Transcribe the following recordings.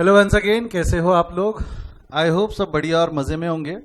Hello once again, कैसे हो आप लोग? आई होप सब बढ़िया और मजे में होंगे।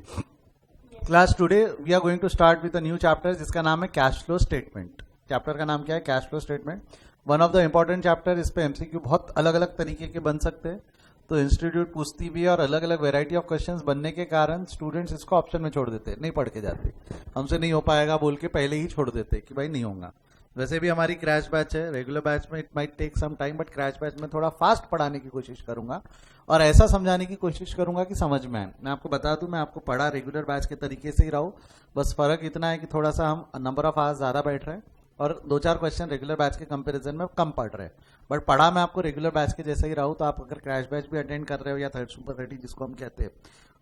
Class today we are going to start with a new chapter जिसका नाम है कैश फ्लो स्टेटमेंट। चैप्टर का नाम क्या है? Cash flow statement. One of the important chapter. इस पे एमसीक्यू बहुत अलग अलग तरीके के बन सकते हैं, तो इंस्टीट्यूट पूछती भी है और अलग अलग वेराइटी ऑफ क्वेश्चंस बनने के कारण स्टूडेंट्स इसको ऑप्शन में छोड़ देते, नहीं पढ़ के जाते, हमसे नहीं हो पाएगा बोल के पहले ही छोड़ देते कि भाई नहीं होगा। वैसे भी हमारी क्रैश बैच है, रेगुलर बैच में it might take some time, but crash batch में थोड़ा फास्ट पढ़ाने की कोशिश करूंगा और ऐसा समझाने की कोशिश करूंगा कि समझ में आए। मैं आपको बता दूं, मैं आपको पढ़ा रेगुलर बैच के तरीके से ही रहा हूं, बस फर्क इतना है कि थोड़ा सा हम नंबर ऑफ आवर्स ज्यादा बैठ रहे हैं और दो चार क्वेश्चन रेगुलर बैच के कंपैरिजन में कम पढ़ रहे हैं, बट पढ़ा मैं आपको रेगुलर बैच के जैसे ही रहा हूं। तो आप अगर क्रैश बैच भी अटेंड कर रहे हो या थर्ड सुपर 30 जिसको हम कहते हैं,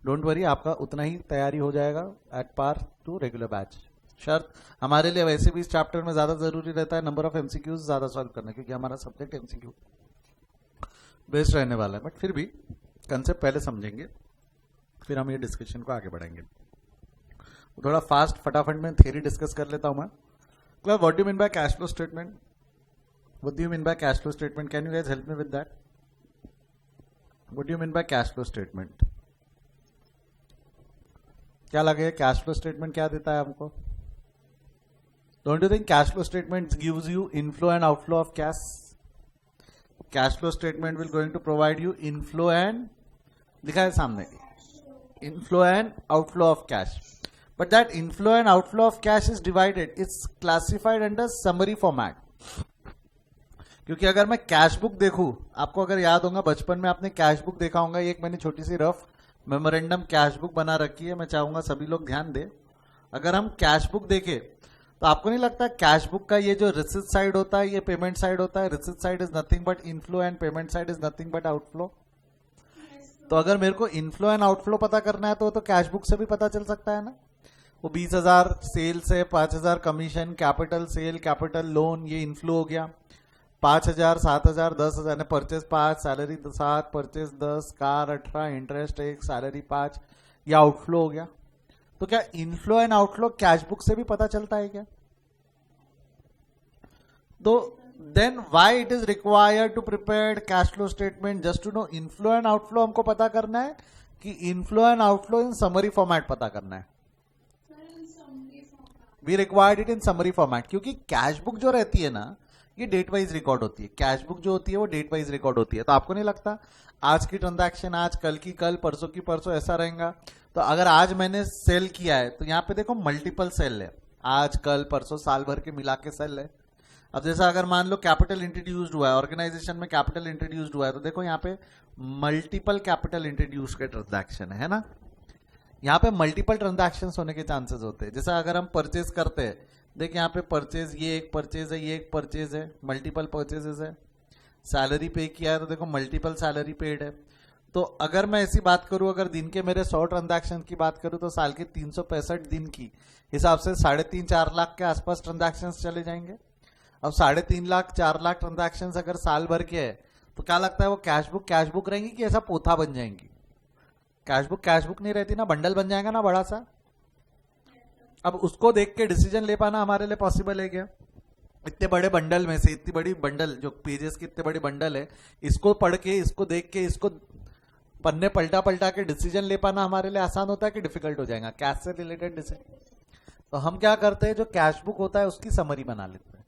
डोंट वरी, आपका उतना ही तैयारी हो जाएगा at par to regular batch. शर्त हमारे लिए वैसे भी इस चैप्टर में ज्यादा जरूरी रहता है नंबर ऑफ एमसीक्यूज ज्यादा सॉल्व करना, क्योंकि हमारा सब्जेक्ट एमसीक्यू बेस्ड रहने वाला है। बट फिर भी कंसेप्ट पहले समझेंगे, फिर हम ये डिस्कशन को आगे बढ़ाएंगे। थोड़ा फास्ट फटाफट में थ्योरी डिस्कस कर लेता हूं मैं। What do mean by cash flow statement? What do you mean by cash flow statement? Can you guys help me with that? What do you mean by cash flow statement? क्या लगे cash flow statement क्या देता है हमको? Don't you think cash flow statement gives you inflow and outflow of cash? Cash flow statement will going to provide you inflow and लिखा है सामने inflow and outflow of cash. But that inflow and outflow of cash is divided. It's classified under summary format. क्योंकि अगर मैं cash book देखूं, आपको अगर याद होगा बचपन में आपने कैश बुक देखा होगा, एक मैंने छोटी सी रफ मेमोरेंडम कैश बुक बना रखी है, मैं चाहूंगा सभी लोग ध्यान दें। अगर हम कैश बुक देखें तो आपको नहीं लगता कैश बुक का ये जो रिसिट साइड होता है ये पेमेंट साइड होता है? Receipt side is nothing but inflow and payment side is nothing but outflow. तो अगर मेरे को इनफ्लो एंड आउटफ्लो पता करना है तो कैश बुक से भी पता चल सकता है ना। वो 20,000 सेल से 5,000 commission, capital sale, capital loan, ये इनफ्लो हो गया। 5,000, 7,000, 10,000, purchase 5, salary 7, purchase 10, car 18, interest 1, salary 5, ये आउटफ्लो हो गया। तो क्या inflow and outflow cash book से भी पता चलता है क्या? तो then why it is required to prepare cash flow statement? Just to know inflow and outflow हमको पता करना है कि inflow and outflow in summary format पता करना है। We required it in summary format, क्योंकि कैश बुक जो रहती है ना ये डेट वाइज रिकॉर्ड होती है। कैश बुक जो होती है वो डेट वाइज रिकॉर्ड होती है। तो आपको नहीं लगता आज की ट्रांजैक्शन आज, कल की कल, परसों की परसों, ऐसा रहेगा? तो अगर आज मैंने सेल किया है तो यहाँ पे देखो मल्टीपल सेल है, आज कल परसों साल भर के मिला के सेल है। अब जैसा अगर मान लो कैपिटल इंट्रोड्यूस्ड हुआ है, ऑर्गेनाइजेशन में कैपिटल इंट्रोड्यूस्ड हुआ है, तो देखो यहाँ पे मल्टीपल कैपिटल इंट्रोड्यूस के ट्रांजैक्शन है ना। यहाँ पे मल्टीपल ट्रांजैक्शन होने के चांसेस होते हैं। जैसा अगर हम परचेज करते हैं, देखिए यहाँ पे परचेज, ये एक परचेज है, ये एक परचेज है, मल्टीपल परचेजेस है। सैलरी पे किया है तो देखो मल्टीपल सैलरी पेड है। तो अगर मैं ऐसी बात करूं, अगर दिन के मेरे 100 ट्रांजैक्शन की बात करूं तो साल के 365 दिन की हिसाब से 3.5-4 लाख के आसपास ट्रांजैक्शन चले जाएंगे। अब 3.5 लाख 4 लाख ट्रांजैक्शन अगर साल भर के है तो क्या लगता है वो कैश बुक रहेंगी कि ऐसा पोथा बन जाएंगी? कैश बुक नहीं रहती ना, बंडल बन जाएगा ना बड़ा सा। अब उसको देख के डिसीजन ले पाना हमारे लिए पॉसिबल है क्या? इतने बड़े बंडल में से, इतनी बड़ी बंडल जो पेजेस की इतने बड़ी बंडल है, इसको पढ़ के, इसको देख के, इसको पन्ने पलटा पलटा के डिसीजन ले पाना हमारे लिए आसान होता है कि डिफिकल्ट हो जाएगा कैश से रिलेटेड डिसीजन? तो हम क्या करते हैं, जो कैश बुक होता है उसकी समरी बना लेते हैं।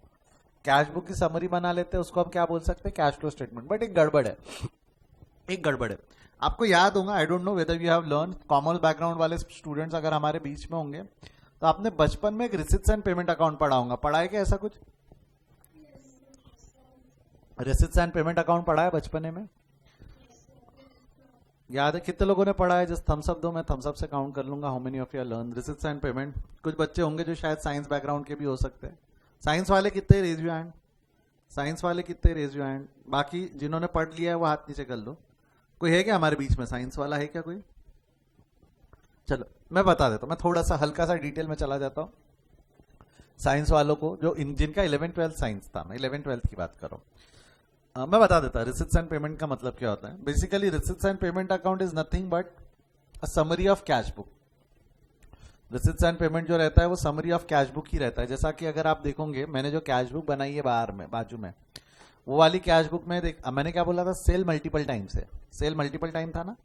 कैश बुक की समरी बना लेते हैं, उसको हम क्या बोल सकते हैं? Cash flow statement. बट एक गड़बड़ है, आपको याद होगा, आई don't know whether you have learn, commerce background वाले स्टूडेंट्स अगर हमारे बीच में होंगे तो आपने बचपन में एक रिसिट्स एंड पेमेंट अकाउंट पढ़ा होगा। पढ़ा है क्या ऐसा कुछ? रिसिट्स एंड पेमेंट अकाउंट पढ़ा है बचपन में? याद है? कितने लोगों ने पढ़ा है? जस्ट थम्स अप दो, मैं थम्स अप से काउंट कर लूंगा how many of you learn receipts and payment. कुछ बच्चे होंगे जो शायद साइंस बैकग्राउंड के भी हो सकते हैं। साइंस वाले कितने? Raise you hand. साइंस वाले कितने? Raise you hand. बाकी जिन्होंने पढ़ लिया है वो हाथ नीचे कर लो। कोई है क्या हमारे बीच में साइंस वाला? है क्या कोई? चलो मैं बता देता हूं, मैं थोड़ा सा हल्का सा डिटेल में चला जाता हूं साइंस वालों को, जो जिनका 11th-12th साइंस था, मैं 11th-12th की बात कर रहा हूं। मैं बता देता रिसिट्स एंड पेमेंट का मतलब क्या होता है। Basically receipts and payment account is nothing but a summary of cash book. Receipts and payment जो रहता है वो समरी ऑफ कैश बुक ही रहता है। जैसा कि अगर आप देखोगे, मैंने जो कैश बुक बनाई है बाहर में बाजू में, वो वाली कैश बुक में देख, अब मैंने क्या बोला था, सेल मल्टीपल टाइम से, सेल मल्टीपल टाइम था ना,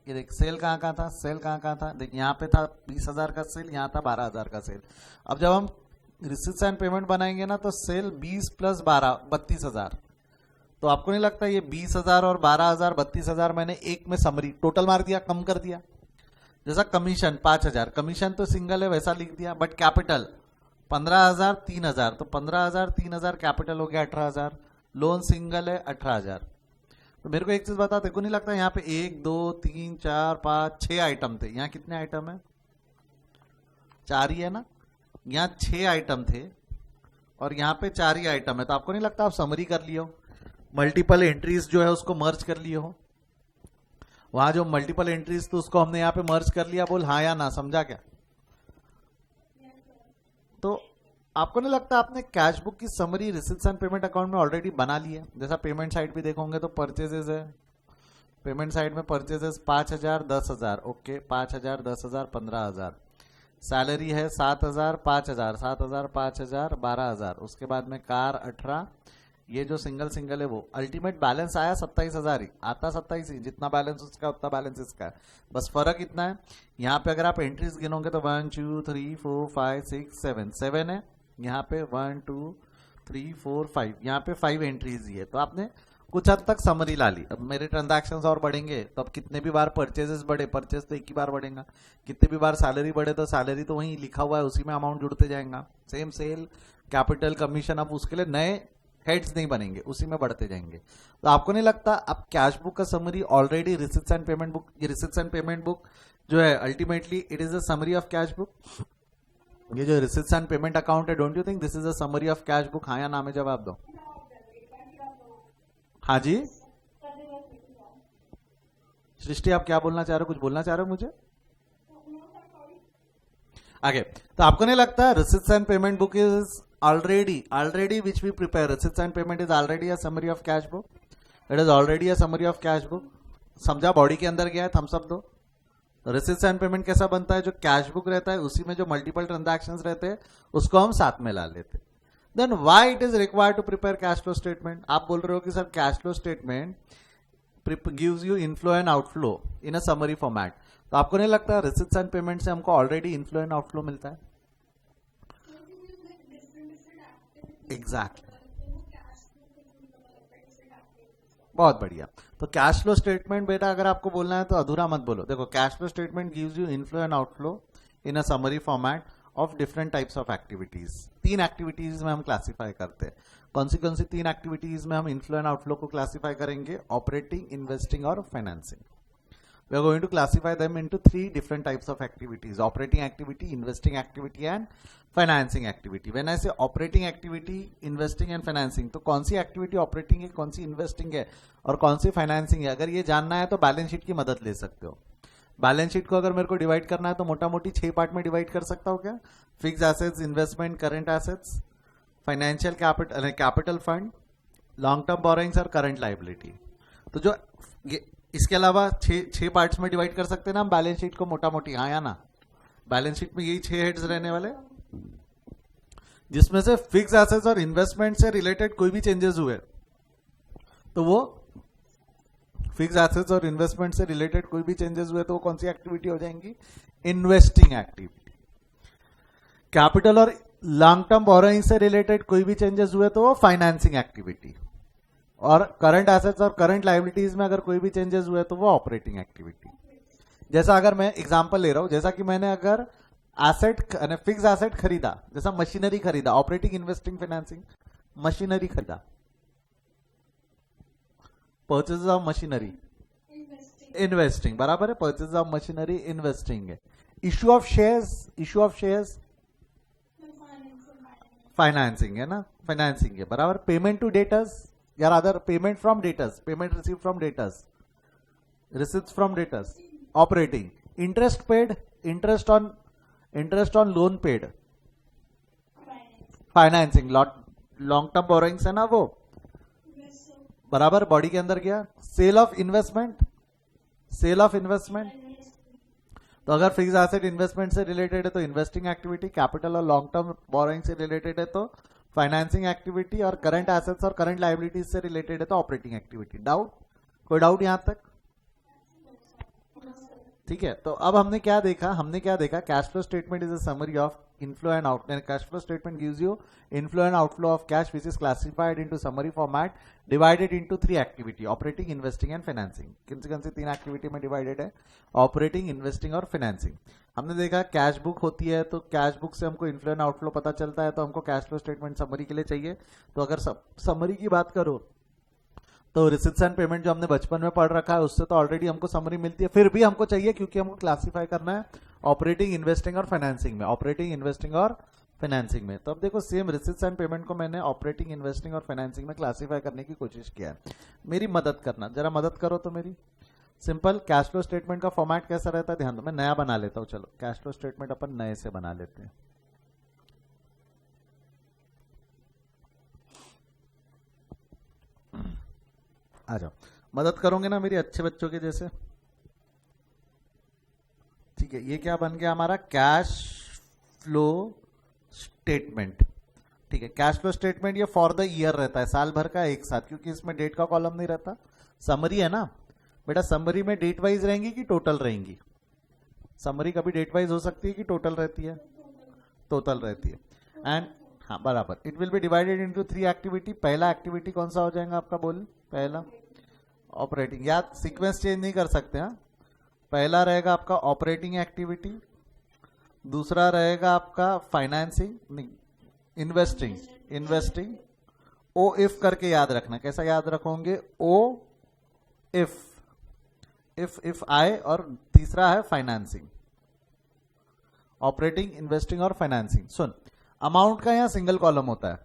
ये देख सेल कहाँ कहाँ था, सेल कहाँ कहाँ था, देख यहाँ पे था 20,000 का सेल, यहाँ था 12,000 का सेल। अब जब हम रिसीट्स एंड पेमेंट बनाएंगे ना, तो सेल 20 प्लस 12 32,000। तो आपको नहीं लगता ये 20,000 और 12,000 32,000 मैंने एक में समरी टोटल मार दिया, कम कर दिया। जैसा कमीशन 5,000, कमीशन तो सिंगल है वैसा लिख दिया, बट कैपिटल 15,000 3,000, तो 15,000 3,000 कैपिटल हो गया 18,000, लोन सिंगल है 18,000। तो मेरे को एक चीज बता, तेको नहीं लगता यहाँ पे 1 2 3 4 5 6 आइटम थे, यहाँ कितने आइटम है, 4 ही है ना, यहाँ 6 आइटम थे और यहाँ पे 4 ही आइटम है। तो आपको नहीं लगता आप समरी कर लियो, मल्टीपल एंट्रीज जो है उसको मर्ज कर लिए हो, वहां जो मल्टीपल एंट्रीज तो उसको हमने यहाँ पे मर्ज कर लिया, बोल हाँ या ना, समझा क्या। तो आपको नहीं लगता आपने कैश बुक की summary receipts and payment account में ऑलरेडी बना ली है। जैसा पेमेंट साइड भी देखोगे तो परचेजेस है, पेमेंट साइड में परचेजेस 5,000 10,000, ओके 5,000 10,000 15,000, सैलरी है 7,000 5,000 7,000 5,000 12,000, उसके बाद में कार 18, ये जो सिंगल सिंगल है वो अल्टीमेट बैलेंस आया 27,000 ही, आता 27 ही, जितना बैलेंस उसका उतना बैलेंस इसका है, बस फर्क इतना है। यहाँ पे अगर आप एंट्रीज गिनोगे तो 1 2 3 4 5 6 7 7 है, यहाँ पे 1 2 3 4 5, यहाँ पे 5 एंट्रीज ही है। तो आपने कुछ हद तक समरी ला ली। अब मेरे ट्रांजैक्शंस और बढ़ेंगे तो अब कितने भी बार परचेजेस बढ़े, परचेज तो एक ही बार बढ़ेगा, कितने भी बार सैलरी बढ़े तो सैलरी तो वहीं लिखा हुआ है उसी में अमाउंट जुड़ते जाएगा, सेम सेल कैपिटल कमीशन, अब उसके लिए नए हेड्स नहीं बनेंगे, उसी में बढ़ते जाएंगे। तो आपको नहीं लगता अब कैश बुक का summary already receipts and payment book, ये रिसीट्स एंड पेमेंट बुक जो है ultimately it is a summary of cash book, ये जो रिसीट्स एंड पेमेंट अकाउंट है, don't you think this is a summary of cash book, हाँ या ना में जवाब दो। हाँ जी सृष्टि, आप क्या बोलना चाह रहे हो, कुछ बोलना चाह रहे हो मुझे आगे। तो आपको नहीं लगता receipts and payment book is already which we prepare, receipts and payment is already a summary of cash book, it is already a summary of cash book, समझा, बॉडी के अंदर गया है, थम्स अप दो। रिसीट्स एंड पेमेंट कैसा बनता है, जो कैश बुक रहता है उसी में जो मल्टीपल ट्रांजैक्शंस रहते हैं उसको हम साथ में ला लेते। Then why it is required to prepare cash flow statement. आप बोल रहे हो कि sir cash flow statement gives you inflow and outflow in a summary format, तो आपको नहीं लगता रिसीट्स एंड पेमेंट से हमको ऑलरेडी इनफ्लो एंड आउटफ्लो मिलता है। एग्जैक्टली बहुत बढ़िया। तो कैश फ्लो स्टेटमेंट बेटा अगर आपको बोलना है तो अधूरा मत बोलो, देखो cash flow statement gives you inflow and outflow in a summary format of different types of activities. 3 activities में हम क्लासिफाई करते हैं, कौन सी 3 एक्टिविटीज में हम इनफ्लो एंड आउटफ्लो को क्लासिफाई करेंगे, ऑपरेटिंग इन्वेस्टिंग और financing. We are going to classify them into 3 different types of activities: operating activity, investing activity and financing activity. When I say operating activity, investing and financing, तो कौन सी activity operating है, कौन सी investing है और कौन सी financing है, अगर ये जानना है तो बैलेंस शीट की मदद ले सकते हो। बैलेंस शीट को अगर मेरे को डिवाइड करना है तो मोटा मोटी 6 पार्ट में डिवाइड कर सकता हूँ क्या, fix assets, investment, current assets, financial capital, capital fund, long term borrowings और करंट लाइबिलिटी। तो जो इसके अलावा 6 पार्ट्स में डिवाइड कर सकते हैं ना हम बैलेंस शीट को मोटा मोटी, हाँ या ना। बैलेंस शीट में यही 6 हेड्स रहने वाले, जिसमें से फिक्स एसेट्स और इन्वेस्टमेंट से रिलेटेड कोई भी चेंजेस हुए तो वो फिक्स एसेट्स और इन्वेस्टमेंट से रिलेटेड कोई भी चेंजेस हुए तो वो कौन सी एक्टिविटी हो जाएंगी, इन्वेस्टिंग एक्टिविटी। कैपिटल और लॉन्ग टर्म बोरोइंग से रिलेटेड कोई भी चेंजेस हुए तो वो फाइनेंसिंग एक्टिविटी, और करंट एसेट्स और करंट लाइबिलिटीज में अगर कोई भी चेंजेस हुए तो वो ऑपरेटिंग एक्टिविटी। जैसा अगर मैं एग्जांपल ले रहा हूं, जैसा कि मैंने अगर एसेट फिक्स एसेट खरीदा, जैसा मशीनरी खरीदा, ऑपरेटिंग इन्वेस्टिंग फाइनेंसिंग, मशीनरी खरीदा, परचेज ऑफ मशीनरी इन्वेस्टिंग, बराबर है, परचेज ऑफ मशीनरी इन्वेस्टिंग है। इश्यू ऑफ शेयर्स फाइनेंसिंग है ना, फाइनेंसिंग है, बराबर। पेमेंट टू डेटर्स या other payment from debtors, payment receive from debtors, receipts from debtors, operating. Interest paid, interest on loan paid, financing. Long term borrowings है ना वो, बराबर, बॉडी के अंदर गया। सेल ऑफ इन्वेस्टमेंट, तो अगर फिक्स एसेट इन्वेस्टमेंट से रिलेटेड है तो इन्वेस्टिंग एक्टिविटी, कैपिटल और लॉन्ग टर्म बोरोइंग से रिलेटेड है तो फाइनेंसिंग एक्टिविटी और करंट एसेट्स और करंट लायबिलिटीज से रिलेटेड है तो ऑपरेटिंग एक्टिविटी। डाउट? कोई डाउट यहां तक? ठीक है, तो अब हमने क्या देखा cash flow statement is a summary of inflow and outflow. Cash flow statement gives you inflow and outflow of cash which is classified into summary format divided into 3 activity, operating, investing and financing. कौन सी 3 activity में divided है? Operating, investing और financing. हमने देखा cash book होती है तो cash book से हमको इनफ्लो एंड आउटफ्लो पता चलता है, तो हमको कैश फ्लो स्टेटमेंट समरी के लिए चाहिए। तो अगर समरी की बात करो तो रिसिप्ट्स एंड पेमेंट जो हमने बचपन में पढ़ रखा है उससे तो ऑलरेडी हमको समरी मिलती है, फिर भी हमको चाहिए क्योंकि हमको क्लासिफाई करना है ऑपरेटिंग, इन्वेस्टिंग और फाइनेंसिंग में, ऑपरेटिंग, इन्वेस्टिंग और फाइनेंसिंग में। तो अब देखो सेम रिसिप्ट्स एंड पेमेंट को मैंने ऑपरेटिंग, इन्वेस्टिंग और फाइनेंसिंग में क्लासिफाई करने की कोशिश किया है। मेरी मदद करना, जरा मदद करो तो मेरी। सिंपल कैश फ्लो स्टेटमेंट का फॉर्मेट कैसा रहता है ध्यान दो, मैं नया बना लेता हूं। चलो कैश फ्लो स्टेटमेंट अपन नए से बना लेते हैं। आ जाओ, मदद करोगे ना मेरी अच्छे बच्चों के जैसे? ठीक है, ये क्या बन गया हमारा? Cash flow statement. ठीक है, कैश फ्लो स्टेटमेंट ये फॉर द ईयर रहता है, साल भर का एक साथ, क्योंकि इसमें डेट का कॉलम नहीं रहता, समरी है ना बेटा। समरी में डेट वाइज रहेंगी कि टोटल रहेंगी? समरी कभी डेट वाइज हो सकती है कि टोटल रहती है? टोटल रहती है। एंड हाँ बराबर, it will be divided into 3 activity. पहला एक्टिविटी कौन सा हो जाएगा आपका? बोल, पहला ऑपरेटिंग, याद सीक्वेंस चेंज नहीं कर सकते। हाँ, पहला रहेगा आपका ऑपरेटिंग एक्टिविटी, दूसरा रहेगा आपका फाइनेंसिंग, नहीं इन्वेस्टिंग। ओ इफ करके याद रखना, कैसा याद रखोगे? ओ इफ आए, और तीसरा है फाइनेंसिंग, ऑपरेटिंग, इन्वेस्टिंग और फाइनेंसिंग। सुन, अमाउंट का यहां सिंगल कॉलम होता है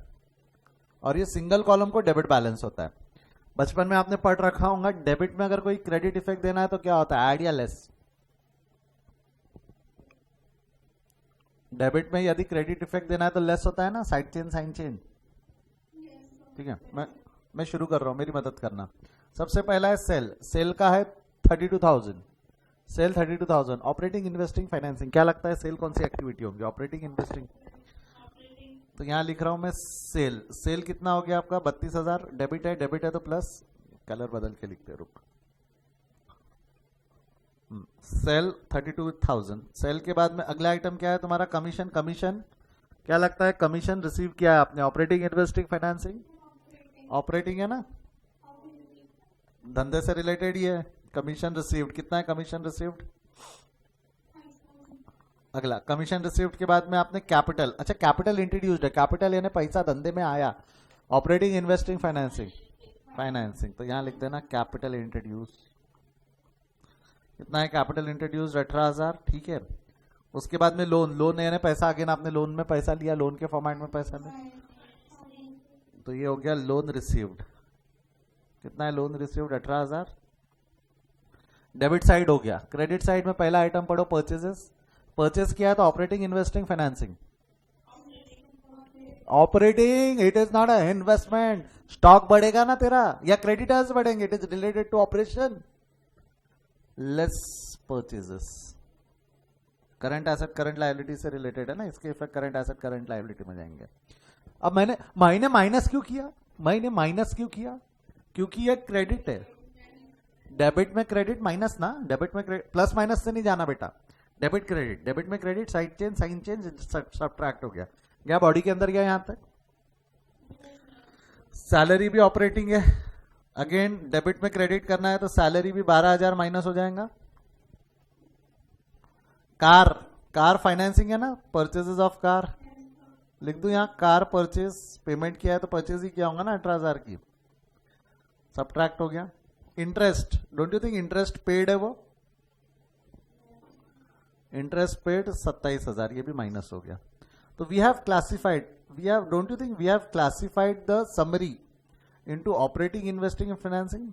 और ये सिंगल कॉलम को डेबिट बैलेंस होता है। बचपन में आपने पढ़ रखा होगा, डेबिट में अगर कोई क्रेडिट इफेक्ट देना है तो क्या होता है? ऐड या लेस। डेबिट में यदि क्रेडिट इफेक्ट देना है तो लेस होता है ना, साइड चेन, साइन चेन। ठीक है, मैं शुरू कर रहा हूं, मेरी मदद करना। सबसे पहला है सेल, सेल का है 32,000, सेल 32,000। ऑपरेटिंग, इन्वेस्टिंग, फाइनेंसिंग, क्या लगता है सेल कौन सी एक्टिविटी होगी? Operating, investing. तो यहां लिख रहा हूं मैं सेल, सेल कितना हो गया आपका? 32,000। डेबिट है, डेबिट है तो प्लस, कलर बदल के लिखते, रुक। सेल 32,000। सेल के बाद में अगला आइटम क्या है तुम्हारा? कमीशन। कमीशन क्या लगता है? कमीशन रिसीव किया है आपने, ऑपरेटिंग, इन्वेस्टिंग, फाइनेंसिंग? ऑपरेटिंग है ना, धंधे से रिलेटेड ही है। कमीशन रिसीव्ड, कितना है कमीशन रिसीव्ड? अगला कमीशन रिसीव्ड के बाद में आपने कैपिटल, अच्छा कैपिटल इंट्रोड्यूस्ड है, कैपिटल यानी पैसा धंधे में आया। Operating, investing, financing, financing. तो यहां लिख देना कैपिटल इंट्रोड्यूस। कितना है कैपिटल इंट्रोड्यूस्ड? 18,000। ठीक है, उसके बाद में लोन, लोन यानी पैसा, आगे ना आपने लोन में पैसा लिया, लोन के फॉर्मेट में पैसा लिया, तो ये हो गया लोन रिसीव्ड। कितना है लोन रिसीव्ड? 18,000। डेबिट साइड हो गया। क्रेडिट साइड में पहला आइटम पढ़ो, परचेजेस। परचेज किया है तो operating, investing, financing? Operating, it is not a investment. Stock बढ़ेगा ना तेरा, या क्रेडिटर्स बढ़ेंगे, it is related to operation, less purchases. Current asset, current liability से रिलेटेड है ना, इसके effect current asset, current liability में जाएंगे। अब मैंने माइनस क्यों किया? मैंने माइनस क्यों किया? क्योंकि ये क्रेडिट है। डेबिट में क्रेडिट, माइनस ना, डेबिट में क्रेडिट, प्लस माइनस से नहीं जाना बेटा। डेबिट क्रेडिट, डेबिट में credit, side change, sign change, subtract हो गया, गया बॉडी के अंदर, गया यहां तक। सैलरी भी ऑपरेटिंग है, अगेन डेबिट में क्रेडिट करना है तो सैलरी भी 12,000 माइनस हो जाएगा। कार, कार फाइनेंसिंग है ना, परचेजेस ऑफ कार लिख दू यहां, कार परचेज, पेमेंट किया है तो परचेज ही किया होगा ना 18,000 की, सब्ट्रैक्ट हो गया। Interest, don't you think interest paid है वो? इंटरेस्ट पेड 27,000, ये भी माइनस हो गया। तो we have classified, we have, don't you think we have classified the summary into operating, investing and financing.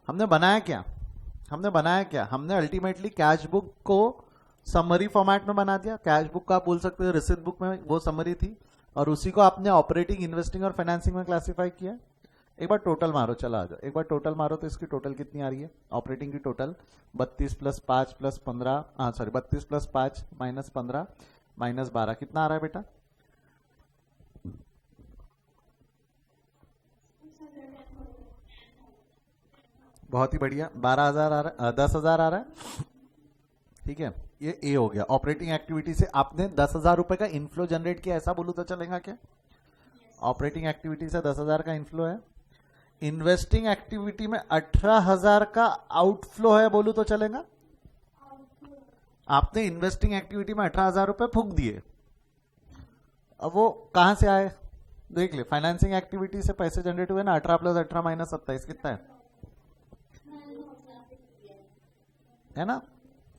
हमने बनाया क्या? हमने अल्टीमेटली कैश बुक को समरी फॉर्मेट में बना दिया। कैश बुक का आप बोल सकते हो रिसिप्ट बुक में वो समरी थी, और उसी को आपने ऑपरेटिंग, इन्वेस्टिंग और फाइनेंसिंग में क्लासिफाई किया। एक बार टोटल मारो, चला आ जाओ, एक बार टोटल मारो तो इसकी टोटल कितनी आ रही है? ऑपरेटिंग की टोटल 32 + 5 + 15, 32 + 5 - 15 - 12, कितना आ रहा है बेटा? बहुत ही बढ़िया, 12,000 आ रहा है, 10,000 आ रहा है। ठीक है, ये ए हो गया। ऑपरेटिंग एक्टिविटी से आपने 10,000 रुपए का इनफ्लो जनरेट किया, ऐसा बोलूं तो चलेगा क्या? ऑपरेटिंग एक्टिविटी से 10,000 का इनफ्लो है। इन्वेस्टिंग एक्टिविटी में 18,000 का आउटफ्लो है, बोलूं तो चलेगा? आपने इन्वेस्टिंग एक्टिविटी में 18,000 रुपए फूंक दिए, अब वो कहां से आए देख ले। फाइनेंसिंग एक्टिविटी से पैसे जनरेट हुए ना, 18 प्लस 18 माइनस 27 कितना है ना?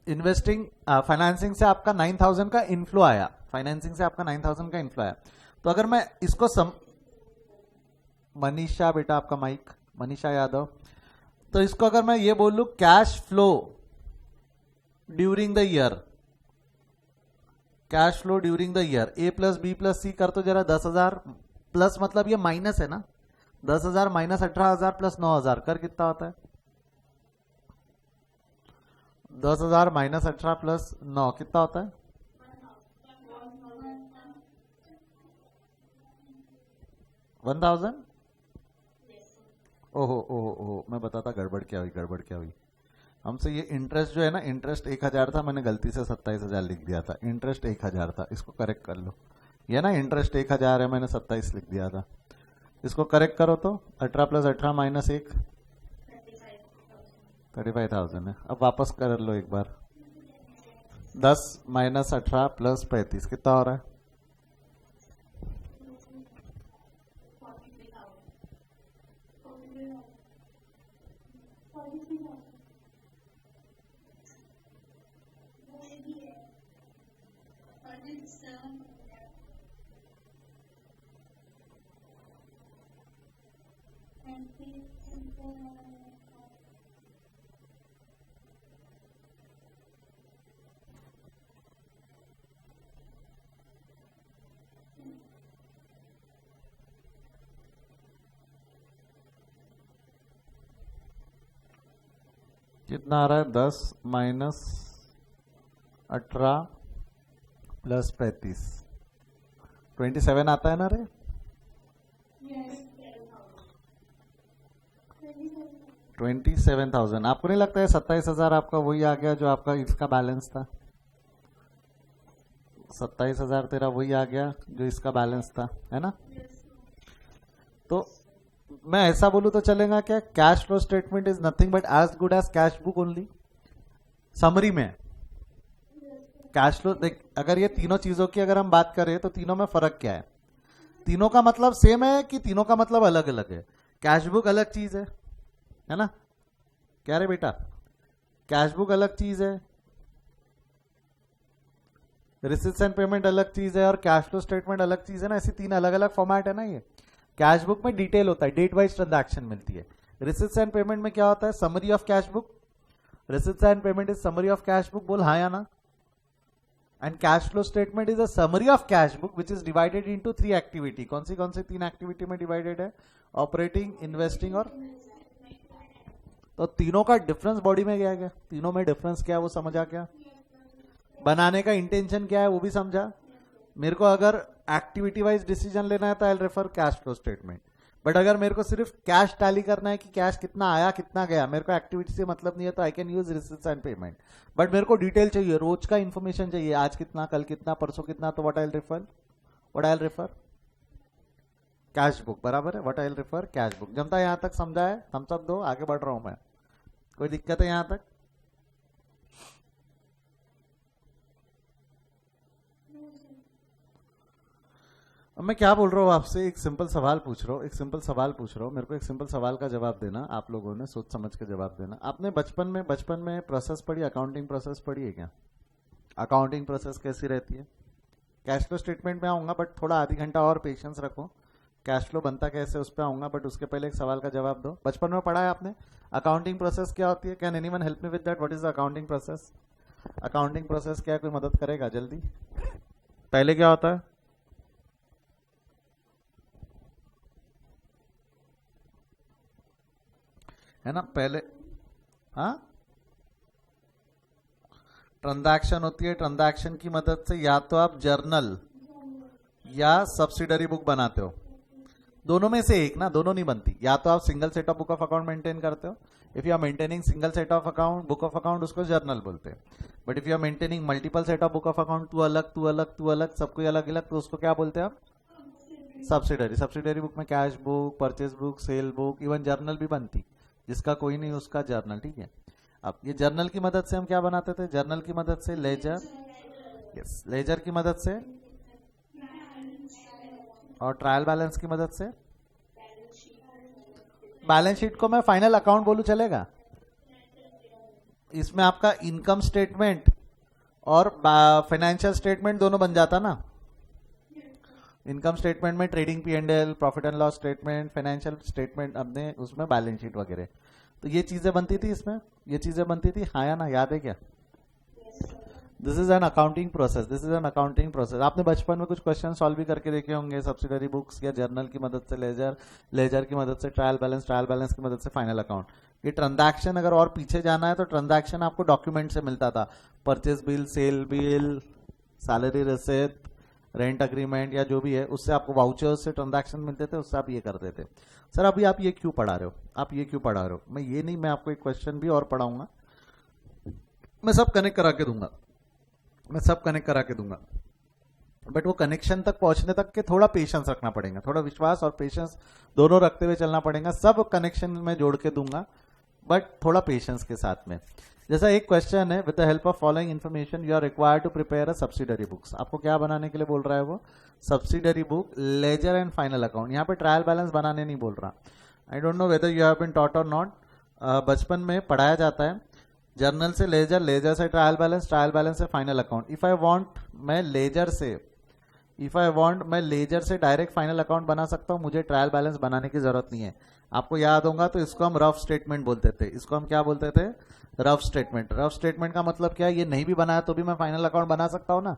इन्वेस्टिंग फाइनेंसिंग से आपका 9,000 का इनफ्लो आया, फाइनेंसिंग से आपका 9,000 का इनफ्लो आया। तो अगर मैं इसको मनीषा बेटा, आपका माइक, मनीषा यादव, तो इसको अगर मैं ये बोलूं cash flow during the year, cash flow during the year, A plus B plus C कर तो जरा 10,000 प्लस, मतलब ये माइनस है ना, 10,000 माइनस 18,000 प्लस 9,000 कर कितना होता है? 10,000 माइनस 18 प्लस 9 कितना होता है? 1,000। ओहो ओहो ओहो, मैं बताता गड़बड़ क्या हुई, गड़बड़ क्या हुई। हमसे ये इंटरेस्ट जो है ना, इंटरेस्ट 1,000 था, मैंने गलती से 27,000 लिख दिया था। इंटरेस्ट 1,000 था, इसको करेक्ट कर लो। ये ना इंटरेस्ट 1,000 है, मैंने 27 लिख दिया था। इसको करेक्ट करो तो 18 प्लस 18 माइनस 1 35,000 है। अब वापस कर लो एक बार, 10 माइनस 18 प्लस 35 कितना हो रहा है? 10 माइनस 18 प्लस 35 27 आता है ना रे? 27,000। आपको नहीं लगता है 27,000 आपका वही आ गया जो आपका इसका बैलेंस था? 27,000 तेरा वही आ गया जो इसका बैलेंस था, है ना? तो मैं ऐसा बोलूं तो चलेगा क्या? Cash flow statement is nothing but as good as cash book only. Summary में कैश फ्लो देख, अगर ये तीनों चीजों की अगर हम बात करें तो तीनों में फर्क क्या है? तीनों का मतलब सेम है कि तीनों का मतलब अलग अलग है? कैश बुक अलग चीज है ना? क्या रे बेटा, कैश बुक अलग चीज है, रिसिप्ट्स एंड पेमेंट अलग चीज है, और कैश फ्लो स्टेटमेंट अलग चीज है ना? ऐसी तीन अलग अलग फॉर्मेट है ना। ये कैश बुक में डिटेल होता है, डेट वाइज ट्रांजैक्शन मिलती है। रिसिप्ट्स एंड पेमेंट में क्या होता है? Summary of cash book. Receipts and payment is summary of cash book, बोल हाँ या ना? And cash flow statement is a summary of cash book which is divided into 3 activity. कौन सी 3 एक्टिविटी में डिवाइडेड है? ऑपरेटिंग, इन्वेस्टिंग और। तो तीनों का डिफरेंस बॉडी में क्या है? तीनों में डिफरेंस क्या है वो समझा? क्या बनाने का इंटेंशन क्या है वो भी समझा? मेरे को अगर एक्टिविटी वाइज डिसीजन लेना है तो I refer cash flow statement, but अगर मेरे को सिर्फ कैश टैली करना है कि कैश कितना आया कितना गया, मेरे को एक्टिविटी से मतलब नहीं है, तो I can use receipts and payment. But मेरे को डिटेल चाहिए, रोज का इंफॉर्मेशन चाहिए, आज कितना, कल कितना, परसों कितना, तो what I refer cash book. बराबर है, what I refer cash book. जनता यहां तक समझा है? थम्स अप दो, आगे बढ़ रहा हूं मैं। कोई दिक्कत है यहां तक? अब मैं क्या बोल रहा हूँ आपसे, एक सिंपल सवाल पूछ रहा हूँ, मेरे को एक सिंपल सवाल का जवाब देना। आप लोगों ने सोच समझ के जवाब देना। आपने बचपन में प्रोसेस पढ़ी, अकाउंटिंग प्रोसेस पढ़ी है क्या? अकाउंटिंग प्रोसेस कैसी रहती है? कैश फ्लो स्टेटमेंट में आऊंगा, बट थोड़ा आधी घंटा और पेशेंस रखो। कैश फ्लो बनता कैसे उस पर आऊंगा, बट उसके पहले एक सवाल का जवाब दो। बचपन में पढ़ा है आपने अकाउंटिंग प्रोसेस क्या होती है? Can anyone help me with that? What is the accounting process? Accounting process क्या है? कोई मदद करेगा जल्दी? पहले क्या होता है? है ना पहले? हाँ, ट्रांजैक्शन होती है। ट्रांजैक्शन की मदद से या तो आप जर्नल या सब्सिडरी बुक बनाते हो। दोनों में से एक ना, दोनों नहीं बनती। या तो आप single set of book of account maintain करते हो, if you are maintaining single set of account book of account, उसको जर्नल बोलते हैं। But if you are maintaining multiple set of book of account, तू अलग तू अलग तू अलग, सबको अलग अलग, तो उसको क्या बोलते हैं आप? सब्सिडरी। सब्सिडरी बुक में cash book, purchase book, sale book, even journal भी बनती। जिसका कोई नहीं उसका जर्नल, ठीक है। अब ये जर्नल की मदद से हम क्या बनाते थे? जर्नल की मदद से लेजर, यस, लेजर की मदद से और ट्रायल बैलेंस की मदद से। बैलेंस शीट को मैं फाइनल अकाउंट बोलूं चलेगा? इसमें आपका इनकम स्टेटमेंट और फाइनेंशियल स्टेटमेंट दोनों बन जाता ना। इनकम स्टेटमेंट में trading P&L, profit and loss statement, financial statement, अपने उसमें बैलेंस शीट वगैरह, तो ये चीजें बनती थी इसमें, ये चीजें बनती थी, हाँ या ना, याद है क्या? This is an accounting process, this is an accounting process. आपने बचपन में कुछ क्वेश्चन सॉल्व भी करके देखे होंगे, सब्सिडरी बुक्स या जर्नल की मदद से लेजर, लेजर की मदद से ट्रायल बैलेंस, ट्रायल बैलेंस की मदद से फाइनल अकाउंट। ये ट्रांजैक्शन अगर और पीछे जाना है तो ट्रांजैक्शन आपको डॉक्यूमेंट से मिलता था, purchase bill, sale bill, salary receipt, rent agreement या जो भी है, उससे आपको वाउचर्स से ट्रांजैक्शन मिलते थे, उससे आप ये करते थे। सर अभी आप ये क्यों पढ़ा रहे हो, आप ये क्यों पढ़ा रहे हो? मैं ये नहीं, मैं आपको एक क्वेश्चन भी और पढ़ाऊंगा, मैं सब कनेक्ट करा के दूंगा, मैं सब कनेक्ट करा के दूंगा, बट वो कनेक्शन तक पहुंचने तक के थोड़ा पेशेंस रखना पड़ेगा, थोड़ा विश्वास और पेशेंस दोनों रखते हुए चलना पड़ेगा। सब कनेक्शन में जोड़ के दूंगा, बट थोड़ा पेशेंस के साथ में। जैसा एक क्वेश्चन है, with the help of following information you are required to prepare a subsidiary books. आपको क्या बनाने के लिए बोल रहा है वो? Subsidiary book, ledger and final account. यहाँ पे ट्रायल बैलेंस बनाने नहीं बोल रहा। I don't know whether you have been taught or not. बचपन में पढ़ाया जाता है जर्नल से लेजर, लेजर से ट्रायल बैलेंस, ट्रायल बैलेंस से final account. If I want मैं लेजर से डायरेक्ट फाइनल अकाउंट बना सकता हूं, मुझे ट्रायल बैलेंस बनाने की जरूरत नहीं है। आपको याद होगा तो इसको हम रफ स्टेटमेंट बोलते थे, इसको हम क्या बोलते थे? Rough statement. रफ स्टेटमेंट का मतलब क्या है? ये नहीं भी बनाया तो भी मैं फाइनल अकाउंट बना सकता हूं ना,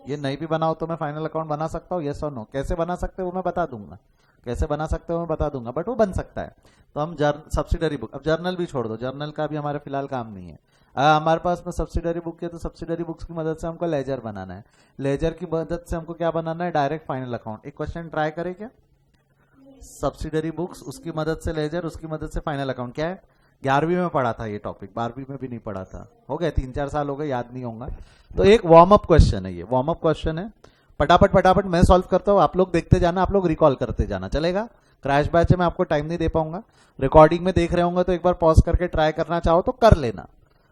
ये नहीं भी बनाओ तो मैं फाइनल अकाउंट बना सकता हूँ, यस और नो? कैसे बना सकते हो वो मैं बता दूंगा, कैसे बना सकते हो मैं बता दूंगा, बट वो बन सकता है। तो हम सब्सिडरी बुक, अब जर्नल भी छोड़ दो, जर्नल का भी हमारे फिलहाल काम नहीं है। हमारे पास में सब्सिडरी बुक है, तो सब्सिडरी बुक्स की मदद से हमको लेजर बनाना है, लेजर की मदद से हमको क्या बनाना है? Direct final account. एक क्वेश्चन ट्राई करें क्या? सब्सिडरी बुक्स, उसकी मदद से लेजर, उसकी मदद से फाइनल अकाउंट। क्या है? 11वीं में पढ़ा था ये टॉपिक, 12वीं में भी नहीं पढ़ा था, हो गए 3-4 साल हो गए, याद नहीं होगा। तो एक वार्म अप क्वेश्चन है, ये वार्म अप क्वेश्चन है। फटाफट फटाफट मैं सॉल्व करता हूँ, आप लोग देखते जाना, आप लोग रिकॉल करते जाना, चलेगा? क्रैश बैच में आपको टाइम नहीं दे पाऊंगा, रिकॉर्डिंग में देख रहे होंगे तो एक बार पॉज करके ट्राई करना चाहो तो कर लेना।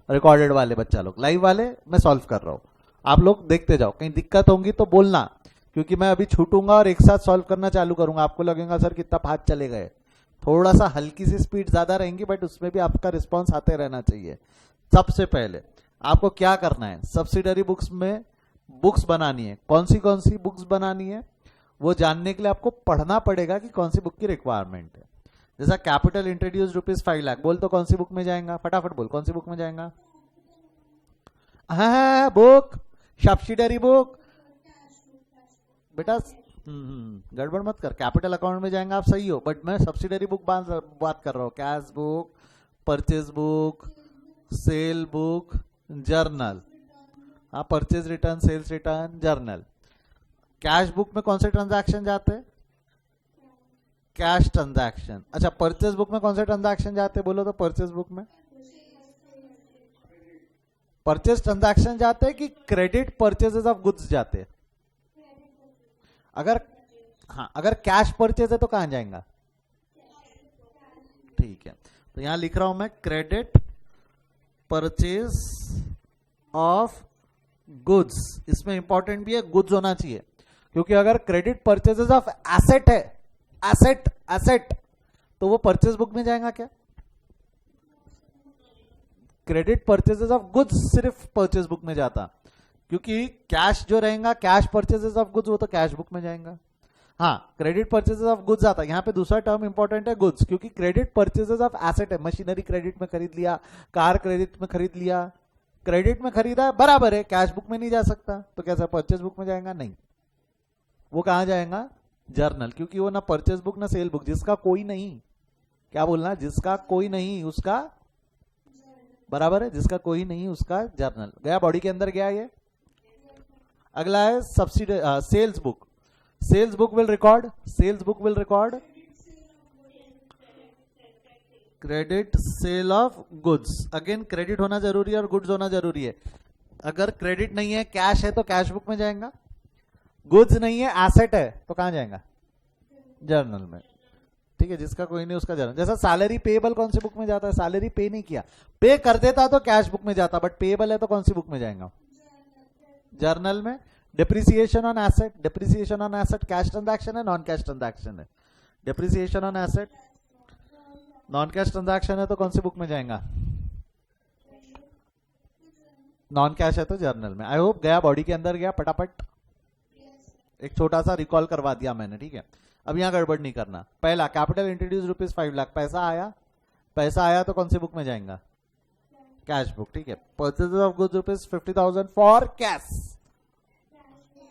रिकॉर्डेड वाले बच्चा लोग, लाइव वाले मैं सॉल्व कर रहा हूँ, आप लोग देखते जाओ, कहीं दिक्कत होगी तो बोलना, क्योंकि मैं अभी छूटूंगा और एक साथ सॉल्व करना चालू करूंगा। आपको लगेगा सर कितना हाथ चले गए, थोड़ा सा हल्की सी स्पीड ज्यादा रहेंगी, बट उसमें भी आपका रिस्पॉन्स आते रहना चाहिए। सबसे पहले आपको क्या करना है? सब्सिडरी बुक्स में बुक्स बनानी है, कौन सी बुक्स बनानी है वो जानने के लिए आपको पढ़ना पड़ेगा कि कौन सी बुक की रिक्वायरमेंट है। जैसा कैपिटल इंट्रोड्यूस ₹5 लाख, बोल तो कौन सी बुक में जाएगा? फटाफट बोल, कौन सी बुक में जाएगा? हाँ बुक, सब्सिडरी बुक बेटा, गड़बड़ मत कर, कैपिटल अकाउंट में जाएंगे आप, सही हो, बट मैं सब्सिडरी बुक बात कर रहा हूँ। Cash book, purchase book, sale book, journal, हाँ, purchase return, sales return, journal. Cash book में कौन से ट्रांजैक्शन जाते हैं? Cash transaction. अच्छा, परचेज बुक में कौन से ट्रांजैक्शन जाते हैं? बोलो तो। परचेज बुक में परचेज ट्रांजैक्शन जाते हैं कि क्रेडिट परचेजेस ऑफ गुड्स जाते हैं? अगर कैश परचेज है तो कहां जाएगा? ठीक है, तो यहां लिख रहा हूं मैं क्रेडिट परचेज ऑफ गुड्स। इसमें इंपॉर्टेंट भी है गुड्स होना चाहिए, क्योंकि अगर क्रेडिट परचेजेस ऑफ एसेट है, एसेट तो वो परचेज बुक में जाएगा क्या? क्रेडिट परचेजेस ऑफ गुड्स सिर्फ परचेज बुक में जाता, क्योंकि कैश जो रहेगा, कैश परचेजेस ऑफ गुड्स, वो तो कैश बुक में जाएगा। हाँ, क्रेडिट परचेजेस ऑफ गुड्स आता है। यहाँ पे दूसरा टर्म इंपॉर्टेंट है गुड्स, क्योंकि क्रेडिट परचेजेस ऑफ एसेट है, मशीनरी क्रेडिट में खरीद लिया, कार क्रेडिट में खरीद लिया, क्रेडिट में खरीदा है, बराबर है, कैश बुक में नहीं जा सकता, तो कैसा परचेज बुक में जाएगा? नहीं, वो कहां जाएगा? जर्नल, क्योंकि वो ना परचेज बुक ना सेल बुक, जिसका कोई नहीं, क्या बोलना? जिसका कोई नहीं उसका, बराबर है, जिसका कोई नहीं उसका जर्नल। गया बॉडी के अंदर गया ये। अगला है subsidy sales book. Sales book will record credit sale of goods. Again credit होना जरूरी है और गुड्स होना जरूरी है। अगर क्रेडिट नहीं है, कैश है, तो कैश बुक में जाएगा। गुड्स नहीं है, एसेट है, तो कहां जाएगा? जर्नल में। ठीक है, जिसका कोई नहीं उसका जर्नल। जैसा सैलरी पेएबल कौन सी बुक में जाता है? सैलरी पे नहीं किया, पे कर देता तो कैश बुक में जाता, बट पेएबल है तो कौन सी बुक में जाएगा? जर्नल में। Depreciation on asset cash transaction है, नॉन कैश ट्रांजैक्शन है? Depreciation on asset non cash transaction है तो कौन सी बुक में जाएगा? नॉन कैश है तो जर्नल में। आई होप गया, बॉडी के अंदर गया फटाफट। एक छोटा सा रिकॉल करवा दिया मैंने, ठीक है। अब यहां गड़बड़ नहीं करना। पहला, कैपिटल इंट्रोड्यूस रुपीज 5 लाख, पैसा आया तो कौन सी बुक में जाएगा? Cash book. ठीक है। Purchase of goods rupees 50,000 for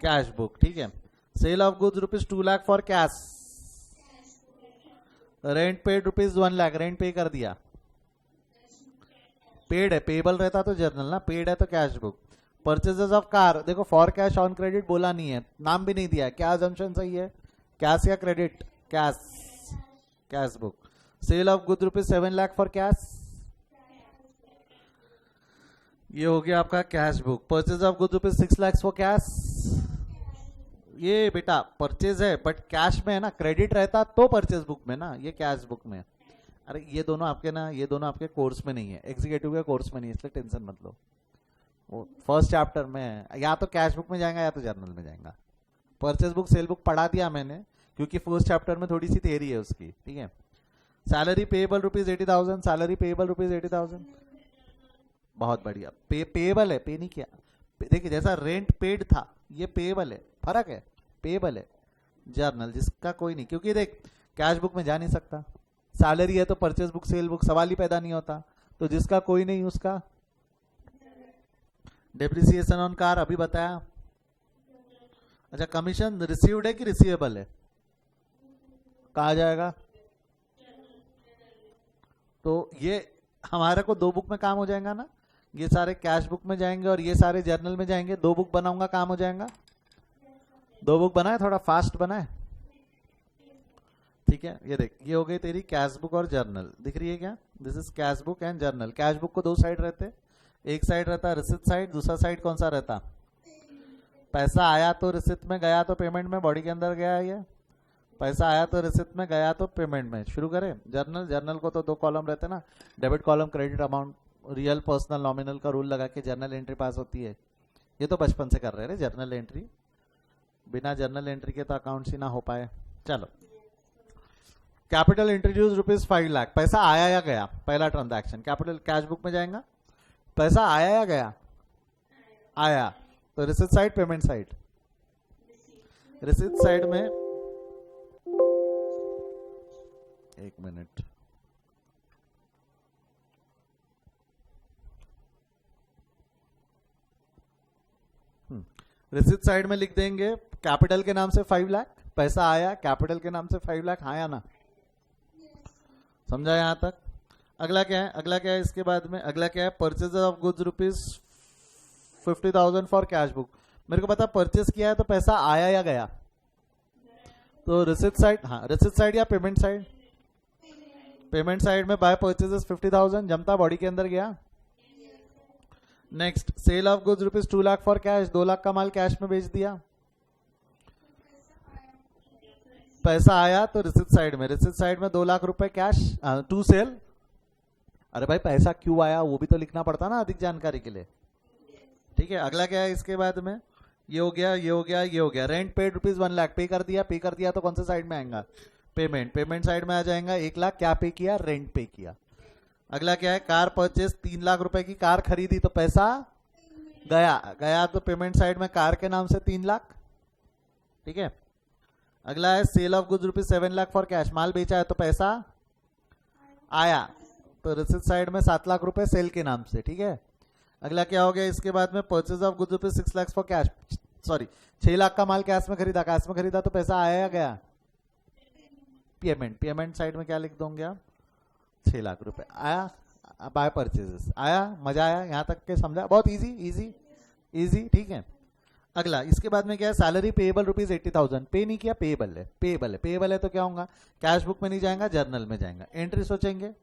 cash book. ठीक है। Sale of goods rupees 2 lakh for cash. Rent paid rupees 1 lakh, rent pay कर दिया, पेड है, पेबल रहता तो जर्नल ना, पेड है तो cash book. Purchases of car, देखो फॉर कैश ऑन क्रेडिट बोला नहीं है, नाम भी नहीं दिया, क्या अजम्पशन सही है? कैश या credit? Cash book. Sale of good rupees 7 lakh for cash, ये हो गया आपका cash book. Purchase of good rupees 6 lakh for cash, ये बेटा परचेज है बट कैश में है ना, क्रेडिट रहता तो परचेज बुक में ना, ये कैश बुक में। अरे ये दोनों आपके कोर्स में नहीं है, एग्जीक्यूटिव के कोर्स में नहीं है, इसलिए टेंशन मत लो। वो फर्स्ट चैप्टर में या तो कैश बुक में जाएगा या तो जर्नल में जाएगा। परचेज बुक सेल बुक पढ़ा दिया मैंने, क्योंकि फर्स्ट चैप्टर में थोड़ी सी थियरी है उसकी। ठीक है। Salary payable rupees 80,000, salary payable rupees 80,000, बहुत बढ़िया। पेएबल है, पे नहीं किया। देखिए जैसा रेंट पेड था, ये पेएबल है, फर्क है, पेएबल है। जर्नल जिसका कोई नहीं, क्योंकि देख कैश बुक में जा नहीं सकता, सैलरी है तो परचेज बुक सेल बुक सवाल ही पैदा नहीं होता, तो जिसका कोई नहीं उसका। डेप्रिसिएशन ऑन कार अभी बताया। अच्छा, कमीशन रिसीव्ड है कि रिसीवेबल है? कहा जाएगा? तो ये हमारे को दो बुक में काम हो जाएगा ना, ये सारे कैश बुक में जाएंगे और ये सारे जर्नल में जाएंगे। दो बुक बनाऊंगा, काम हो जाएगा। दो बुक बनाए, थोड़ा फास्ट बनाए। ठीक है। ये देख, ये हो गई तेरी कैश बुक और जर्नल, दिख रही है क्या? This is cash book and journal. Cash book को दो साइड रहते, एक साइड रहता रिसिप्ट साइड, दूसरा साइड कौन सा रहता? पैसा आया तो रिसिप्ट में, गया तो पेमेंट में, बॉडी के अंदर गया ये। पैसा आया तो रिसिप्ट में, गया तो पेमेंट में। शुरू करें। जर्नल को तो दो कॉलम रहते ना, debit column, credit amount, real personal nominal का रूल लगा के जर्नल एंट्री पास होती है। ये तो बचपन से कर रहे हैं जर्नल एंट्री, बिना जर्नल एंट्री के तो अकाउंट्स ही ना हो पाए। चलो, कैपिटल इंट्रोड्यूस रुपीज 5 लाख, पैसा आया या गया? पहला ट्रांजैक्शन कैपिटल कैश बुक में जाएगा। पैसा आया या गया? आया, तो receipt side, payment side. Receipt side में, एक मिनट, रिसिप्ट साइड में लिख देंगे कैपिटल के नाम से 5 लाख, पैसा आया कैपिटल के नाम से 5 लाख, आया ना? समझा यहां तक? अगला क्या है? अगला क्या है इसके बाद में? अगला क्या है? Purchase of goods rupees 50,000 for cash book. मेरे को पता परचेज किया है तो पैसा आया या गया? तो रिसिप्ट साइड, हाँ रिसिप्ट साइड या पेमेंट साइड? पेमेंट साइड में बाय परचेजेस 50,000 जमता, बॉडी के अंदर गया। Next, sale of goods rupees 2 lakh for cash, 2 lakh का माल कैश में बेच दिया। पैसा आया तो रिसिप्ट साइड में, रिसिप्ट साइड में 2 लाख रुपए कैश टू सेल। अरे भाई पैसा क्यों आया वो भी तो लिखना पड़ता ना अधिक जानकारी के लिए। ठीक है। अगला क्या है इसके बाद में? ये हो गया, ये हो गया, ये हो गया। रेंट पेड रुपीज 1 लाख, पे कर दिया तो कौन से साइड में आएगा? पेमेंट, पेमेंट साइड में आ जाएगा। 1 लाख क्या पे किया? रेंट पे किया। अगला क्या है? कार परचेज, 3 लाख रुपए की कार खरीदी तो पैसा गया तो पेमेंट साइड में कार के नाम से 3 लाख। ठीक है। अगला है sale of goods rupees 7 lakh for cash, माल बेचा है तो पैसा आया, तो रिसिप्ट साइड में 7 लाख रुपए सेल के नाम से। ठीक है। अगला क्या हो गया इसके बाद में? Purchase of goods rupees 6 lakh for cash, sorry 6 lakh का माल कैश में खरीदा तो पैसा आया या गया? पेमेंट, पेमेंट साइड में क्या लिख दोगे आप? 6 लाख रुपए आया बाय परचेजेस। आया, मजा आया यहां तक के? समझा? बहुत इजी इजी इजी। ठीक है। अगला इसके बाद में क्या है, सैलरी पेएबल ₹80,000, पे नहीं किया, पेएबल है, पेएबल है, पेएबल है तो क्या होगा, कैश बुक में नहीं जाएगा, जर्नल में जाएगा। एंट्री सोचेंगे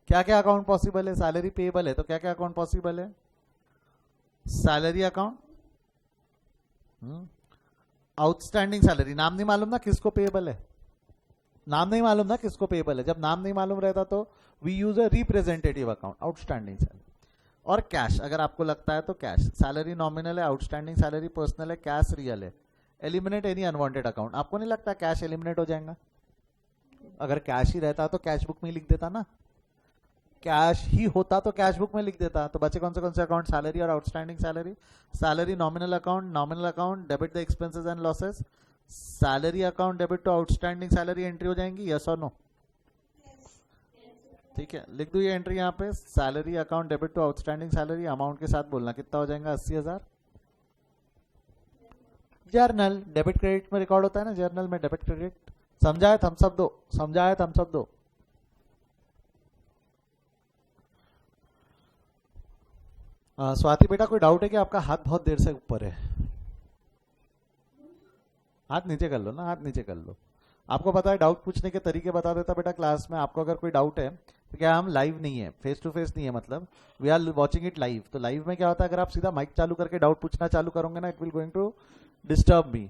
क्या क्या अकाउंट पॉसिबल है, सैलरी पेएबल है तो क्या क्या अकाउंट पॉसिबल है, सैलरी अकाउंट, आउटस्टैंडिंग सैलरी, नाम नहीं मालूम ना किसको पेएबल है, नाम नहीं मालूम ना किसको पेएबल है, जब नाम नहीं मालूम रहता तो we use a representative account, outstanding salary. और कैश अगर आपको लगता है तो कैश, सैलरी नॉमिनल है, आउटस्टैंडिंग सैलरी पर्सनल है, कैश रियल है। एलिमिनेट एनी अनवांटेड अकाउंट, आपको नहीं लगता कैश एलिमिनेट हो जाएगा, अगर कैश ही रहता तो कैश बुक में ही लिख देता ना, कैश ही होता तो कैश बुक में लिख देता। तो बचे कौन से अकाउंट, सैलरी और outstanding salary. Salary nominal account debit the expenses and losses, salary account debit to outstanding salary entry हो जाएंगी, यस और नो, ठीक है, लिख दो ये एंट्री यहाँ पे, salary account debit to outstanding salary, amount के साथ बोलना कितना हो जाएगा, 80,000। जर्नल डेबिट क्रेडिट में रिकॉर्ड होता है ना, जर्नल में डेबिट क्रेडिट, समझाए थम्स अप दो, समझाए थम्स अप दो। स्वाति बेटा कोई डाउट है कि आपका हाथ बहुत देर से ऊपर है, हाथ नीचे कर लो ना, हाथ नीचे कर लो। आपको पता है डाउट पूछने के तरीके बता देता बेटा क्लास में, आपको अगर कोई डाउट है तो क्या हम लाइव नहीं है, फेस टू फेस नहीं है, मतलब we are watching it live. तो लाइव में क्या होता है, अगर आप सीधा माइक चालू करके डाउट पूछना चालू करोगे ना, it will going to disturb me.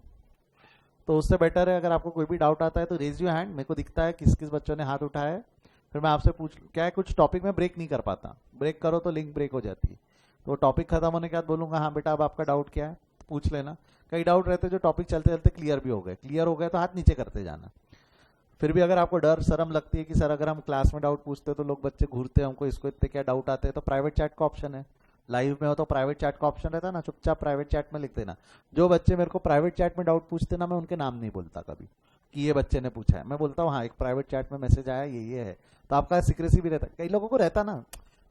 तो उससे बेटर है अगर आपको कोई भी डाउट आता है तो रेज योर हैंड, मेरे को दिखता है किस किस बच्चों ने हाथ उठाया है, फिर मैं आपसे पूछ, क्या है कुछ टॉपिक में ब्रेक नहीं कर पाता, ब्रेक करो तो लिंक ब्रेक हो जाती है, तो टॉपिक खत्म होने के बाद बोलूंगा हाँ बेटा अब आपका डाउट क्या है, पूछ लेना। कई डाउट रहते जो टॉपिक चलते चलते क्लियर भी हो गए, क्लियर हो गए तो हाथ नीचे करते जाना। फिर भी अगर आपको डर शर्म लगती है कि सर अगर हम क्लास में डाउट पूछते हैं तो लोग बच्चे घूरते हैं हमको, इसको इतने क्या डाउट आते हैं, तो प्राइवेट चैट का ऑप्शन है, लाइव में हो तो प्राइवेट चैट का ऑप्शन रहता है ना, चुपचाप प्राइवेट चैट में लिख देना। जो बच्चे मेरे को प्राइवेट चैट में डाउट पूछते ना, मैं उनके नाम नहीं बोलता कभी कि ये बच्चे ने पूछा है, मैं बोलता हूँ हाँ एक प्राइवेट चैट में मैसेज आया ये है, तो आपका सीक्रेसी भी रहता है। कई लोगों को रहता ना,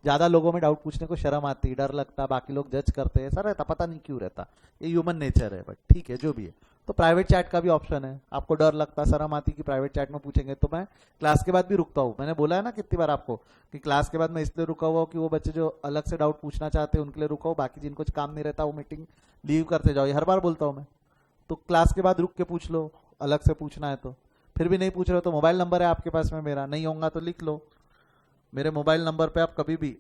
ज्यादा लोगों में डाउट पूछने को शर्म आती, डर लगता, बाकी लोग जज करते हैं, सर रहता, पता नहीं क्यों रहता, ये ह्यूमन नेचर है, बट ठीक है जो भी है। तो प्राइवेट चैट का भी ऑप्शन है, आपको डर लगता शर्म आती कि प्राइवेट चैट में पूछेंगे तो मैं क्लास के बाद भी रुकता हूँ। मैंने बोला है ना कितनी बार आपको कि क्लास के बाद मैं इसलिए रुका हुआ कि वो बच्चे जो अलग से डाउट पूछना चाहते हैं उनके लिए रुका हूँ, बाकी जिनको काम नहीं रहता वो मीटिंग लीव करते जाओ, ये हर बार बोलता हूँ मैं। तो क्लास के बाद रुक के पूछ लो, अलग से पूछना है तो। फिर भी नहीं पूछ रहे हो तो मोबाइल नंबर है आपके पास में मेरा, नहीं होगा तो लिख लो, मेरे मोबाइल नंबर पे आप कभी भी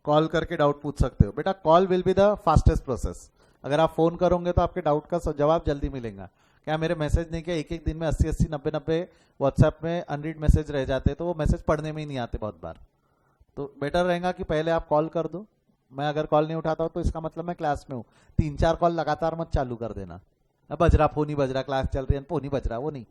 कॉल करके डाउट पूछ सकते हो। बेटा call will be the fastest process, अगर आप फोन करोगे तो आपके डाउट का जवाब जल्दी मिलेगा। क्या मेरे मैसेज नहीं, क्या एक एक दिन में 80-80 90-90 व्हाट्सएप में अनरीड मैसेज रह जाते, तो वो मैसेज पढ़ने में ही नहीं आते बहुत बार। तो बेटर रहेगा कि पहले आप कॉल कर दो, मैं अगर कॉल नहीं उठाता हूं तो इसका मतलब मैं क्लास में हूँ, 3-4 कॉल लगातार मत चालू कर देना, बज रहा फोन ही बज रहा, क्लास चल रही है फोन ही बज रहा, वो नहीं।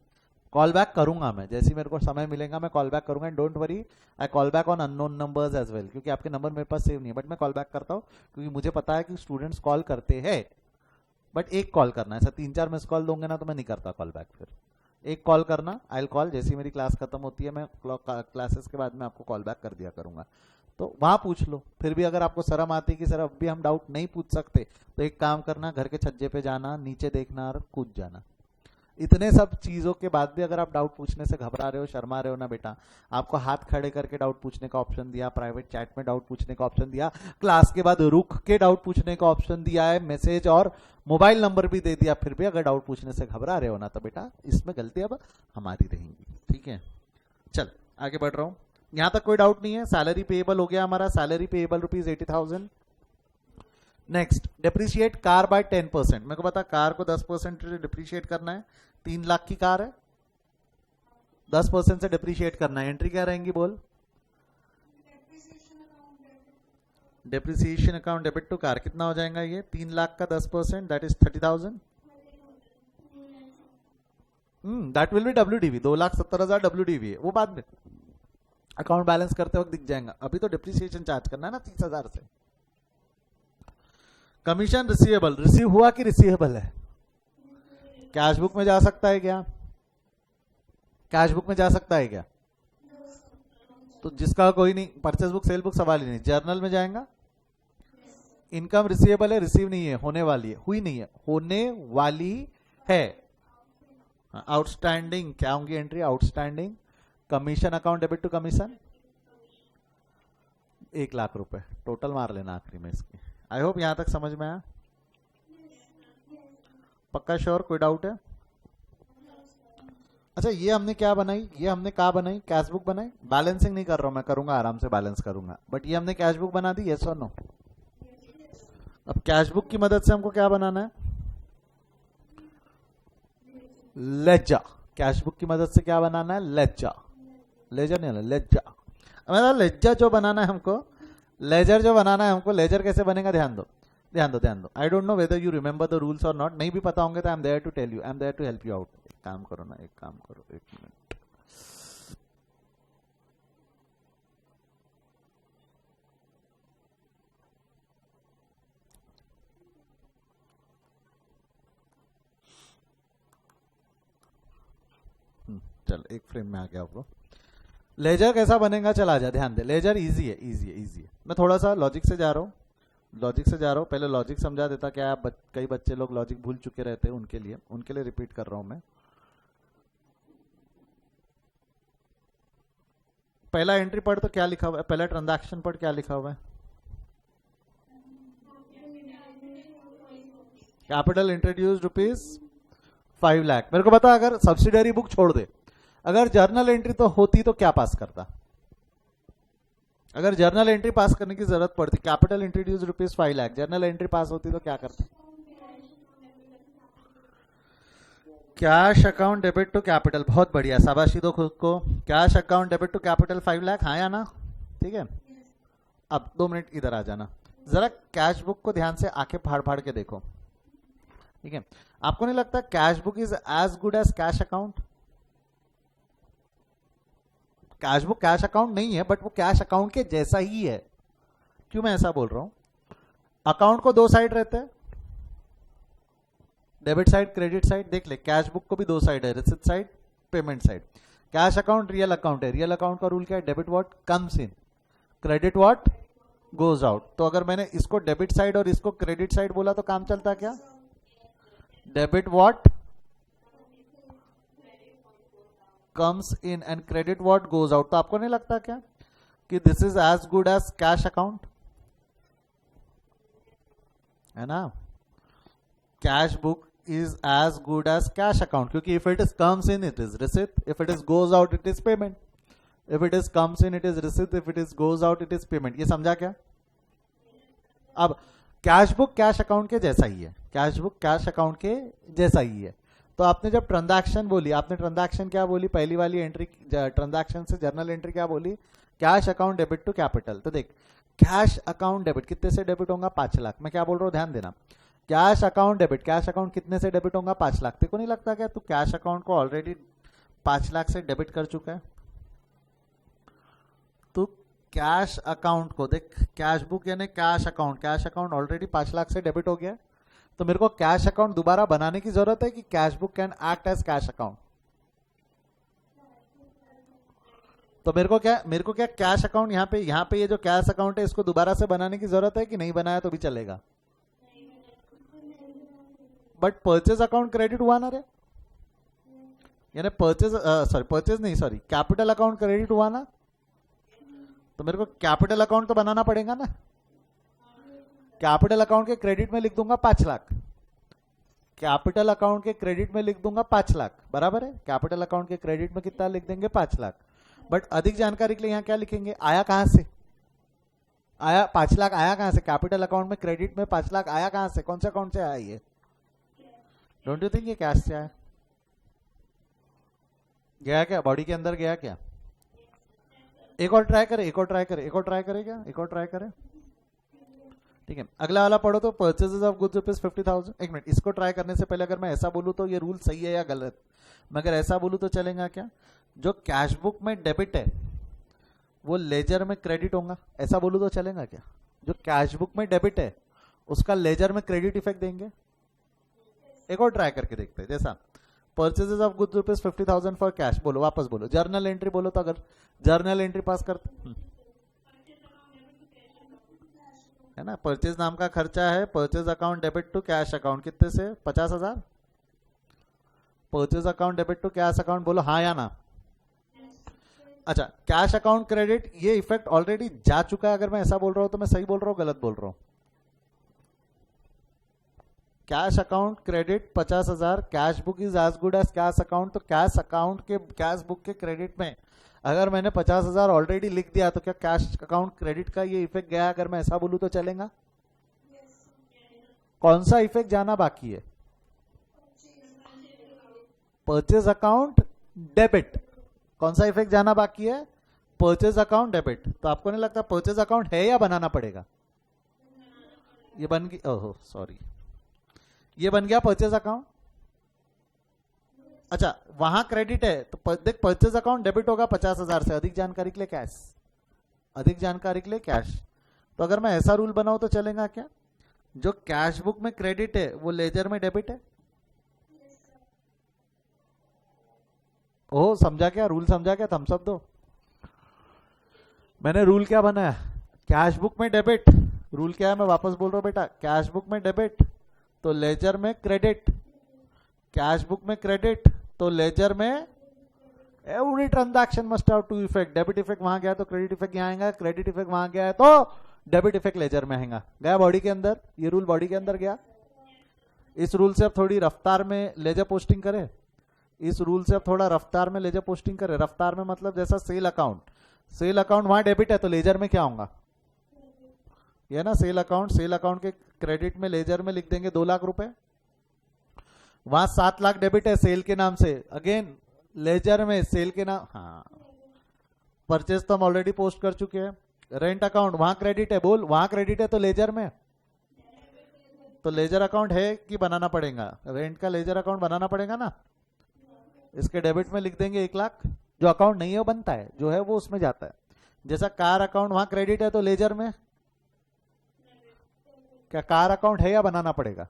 कॉल बैक करूंगा मैं, जैसे मेरे को समय मिलेगा मैं कॉल बैक करूंगा, and don't worry I call back on unknown numbers as well, क्योंकि आपके नंबर मेरे पास सेव नहीं है, बट मैं कॉल बैक करता हूँ क्योंकि मुझे पता है कि स्टूडेंट्स कॉल करते हैं, बट एक कॉल करना है, ऐसा 3-4 मिस कॉल दूंगे ना तो मैं नहीं करता कॉल बैक। फिर एक कॉल करना, आई कॉल, जैसी मेरी क्लास खत्म होती है मैं क्लासेस के बाद में आपको कॉल बैक कर दिया करूंगा, तो वहां पूछ लो। फिर भी अगर आपको शर्म आती है कि सर अब भी हम डाउट नहीं पूछ सकते, तो एक काम करना, घर के छज्जे पे जाना, नीचे देखना और कूद जाना। इतने सब चीजों के बाद भी अगर आप डाउट पूछने से घबरा रहे हो, शर्मा रहे हो ना बेटा, आपको हाथ खड़े करके डाउट पूछने का ऑप्शन दिया, प्राइवेट चैट में डाउट पूछने का ऑप्शन दिया, क्लास के बाद रुक के डाउट पूछने का ऑप्शन दिया है, मैसेज और मोबाइल नंबर भी दे दिया, फिर भी अगर डाउट पूछने से घबरा रहे हो ना तो बेटा इसमें गलती अब हमारी रहेंगी, ठीक है। चल आगे बढ़ रहा हूं, यहां तक कोई डाउट नहीं है। सैलरी पेएबल हो गया हमारा, salary payable ₹80,000। Next, depreciate car by 10%। मेरे को पता कार को 10% डिप्रिशिएट करना है, 3 लाख की कार है, 10% से डिप्रिशिएट करना है। एंट्री क्या रहेंगी बोल, depreciation account debit to car, कितना हो जाएगा ये, 3 लाख का 10% that is 30,000, that will be WDV, 2,70,000 WDV है, वो बाद में अकाउंट बैलेंस करते वक्त दिख जाएगा, अभी तो डिप्रिसिएशन चार्ज करना है ना 30,000 से। कमीशन रिसीवेबल, रिसीव हुआ कि रिसीवेबल है, कैश बुक में जा सकता है क्या, कैश बुक में जा सकता है क्या, तो जिसका कोई नहीं, परचेस बुक सेल बुक सवाल ही नहीं, जर्नल में जाएगा। इनकम रिसीवेबल है, रिसीव नहीं है, होने वाली है, हुई नहीं है, होने वाली है। आउटस्टैंडिंग क्या होंगी entry, outstanding commission account debit to commission 1 lakh रुपए टोटल मार लेना आखिरी में इसकी। आई होप यहां तक समझ में आया। पक्का श्योर, कोई डाउट है? अच्छा, ये हमने क्या बनाई, ये हमने कहाँ बनाई, कैश बुक बनाई। बैलेंसिंग नहीं कर रहा हूं मैं, करूंगा आराम से बैलेंस करूंगा, बट ये हमने कैश बुक बना दी, यस और नो? अब कैश बुक की मदद से हमको क्या बनाना है, लेजा। कैश बुक की मदद से क्या बनाना है, लेजा। लेजर नहीं, लेजा। मतलब लेजर जो बनाना है हमको, लेजर जो बनाना है हमको, लेजर कैसे बनेगा, ध्यान दो ध्यान दो ध्यान दो। I don't know whether you remember the rules or not, नहीं भी पता होंगे तो I am there to tell you, I am there to help you out. एक काम करो ना, एक काम करो, एक मिनट। चल एक फ्रेम में आ गया आपको। लेजर कैसा बनेगा, चला जा, ध्यान दे। लेजर इजी है, इजी है, इजी है। मैं थोड़ा सा लॉजिक से जा रहा हूँ, लॉजिक से जा रहा हूँ। पहले लॉजिक समझा देता, क्या कई बच्चे लोग लॉजिक भूल चुके रहते हैं, उनके लिए रिपीट कर रहा हूँ मैं। पहला एंट्री पढ़ तो क्या लिखा हुआ है, पहला ट्रांजैक्शन पढ़ क्या लिखा हुआ है, कैपिटल इंट्रोड्यूस ₹5 लाख। मेरे को बता, अगर सब्सिडरी बुक छोड़ दे, अगर जर्नल एंट्री तो होती तो क्या पास करता, अगर जर्नल एंट्री पास करने की जरूरत पड़ती, capital introduce ₹5 lakh, journal entry pass होती तो क्या करता, cash account debit to capital. बहुत बढ़िया, शाबाशी दो खुद को। Cash account debit to capital 5 lakh, हाँ या ना? ठीक है। अब 2 मिनट इधर आ जाना, जरा कैश बुक को ध्यान से आंखें फाड़ फाड़ के देखो, ठीक है। आपको नहीं लगता cash book is as good as cash account? Cash book cash account नहीं है, बट वो कैश अकाउंट के जैसा ही है। क्यों मैं ऐसा बोल रहा हूं, अकाउंट को 2 साइड रहते हैं, डेबिट साइड, क्रेडिट साइड। देख ले, कैश बुक को भी 2 साइड है, receipt side, payment side. Cash account real account है, रियल अकाउंट का रूल क्या है, debit what comes in, credit what goes out. तो अगर मैंने इसको डेबिट साइड और इसको क्रेडिट साइड बोला तो काम चलता क्या, debit what comes in and credit what goes out. तो आपको नहीं लगता क्या कि this is as good as cash account, है ना? Cash book is as good as cash account, क्योंकि if it is comes in it is receipt, if it is goes out it is payment, if it is comes in it is receipt, if it is goes out it is payment। ये समझा क्या? अब cash book cash account के जैसा ही है, cash book cash account के जैसा ही है। तो आपने जब ट्रांजैक्शन बोली, आपने ट्रांजैक्शन क्या बोली, पहली वाली एंट्री ट्रांजैक्शन से जर्नल एंट्री क्या बोली, cash account debit to capital. तो देख, कैश अकाउंट डेबिट कितने से डेबिट होगा, 5 लाख। मैं क्या बोल रहा हूँ, ध्यान देना। Cash account debit, cash account कितने से डेबिट होगा, 5 लाख। तेरे को नहीं लगता क्या तू कैश अकाउंट को ऑलरेडी 5 लाख से डेबिट कर चुका है? तू कैश अकाउंट को देख, कैश बुक यानी कैश अकाउंट ऑलरेडी 5 लाख से डेबिट हो गया। तो मेरे को कैश अकाउंट दोबारा बनाने की जरूरत है कि cash book can act as cash account? तो मेरे को क्या कैश अकाउंट यहाँ पे ये जो कैश अकाउंट है इसको दोबारा से बनाने की जरूरत है कि नहीं बनाया तो भी चलेगा? बट परचेज अकाउंट क्रेडिट हुआ ना रे, यानी परचेज कैपिटल अकाउंट क्रेडिट हुआ ना, तो मेरे को कैपिटल अकाउंट तो बनाना पड़ेगा ना। कैपिटल अकाउंट के क्रेडिट में लिख दूंगा 5 लाख, कैपिटल अकाउंट के क्रेडिट में लिख दूंगा 5 लाख, बराबर है। कैपिटल अकाउंट के क्रेडिट में कितना लिख देंगे, 5 लाख। बट अधिक जानकारी के लिए यहां क्या लिखेंगे, आया कहां से, आया 5 लाख आया कहां से, कैपिटल अकाउंट में क्रेडिट में 5 लाख आया कहां से, कौन से अकाउंट से आया ये? डोंट यू थिंक ये कैश से आया? गया क्या, बॉडी के अंदर गया क्या? एक और ट्राई करे क्या, एक और ट्राई करे, ठीक है। अगला वाला पढ़ो तो, परचेजेस ऑफ गुड्स ₹50,000। एक मिनट, इसको ट्राई करने से पहले अगर मैं ऐसा बोलूं तो ये रूल सही है या गलत? मैं अगर ऐसा बोलूं तो चलेगा क्या, जो कैश बुक में डेबिट है वो लेजर में क्रेडिट होगा, ऐसा बोलूं तो चलेगा क्या? जो कैश बुक में डेबिट है उसका लेजर में क्रेडिट इफेक्ट देंगे। एक और ट्राई करके देखते हैं, जैसा purchases of goods ₹50,000 for cash, बोलो वापस बोलो, जर्नल एंट्री बोलो। तो अगर जर्नल एंट्री पास करते है ना, परचेज नाम का खर्चा है, purchase account debit to cash account, कितने से, 50,000। Purchase account debit to cash account, बोलो हाँ या ना? अच्छा, कैश अकाउंट क्रेडिट, ये इफेक्ट ऑलरेडी जा चुका है। अगर मैं ऐसा बोल रहा हूं तो मैं सही बोल रहा हूं, गलत बोल रहा हूं? Cash account credit 50,000, cash book is as good as cash account. तो कैश अकाउंट के कैश बुक के क्रेडिट में अगर मैंने 50,000 ऑलरेडी लिख दिया तो क्या कैश अकाउंट क्रेडिट का ये इफेक्ट गया? अगर मैं ऐसा बोलूं तो चलेगा? कौन सा इफेक्ट जाना बाकी है? Purchase account debit. कौन सा इफेक्ट जाना बाकी है? Purchase account debit. तो आपको नहीं लगता परचेज अकाउंट है या बनाना पड़ेगा? ये बन गई, ओहो सॉरी, ये बन गया परचेज अकाउंट। अच्छा, वहां क्रेडिट है तो देख परचेज अकाउंट डेबिट होगा 50,000 से। अधिक जानकारी के लिए कैश, अधिक जानकारी के लिए कैश। तो अगर मैं ऐसा रूल बनाऊं तो चलेगा क्या? जो कैश बुक में क्रेडिट है वो लेजर में डेबिट है। ओह समझा क्या? रूल समझा क्या? थम्स अप दो। मैंने रूल क्या बनाया? कैश बुक में डेबिट। रूल क्या है मैं वापस बोल रहा हूं बेटा, कैश बुक में डेबिट तो लेजर में क्रेडिट, कैश बुक में क्रेडिट तो लेजर में। Every transaction must have two effect. Debit effect वहां गया तो क्रेडिट इफेक्ट यहां आएगा, क्रेडिट इफेक्ट वहां गया है तो डेबिट इफेक्ट लेजर में आएगा। गया बॉडी के अंदर, ये रूल बॉडी के अंदर गया। इस रूल से अब थोड़ी रफ्तार में लेजर पोस्टिंग करे। इस रूल से अब थोड़ा रफ्तार में लेजर पोस्टिंग करे। रफ्तार में मतलब जैसा सेल अकाउंट, सेल अकाउंट वहां डेबिट है तो लेजर में क्या होगा? ये ना सेल अकाउंट, सेल अकाउंट के क्रेडिट में लेजर में लिख देंगे 2 लाख रुपए। वहां 7 लाख डेबिट है सेल के नाम से, अगेन लेजर में सेल के नाम। हाँ, परचेज तो हम ऑलरेडी पोस्ट कर चुके हैं। रेंट अकाउंट वहां क्रेडिट है, बोल वहां क्रेडिट है तो लेजर में। तो लेजर अकाउंट है कि बनाना पड़ेगा? रेंट का लेजर अकाउंट बनाना पड़ेगा ना। इसके डेबिट में लिख देंगे 1 लाख। जो अकाउंट नहीं है वो बनता है, जो है वो उसमें जाता है। जैसा कार अकाउंट वहां क्रेडिट है तो लेजर में। क्या कार अकाउंट है या बनाना पड़ेगा?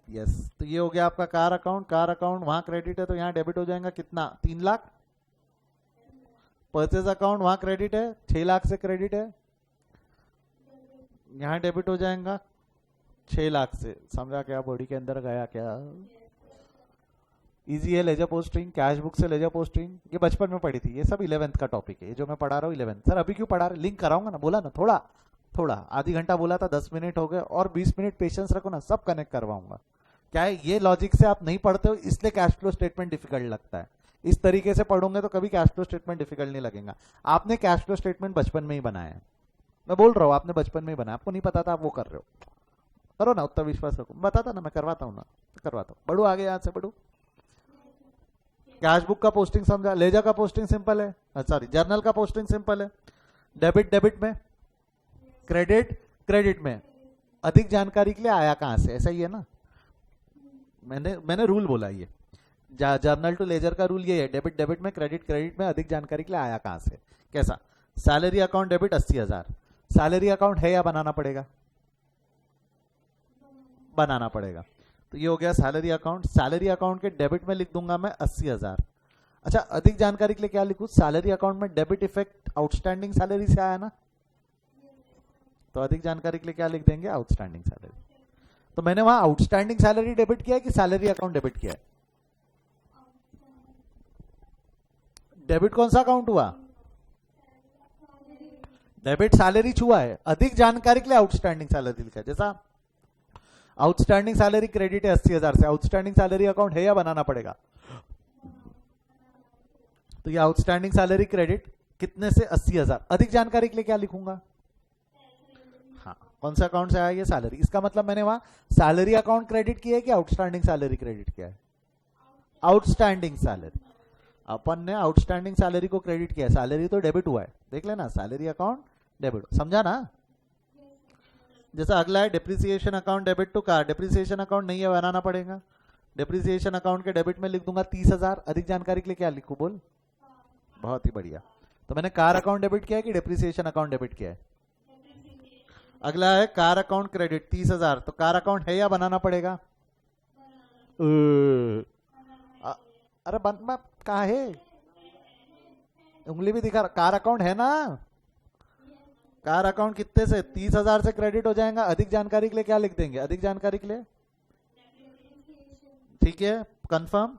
यस, तो ये हो गया आपका कार अकाउंट। कार अकाउंट वहां क्रेडिट है तो यहां डेबिट हो जाएगा कितना? 3 लाख। परचेज अकाउंट वहां क्रेडिट है, 6 लाख से क्रेडिट है, यहां डेबिट हो जाएगा 6 लाख से। समझा क्या? बॉडी के अंदर गया क्या? इजी है लेजर पोस्टिंग, कैश बुक से लेजर पोस्टिंग। ये बचपन में पढ़ी थी, ये सब 11th का टॉपिक है। ये जो मैं पढ़ा रहा हूँ 11th। सर अभी क्यों पढ़ा रहे? लिंक कराऊंगा ना, बोला ना, थोड़ा थोड़ा आधी घंटा बोला था, 10 मिनट हो गए और 20 मिनट पेशेंस रखो ना, सब कनेक्ट करवाऊंगा। क्या है, ये लॉजिक से आप नहीं पढ़ते हो इसलिए कैश फ्लो स्टेटमेंट डिफिकल्ट लगता है। इस तरीके से पढ़ोगे तो कभी कैश फ्लो स्टेटमेंट डिफिकल्ट नहीं लगेगा। आपने कैश फ्लो स्टेटमेंट बचपन में ही बनाया है, मैं बोल रहा हूँ आपने बचपन में ही बनाया। आपको नहीं पता था, आप वो कर रहे हो। करो ना, उतना विश्वास रखो। बताता ना, मैं करवाता हूँ ना, करवाता हूँ। बढ़ो आगे, यहाँ से बढ़ो। कैश बुक का पोस्टिंग समझा, लेजर का पोस्टिंग सिंपल है, सॉरी जर्नल का पोस्टिंग सिंपल है। डेबिट डेबिट में, क्रेडिट क्रेडिट में। अधिक जानकारी के लिए आया कहां से? ऐसा ही है ना, मैंने रूल बोला ये जर्नल टू लेजर का रूल ये है। डेबिट डेबिट में, क्रेडिट क्रेडिट में। अधिक जानकारी के लिए आया कहां से? कैसा? Salary account debit 80,000। Salary account है या बनाना पड़ेगा? बनाना पड़ेगा। तो ये हो गया सैलरी अकाउंट। सैलरी अकाउंट के डेबिट में लिख दूंगा मैं 80,000। अच्छा, अधिक जानकारी के लिए क्या लिखूं? सैलरी अकाउंट में डेबिट इफेक्ट आउटस्टैंडिंग सैलरी से आया ना, तो अधिक जानकारी के लिए क्या लिख देंगे? Outstanding salary. तो मैंने वहां आउटस्टैंडिंग सैलरी डेबिट किया है कि सैलरी अकाउंट डेबिट किया है? डेबिट कौन सा अकाउंट हुआ? डेबिट सैलरी छुआ है। अधिक जानकारी के लिए आउटस्टैंडिंग सैलरी लिखा है। जैसा आउटस्टैंडिंग सैलरी क्रेडिट है 80,000 से, आउटस्टैंडिंग सैलरी अकाउंट है या बनाना पड़ेगा? तो ये आउटस्टैंडिंग सैलरी क्रेडिट कितने से? 80,000। अधिक जानकारी के लिए क्या लिखूंगा? हाँ, कौन सा अकाउंट से आया? ये सैलरी। इसका मतलब मैंने वहां सैलरी अकाउंट क्रेडिट किया है कि आउटस्टैंडिंग सैलरी क्रेडिट किया है? Outstanding salary. अपन ने आउटस्टैंडिंग सैलरी को क्रेडिट किया है, सैलरी तो डेबिट हुआ है। देख लेना, सैलरी अकाउंट डेबिट, समझा ना? जैसा अगला है depreciation account debit to car. Depreciation account नहीं है, बनाना पड़ेगा। डिप्रिसिएशन अकाउंट के डेबिट में लिख दूंगा 30,000। अधिक जानकारी के लिए क्या लिखूं? बोल। बहुत ही बढ़िया। तो मैंने कार अकाउंट डेबिट किया है कि डिप्रिसिएशन अकाउंट डेबिट किया है? अगला है कार अकाउंट क्रेडिट 30,000। तो कार अकाउंट है या बनाना पड़ेगा? अरे बन कहा है? उंगली भी दिखा। कार अकाउंट है ना? कार अकाउंट कितने से? 30,000 से क्रेडिट हो जाएगा। अधिक जानकारी के लिए क्या लिख देंगे? अधिक जानकारी के लिए ठीक है, कंफर्म।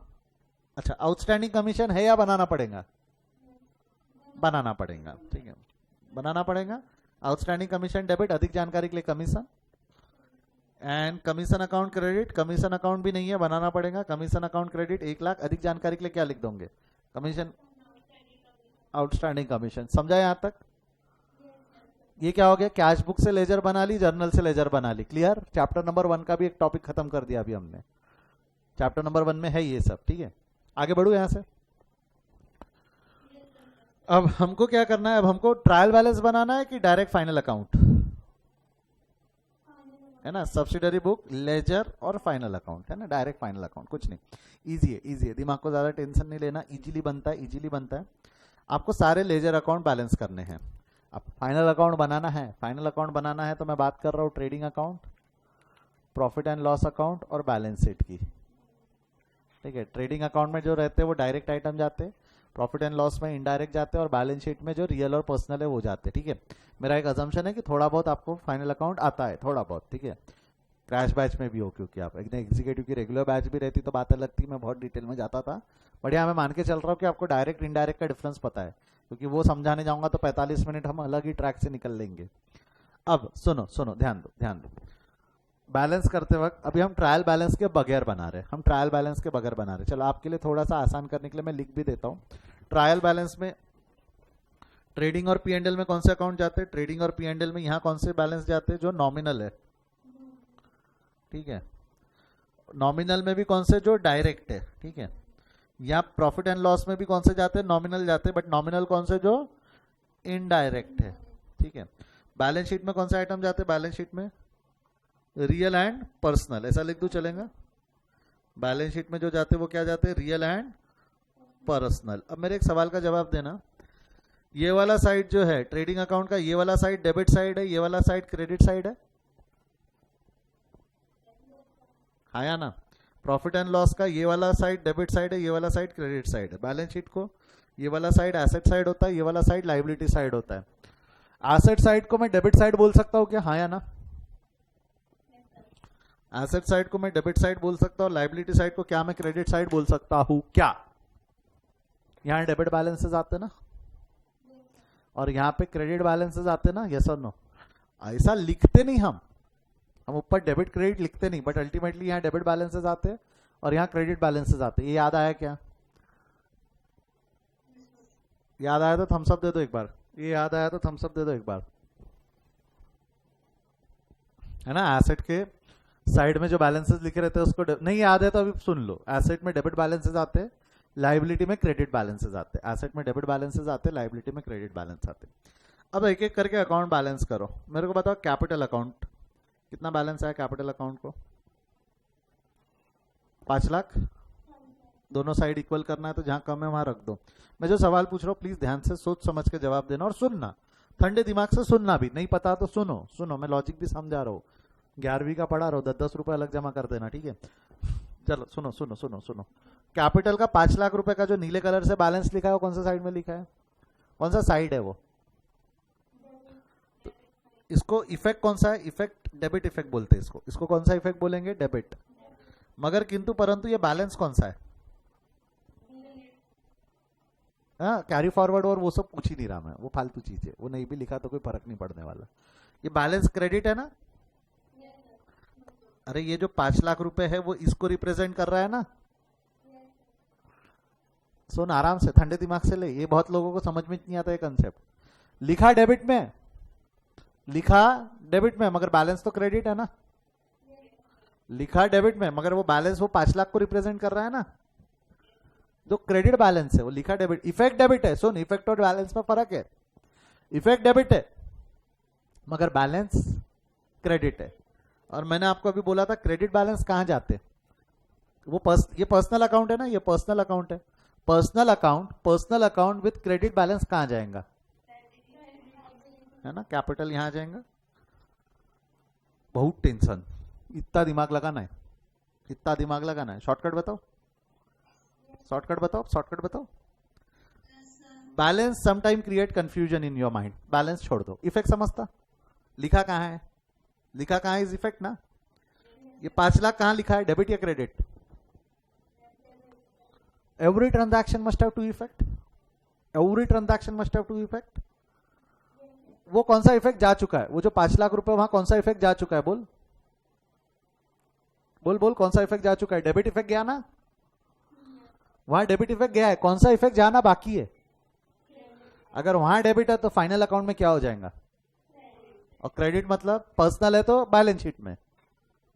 अच्छा, आउटस्टैंडिंग कमीशन है या बनाना पड़ेगा? बनाना पड़ेगा, ठीक है, बनाना पड़ेगा। Outstanding commission debit. अधिक जानकारी के लिए commission. And commission account credit, commission account भी नहीं है, बनाना पड़ेगा। Commission account credit 1,00,000। अधिक जानकारी के लिए क्या लिख दोगे? Commission outstanding commission. समझा यहां तक? ये क्या हो गया? कैश बुक से लेजर बना ली, जर्नल से लेजर बना ली। क्लियर? चैप्टर नंबर 1 का भी एक टॉपिक खत्म कर दिया अभी हमने। चैप्टर नंबर 1 में है ये सब। ठीक है, आगे बढ़ू यहां से। अब हमको क्या करना है? अब हमको ट्रायल बैलेंस बनाना है कि डायरेक्ट फाइनल अकाउंट, है ना? सब्सिडरी बुक, लेजर और फाइनल अकाउंट, है ना? डायरेक्ट फाइनल अकाउंट कुछ नहीं, इजी है, इजी है, दिमाग को ज्यादा टेंशन नहीं लेना, इजीली बनता है, इजीली बनता है। आपको सारे लेजर अकाउंट बैलेंस करने हैं। अब फाइनल अकाउंट बनाना है, फाइनल अकाउंट बनाना है तो मैं बात कर रहा हूँ trading account, profit and loss account और बैलेंस शीट की। ठीक है, ट्रेडिंग अकाउंट में जो रहते हैं वो डायरेक्ट आइटम जाते हैं, प्रॉफिट एंड लॉस में इनडायरेक्ट जाते हैं, और बैलेंस शीट में जो रियल और पर्सनल है वो जाते हैं। ठीक है, मेरा एक अजम्पशन है कि थोड़ा बहुत आपको फाइनल अकाउंट आता है, थोड़ा बहुत। ठीक है, क्रैश बैच में भी हो, क्योंकि आप एकदम एग्जीक्यूटिव की रेगुलर बैच भी रहती तो बात अलग थी, मैं बहुत डिटेल में जाता था। बट यहाँ मैं मान के चल रहा हूँ कि आपको डायरेक्ट इनडायरेक्ट का डिफरेंस पता है, क्योंकि वो समझाने जाऊंगा तो 45 मिनट हम अलग ही ट्रैक से निकल लेंगे। अब सुनो सुनो, ध्यान दो ध्यान दो। बैलेंस करते वक्त अभी हम ट्रायल बैलेंस के बगैर बना रहे, हम ट्रायल बैलेंस के बगैर बना रहे। चलो आपके लिए थोड़ा सा आसान करने के लिए मैं लिख भी देता हूँ। ट्रायल बैलेंस में ट्रेडिंग और पी&एल में कौन से अकाउंट जाते हैं? ट्रेडिंग और पी&एल में यहाँ कौन से बैलेंस जाते हैं? जो नॉमिनल है। ठीक है, नॉमिनल में भी कौन से? जो डायरेक्ट है। ठीक है, यहाँ प्रॉफिट एंड लॉस में भी कौन से जाते हैं? नॉमिनल जाते हैं, बट नॉमिनल कौन से? जो इनडायरेक्ट है। ठीक है, बैलेंस शीट में कौन से आइटम जाते हैं? बैलेंस शीट में रियल एंड पर्सनल, ऐसा लिख दूं चलेगा? बैलेंस शीट में जो जाते हैं वो क्या जाते हैं? Real and personal. अब मेरे एक सवाल का जवाब देना, ये वाला साइड जो है ट्रेडिंग अकाउंट का, ये वाला साइड डेबिट साइड है, ये वाला साइड क्रेडिट साइड है, हाँ या ना? प्रॉफिट एंड लॉस का ये वाला साइड डेबिट साइड है, ये वाला साइड क्रेडिट साइड है। बैलेंस शीट को ये वाला साइड एसेट साइड होता है, ये वाला साइड लाइबिलिटी साइड होता है। एसेट साइड को मैं डेबिट साइड बोल सकता हूँ क्या? हाँ या ना? एसेट साइड को मैं डेबिट साइड बोल सकता हूँ, लाइबिलिटी साइड को क्या मैं क्रेडिट साइड बोल सकता हूँ क्या? यहाँ डेबिट बैलेंसेस आते ना, और यहाँ पे क्रेडिट बैलेंसेस आते ना, यस और नो? ऐसा लिखते नहीं हम ऊपर डेबिट क्रेडिट लिखते नहीं, बट अल्टीमेटली यहाँ डेबिट बैलेंसेस आते हैं और यहाँ क्रेडिट बैलेंसेस आते हैं। ये याद आया क्या? याद आया तो थम्स अप दे दो एक बार, ये याद आया तो थम्स अप दे दो एक बार, है ना? एसेट के साइड में जो बैलेंसेस लिखे रहते हैं उसको नहीं याद है तो अभी सुन लो। एसेट में डेबिट बैलेंसेस आते हैं, लाइबिलिटी में क्रेडिट बैलेंसेस आते हैं। एसेट में डेबिट बैलेंसेस आते हैं, लाइबिलिटी में क्रेडिट बैलेंस आते हैं। अब एक एक करके अकाउंट बैलेंस करो। मेरे को बताओ कैपिटल अकाउंट कितना बैलेंस है? कैपिटल अकाउंट को 5 लाख, दोनों साइड इक्वल करना है तो जहां कम है वहां रख दो। मैं जो सवाल पूछ रहा हूँ प्लीज ध्यान से सोच समझ के जवाब देना, और सुनना, ठंडे दिमाग से सुनना भी। नहीं पता तो सुनो सुनो, मैं लॉजिक भी समझा रहा हूँ, 11वीं का पढ़ा रहा हूँ, 10-10 रुपए अलग जमा कर देना। ठीक है, चलो सुनो सुनो सुनो सुनो। कैपिटल का 5 लाख रुपए का जो नीले कलर से बैलेंस लिखा है वो कौन सा साइड में लिखा है? कौन सा साइड है वो? तो इसको इफेक्ट कौन सा है? इफेक्ट डेबिट इफेक्ट बोलते हैं इसको। इसको कौन सा इफेक्ट बोलेंगे? डेबिट। मगर किंतु परंतु ये बैलेंस कौन सा है? हाँ, कैरी फॉरवर्ड और वो सब पूछ ही नहीं रहा मैं, वो फालतू चीज है, वो नहीं भी लिखा तो कोई फर्क नहीं पड़ने वाला। ये बैलेंस क्रेडिट है ना? अरे ये जो 5 लाख रुपए है वो इसको रिप्रेजेंट कर रहा है ना? सुन आराम से, ठंडे दिमाग से ले, ये बहुत लोगों को समझ में नहीं आता ये कंसेप्ट। लिखा डेबिट में, लिखा डेबिट में, मगर बैलेंस तो क्रेडिट है ना? लिखा डेबिट में मगर वो बैलेंस वो 5 लाख को रिप्रेजेंट कर रहा है ना? जो क्रेडिट बैलेंस है वो लिखा डेबिट, इफेक्ट डेबिट है। सुन, इफेक्ट और बैलेंस में फर्क है। इफेक्ट डेबिट है मगर बैलेंस क्रेडिट है। और मैंने आपको अभी बोला था क्रेडिट बैलेंस कहां जाते? वो ये पर्सनल अकाउंट है ना, ये पर्सनल अकाउंट है। Personal account with credit balance कहां जाएगा? है ना, कैपिटल यहां जाएगा। बहुत टेंशन, इतना दिमाग लगाना है, इतना दिमाग लगाना है। शॉर्टकट बताओ, शॉर्टकट बताओ, शॉर्टकट बताओ। Balance sometime create confusion in your mind. Balance छोड़ दो, इफेक्ट समझता? लिखा कहां है? लिखा कहां है? इज इफेक्ट ना? ये 5 लाख कहां लिखा है? डेबिट या credit? Every transaction must have two effect, every transaction must have two effect. वो कौन सा इफेक्ट जा चुका है? वो जो 5 लाख रुपए वहां कौन सा इफेक्ट जा चुका है? बोल। बोल बोल, कौन सा इफेक्ट जा चुका है? डेबिट इफेक्ट गया ना, वहां डेबिट इफेक्ट गया है, कौन सा इफेक्ट जाना बाकी है? अगर वहां डेबिट है तो फाइनल अकाउंट में क्या हो जाएगा? और क्रेडिट मतलब पर्सनल है तो बैलेंस शीट में,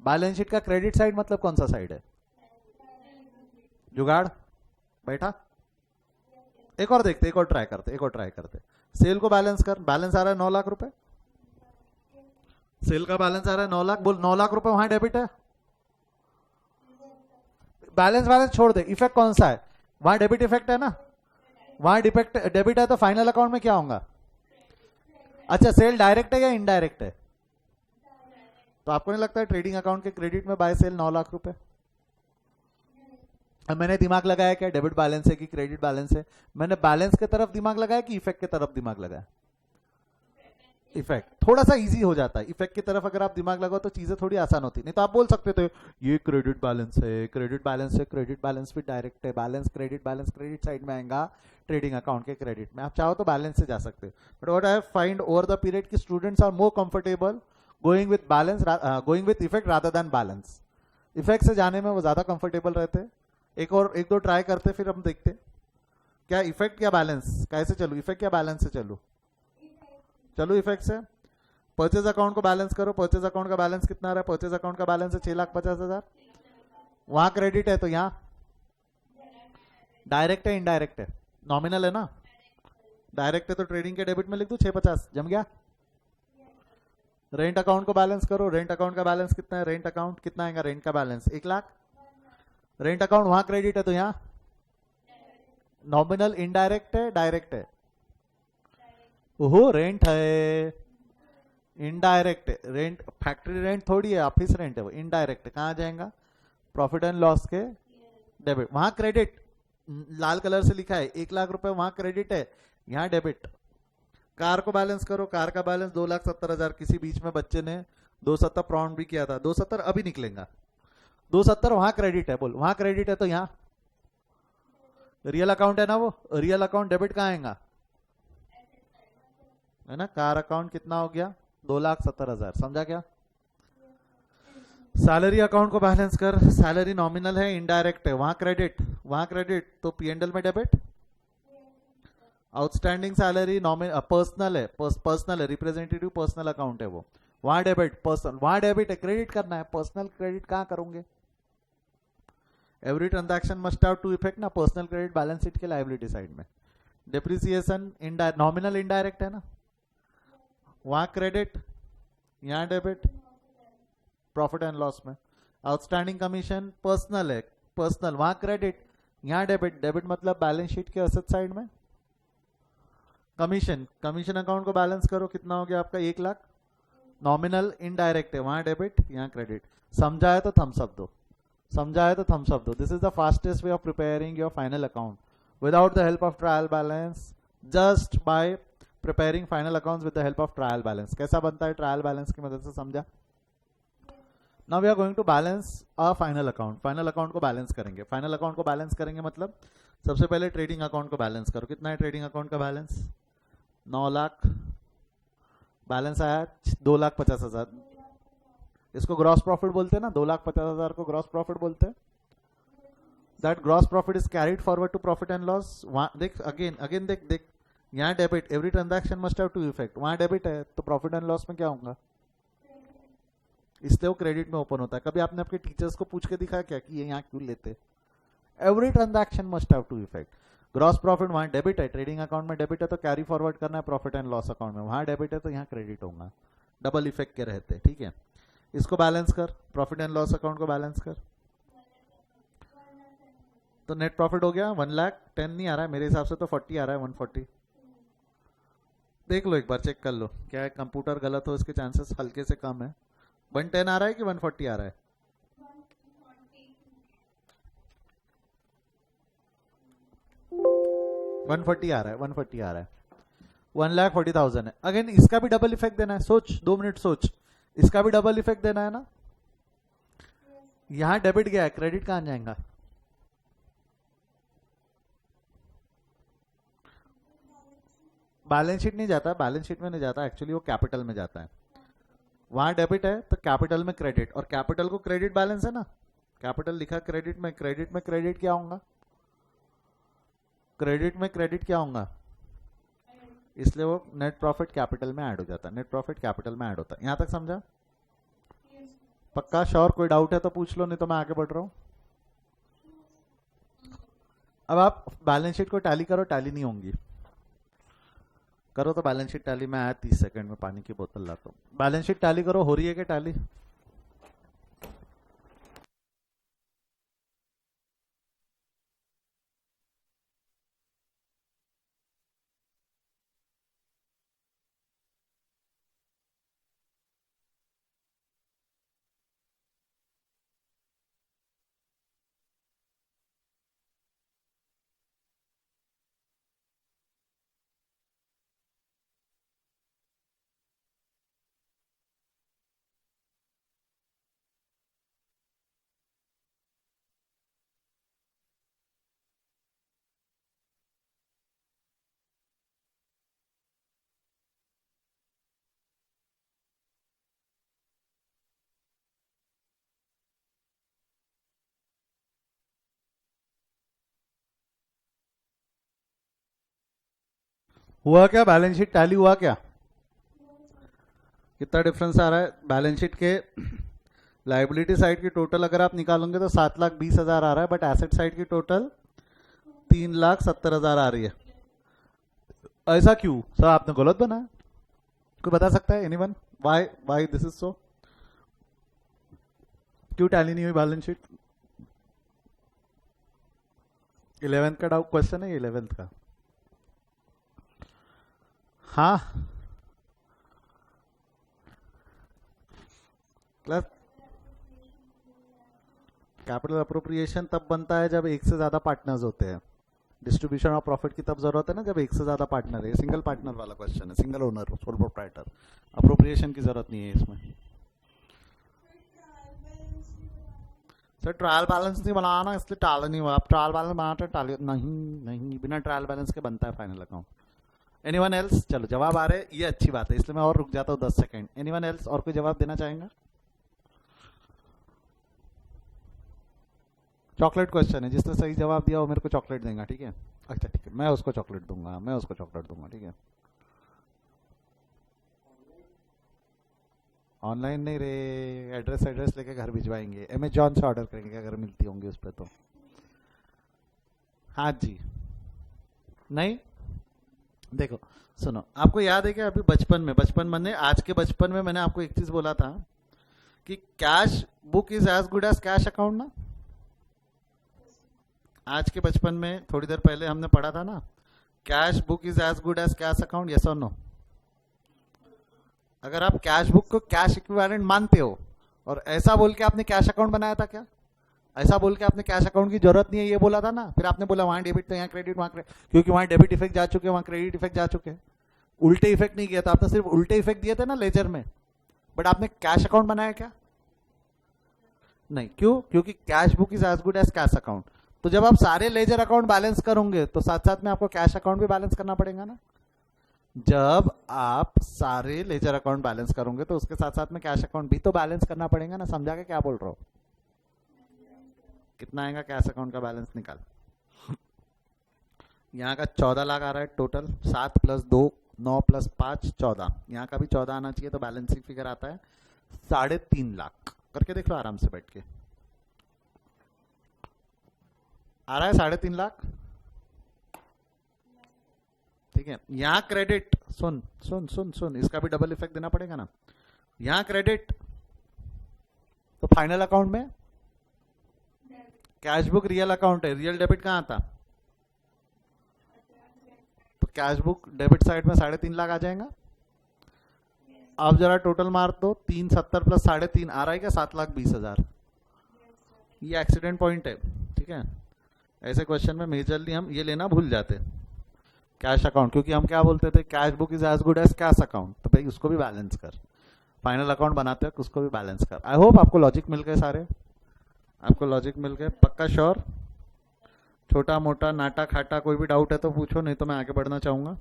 बैलेंस शीट का क्रेडिट साइड मतलब कौन सा साइड है? जुगाड़ बैठा। एक और देखते, एक और ट्राई करते, एक और ट्राई करते। सेल को बैलेंस कर, बैलेंस आ रहा है 9 लाख रुपए, सेल का बैलेंस आ रहा है 9 लाख, बोल 9 लाख रुपए वहां डेबिट है। बैलेंस बैलेंस छोड़ दे, इफेक्ट कौन सा है? वहां डेबिट इफेक्ट है ना, वहां डेबिट है तो फाइनल अकाउंट में क्या होगा? अच्छा, सेल डायरेक्ट है या इनडायरेक्ट है? तो आपको नहीं लगता है ट्रेडिंग अकाउंट के क्रेडिट में बाय सेल 9 लाख रुपए? अब मैंने दिमाग लगाया क्या डेबिट बैलेंस है कि क्रेडिट बैलेंस है? मैंने बैलेंस की तरफ दिमाग लगाया कि इफेक्ट की तरफ दिमाग लगाया? इफेक्ट। थोड़ा सा इजी हो जाता है, इफेक्ट की तरफ अगर आप दिमाग लगाओ तो चीजें थोड़ी आसान होती, नहीं तो आप बोल सकते थे ये क्रेडिट बैलेंस है, क्रेडिट बैलेंस है, क्रेडिट बैलेंस भी डायरेक्ट है, बैलेंस क्रेडिट साइड में आएगा ट्रेडिंग अकाउंट के क्रेडिट में। आप चाहो तो बैलेंस से जा सकते हो, but what I find over the period की students are more comfortable going with balance, going with effect rather than balance. Effect से जाने में वो ज्यादा कंफर्टेबल रहते। एक दो ट्राई करते, फिर हम देखते क्या इफेक्ट या बैलेंस, कैसे चलू, इफेक्ट या बैलेंस से चलू? चलो इफेक्ट से। परचेज अकाउंट को बैलेंस करो, परचेज अकाउंट का बैलेंस कितना रहा है? परचेज अकाउंट का बैलेंस है 6,50,000, वहां क्रेडिट है तो यहां डायरेक्ट है इनडायरेक्ट है? नॉमिनल है ना, डायरेक्ट है तो ट्रेडिंग के डेबिट में लिख दो 650, जम गया। रेंट अकाउंट को बैलेंस करो, रेंट अकाउंट का बैलेंस कितना है? रेंट अकाउंट कितना आएगा? रेंट का बैलेंस 1 लाख, रेंट अकाउंट वहां क्रेडिट है तो यहां नॉमिनल इनडायरेक्ट है डायरेक्ट है? ओहो, रेंट है, इनडायरेक्ट है, रेंट फैक्ट्री रेंट थोड़ी है, ऑफिस रेंट है, वो इनडायरेक्ट है, कहां जाएगा? प्रॉफिट एंड लॉस के डेबिट, वहां क्रेडिट लाल कलर से लिखा है 1 लाख रुपए, वहां क्रेडिट है यहां डेबिट। कार को बैलेंस करो, कार का बैलेंस 2,70,000, किसी बीच में बच्चे ने 270 प्रॉन्ट भी किया था, 270 अभी निकलेगा, 270 वहां क्रेडिट है, बोल वहां क्रेडिट है तो यहां रियल अकाउंट है ना, वो रियल अकाउंट डेबिट कहां आएगा? है ना, कार अकाउंट कितना हो गया? 2,70,000, समझा क्या? सैलरी अकाउंट को बैलेंस कर, सैलरी नॉमिनल है इनडायरेक्ट है, वहां क्रेडिट तो पीएनएल में डेबिट। आउटस्टैंडिंग सैलरी पर्सनल है, रिप्रेजेंटेटिव पर्सनल अकाउंट है वो, वहां डेबिट, पर्सनल वहां डेबिट है, क्रेडिट करना है, पर्सनल क्रेडिट कहां करोगे? Every transaction must have two effect ना, पर्सनल क्रेडिट बैलेंस शीट के लायबिलिटी साइड में। डिप्रिसिएशन नॉमिनल इनडायरेक्ट है ना, वहां क्रेडिट यहां डेबिट, प्रॉफिट एंड लॉस में। आउटस्टैंडिंग कमीशन पर्सनल है, पर्सनल वहां क्रेडिट यहां डेबिट, डेबिट मतलब बैलेंस शीट के असेट साइड में। कमीशन अकाउंट को बैलेंस करो, कितना हो गया आपका? 1 लाख, नॉमिनल इनडायरेक्ट है, वहां डेबिट यहां क्रेडिट। समझा है तो थम्स अप दो, समझा है तो थम्स अप दो। This is the fastest way of preparing your final account without the help of trial balance, just by preparing final accounts with the help of trial balance. कैसा बनता है trial balance की मदद से, समझा? Now we are going to balance a final account. Final account को balance करेंगे, final account को बैलेंस करेंगे मतलब सबसे पहले ट्रेडिंग अकाउंट को बैलेंस करो। कितना है ट्रेडिंग अकाउंट का बैलेंस? 9 लाख, बैलेंस आया 2,50,000, इसको ग्रॉस प्रॉफिट बोलते हैं ना, 2,50,000 को ग्रॉस प्रॉफिट बोलते हैं। That gross profit is carried forward to profit and loss. देख अगेन देख यहाँ debit, every transaction must have two effect, वहां डेबिट है तो प्रॉफिट एंड लॉस में क्या होगा? इसलिए वो क्रेडिट में ओपन होता है। कभी आपने आपके टीचर्स को पूछ के दिखा क्या कि ये यहाँ क्यों लेते? Every transaction must have two effect. Gross profit वहां डेबिट है, ट्रेडिंग अकाउंट में डेबिट है तो कैरी फॉरवर्ड करना है प्रॉफिट एंड लॉस अकाउंट में, वहां डेबिट है तो यहाँ क्रेडिट होगा, डबल इफेक्ट के रहते। ठीक है, इसको बैलेंस कर, प्रॉफिट एंड लॉस अकाउंट को बैलेंस कर, तो नेट प्रॉफिट हो गया 1,10,000 नहीं आ रहा है मेरे हिसाब से, तो 40 आ रहा है, 140। देख लो एक बार, चेक कर लो, क्या है कंप्यूटर गलत हो इसके चांसेस हल्के से कम है। 110 आ रहा है कि 140 आ रहा है? 140 आ रहा है, 140 आ रहा है, 1,40,000 है। अगेन इसका भी डबल इफेक्ट देना है, सोच 2 मिनट सोच, इसका भी डबल इफेक्ट देना है ना। यहां डेबिट गया है, क्रेडिट कहां जाएगा? बैलेंस शीट नहीं जाता, बैलेंस शीट में नहीं जाता, एक्चुअली वो कैपिटल में जाता है। वहां डेबिट है तो कैपिटल में क्रेडिट, और कैपिटल को क्रेडिट बैलेंस है ना, कैपिटल लिखा क्रेडिट में क्रेडिट क्या होगा? क्रेडिट में क्रेडिट क्या होगा? इसलिए वो नेट प्रॉफिट कैपिटल में ऐड हो जाता है, नेट प्रॉफिट कैपिटल में ऐड होता है। यहां तक समझा? पक्का श्योर? कोई डाउट है तो पूछ लो, नहीं तो मैं आगे बढ़ रहा हूं। अब आप बैलेंस शीट को टैली करो, टैली नहीं होंगी। करो तो बैलेंस शीट टैली। मैं आया 30 सेकंड में पानी की बोतल लाता हूं। बैलेंस शीट टैली करो, हो रही है क्या टैली? हुआ क्या? बैलेंस शीट टैली हुआ क्या? कितना डिफरेंस आ रहा है बैलेंस शीट के? लाइबिलिटी साइड की टोटल अगर आप निकालोगे तो 7,20,000 आ रहा है, बट एसेट साइड की टोटल 3,70,000 आ रही है। ऐसा क्यों सर? आपने गलत बनाया? कोई बता सकता है? Anyone? Why this is so? क्यों टैली नहीं हुई बैलेंस शीट? 11th का डाउट क्वेश्चन है, 11th का। हाँ, क्लास कैपिटल अप्रोप्रिएशन तब बनता है जब एक से ज्यादा पार्टनर्स होते हैं। डिस्ट्रीब्यूशन ऑफ प्रॉफिट की तब जरूरत है ना जब एक से ज्यादा पार्टनर है। सिंगल पार्टनर वाला क्वेश्चन है, single owner, sole proprietor. Appropriation की जरूरत नहीं है इसमें। सर ट्रायल बैलेंस नहीं बनाना, इसलिए टाल नहीं हुआ। आप ट्रायल बैलेंस बनाते हैं, टाल नहीं, नहीं बिना ट्रायल बैलेंस के बनता है फाइनल अकाउंट। Anyone else? चलो जवाब आ रहे, ये अच्छी बात है, इसलिए मैं और रुक जाता हूँ 10 सेकंड। Anyone else? और कोई जवाब देना चाहेंगे? चॉकलेट क्वेश्चन है, जिसने सही जवाब दिया वो मेरे को चॉकलेट देगा, ठीक है? अच्छा ठीक है, मैं उसको चॉकलेट दूंगा, मैं उसको चॉकलेट दूंगा, ठीक है? ऑनलाइन नहीं रे, एड्रेस एड्रेस लेके घर भिजवाएंगे, अमेजॉन से ऑर्डर करेंगे अगर मिलती होंगी उस पर तो। हाँ जी। नहीं, देखो सुनो, आपको याद है कि अभी बचपन मैंने आज के बचपन में मैंने आपको एक चीज बोला था कि cash book is as good as cash account ना। आज के बचपन में थोड़ी देर पहले हमने पढ़ा था ना, cash book is as good as cash account, yes or no? अगर आप कैश बुक को कैश इक्विवेलेंट मानते हो और ऐसा बोल के आपने कैश अकाउंट बनाया था क्या? ऐसा बोल के आपने कैश अकाउंट की जरूरत नहीं है ये बोला था ना, फिर आपने बोला वहां डेबिट तो यहाँ क्रेडिट, वहां क्रेडिट, क्योंकि वहां डेबिट इफेक्ट जा चुके हैं, वहां क्रेडिट इफेक्ट जा चुके हैं। उल्टे इफेक्ट नहीं किया था आपने, सिर्फ उल्टे इफेक्ट दिए थे ना लेजर में, बट आपने कैश अकाउंट बनाया क्या? नहीं। क्यों? क्योंकि cash book is as good as cash account. तो जब आप सारे लेजर अकाउंट बैलेंस करोगे तो साथ साथ में आपको कैश अकाउंट भी बैलेंस करना पड़ेगा ना। जब आप सारे लेजर अकाउंट बैलेंस करोगे तो उसके साथ साथ में कैश अकाउंट भी तो बैलेंस करना पड़ेगा ना। समझा के क्या बोल रहा हूं? कितना आएगा कैश अकाउंट का बैलेंस? निकाल। यहाँ का 14 लाख आ रहा है टोटल, 7+2 9+5 14, यहाँ का भी 14 आना चाहिए, तो बैलेंसिंग फिगर आता है 3.5 लाख। करके देख लो आराम से बैठ के। आ रहा है 3.5 लाख? ठीक है। यहाँ क्रेडिट, सुन सुन सुन सुन, इसका भी डबल इफेक्ट देना पड़ेगा ना। यहाँ क्रेडिट तो फाइनल अकाउंट में कैश बुक रियल अकाउंट है, रियल डेबिट कहां था? तो कैश बुक डेबिट साइड में 3.5 लाख आ जाएगा। अब जरा टोटल मार दो, 370 प्लस 3.5 आ रहा है क्या? 7,20,000। ये एक्सीडेंट पॉइंट है, ठीक है? ऐसे क्वेश्चन में मेजरली हम ये लेना भूल जाते कैश अकाउंट, क्योंकि हम क्या बोलते थे, cash book is as good as cash account, तो भाई उसको भी बैलेंस कर। फाइनल अकाउंट बनाते हैं उसको भी बैलेंस कर। आई होप आपको लॉजिक मिल गए सारे, आपको लॉजिक मिल गए, पक्का श्योर? छोटा मोटा नाटा खाटा कोई भी डाउट है तो पूछो, नहीं तो मैं आगे बढ़ना चाहूंगा।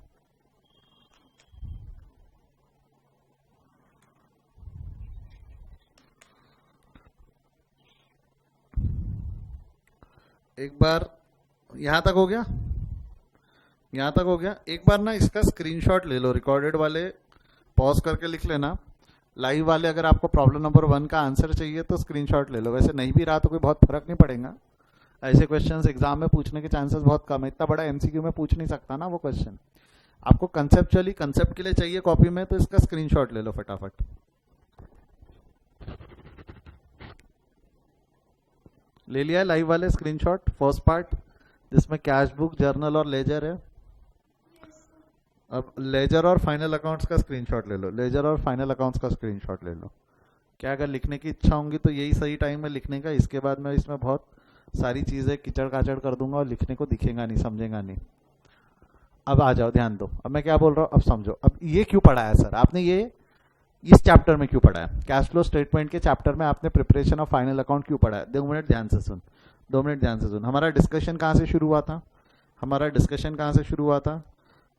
एक बार यहां तक हो गया, यहां तक हो गया। एक बार ना इसका स्क्रीनशॉट ले लो, रिकॉर्डेड वाले पॉज करके लिख लेना, लाइव वाले अगर आपको प्रॉब्लम नंबर 1 का आंसर चाहिए तो स्क्रीनशॉट ले लो। वैसे नहीं भी रहा तो कोई बहुत फर्क नहीं पड़ेगा, ऐसे क्वेश्चंस एग्जाम में पूछने के चांसेस बहुत कम है, इतना बड़ा एमसीक्यू में पूछ नहीं सकता ना वो क्वेश्चन। आपको कंसेप्चुअली कंसेप्ट के लिए चाहिए कॉपी में, तो इसका स्क्रीनशॉट ले लो फटाफट। ले लिया लाइव वाले स्क्रीनशॉट, फर्स्ट पार्ट जिसमें कैश बुक, जर्नल और लेजर है। अब लेजर और फाइनल अकाउंट्स का स्क्रीनशॉट ले लो, लेजर और फाइनल अकाउंट्स का स्क्रीनशॉट ले लो। क्या अगर लिखने की इच्छा होंगी तो यही सही टाइम है लिखने का, इसके बाद मैं इसमें बहुत सारी चीजें किचड़ काचड़ कर दूंगा और लिखने को दिखेगा नहीं, समझेगा नहीं। अब आ जाओ, ध्यान दो, अब मैं क्या बोल रहा हूँ अब समझो। अब ये क्यों पढ़ा है सर आपने, ये इस चैप्टर में क्यों पढ़ा है, कैश फ्लो स्टेटमेंट के चैप्टर में आपने प्रिपरेशन ऑफ फाइनल अकाउंट क्यों पढ़ा है? 2 मिनट ध्यान से सुन, 2 मिनट ध्यान से सुन। हमारा डिस्कशन कहाँ से शुरू हुआ था? हमारा डिस्कशन कहाँ से शुरू हुआ था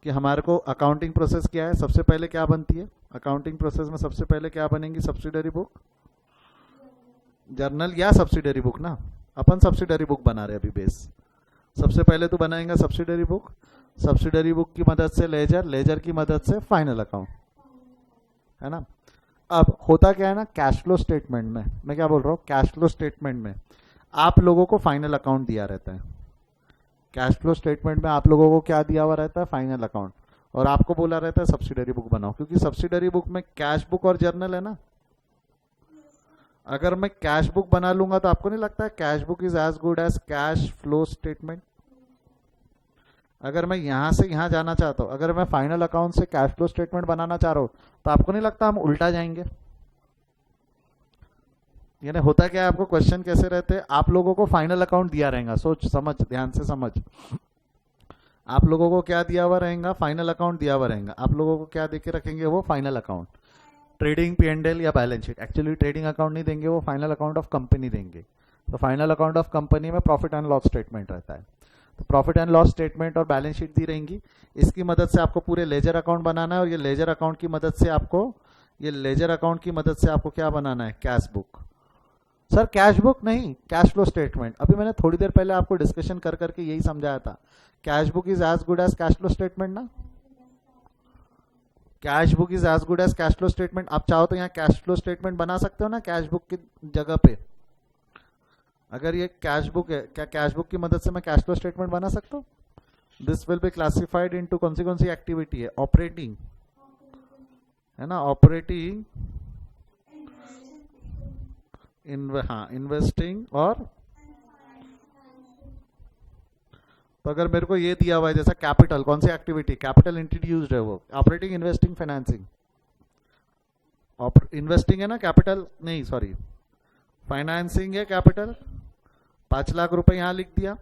कि हमारे को अकाउंटिंग प्रोसेस क्या है, सबसे पहले क्या बनती है अकाउंटिंग प्रोसेस में, सबसे पहले क्या बनेंगी? सब्सिडरी बुक, जर्नल या सब्सिडरी बुक ना, अपन सब्सिडरी बुक बना रहे अभी बेस। सबसे पहले तो बनाएंगे सब्सिडरी बुक, सब्सिडरी बुक की मदद से लेजर, लेजर की मदद से फाइनल अकाउंट, है ना। अब होता क्या है ना, कैश फ्लो स्टेटमेंट में, मैं क्या बोल रहा हूँ, कैश फ्लो स्टेटमेंट में आप लोगों को फाइनल अकाउंट दिया रहता है। कैश फ्लो स्टेटमेंट में आप लोगों को क्या दिया हुआ रहता है? Final account. और आपको बोला रहता है सब्सिडरी बुक बनाओ, क्योंकि सब्सिडरी बुक में कैश बुक और जर्नल है ना। अगर मैं कैश बुक बना लूंगा तो आपको नहीं लगता है cash book is as good as cash flow statement? अगर मैं यहां से यहां जाना चाहता हूं, अगर मैं फाइनल अकाउंट से कैश फ्लो स्टेटमेंट बनाना चाह रहा हूं, तो आपको नहीं लगता हम उल्टा जाएंगे? यानी होता क्या है, आपको क्वेश्चन कैसे रहते हैं, आप लोगों को फाइनल अकाउंट दिया रहेगा, सोच समझ, ध्यान से समझ। आप लोगों को क्या दिया हुआ रहेगा? फाइनल अकाउंट दिया हुआ रहेगा। आप लोगों को क्या देके रखेंगे? वो फाइनल अकाउंट, ट्रेडिंग P&L या balance sheet. Actually trading account नहीं देंगे, वो फाइनल अकाउंट ऑफ कंपनी देंगे। तो फाइनल अकाउंट ऑफ कंपनी में प्रॉफिट एंड लॉस स्टेटमेंट रहता है, तो प्रॉफिट एंड लॉस स्टेटमेंट और बैलेंस शीट दी रहेंगी। इसकी मदद से आपको पूरे लेजर अकाउंट बनाना है, और ये लेजर अकाउंट की मदद से आपको, ये लेजर अकाउंट की मदद से आपको क्या बनाना है? Cash book. Sir cash book नहीं, कैश फ्लो स्टेटमेंट। अभी मैंने थोड़ी देर पहले आपको डिस्कशन कर करके यही समझाया था, cash book is as good as cash flow statement ना। Cash book is as good as cash flow statement. आप चाहो तो यहाँ कैश फ्लो स्टेटमेंट बना सकते हो ना कैश बुक की जगह पे। अगर ये कैश बुक है, क्या कैश बुक की मदद से मैं कैश फ्लो स्टेटमेंट बना सकता हूँ? This will be classified into कौन सी एक्टिविटी है? ऑपरेटिंग, है ना, ऑपरेटिंग, हाँ इन्वेस्टिंग, और तो अगर मेरे को ये दिया हुआ है जैसा कैपिटल, कौन सी एक्टिविटी? कैपिटल इंट्रोड्यूस्ड है, वो ऑपरेटिंग, इन्वेस्टिंग, फाइनेंसिंग। इन्वेस्टिंग है ना, कैपिटल नहीं, सॉरी फाइनेंसिंग है कैपिटल। 5 लाख रुपए यहां लिख दिया।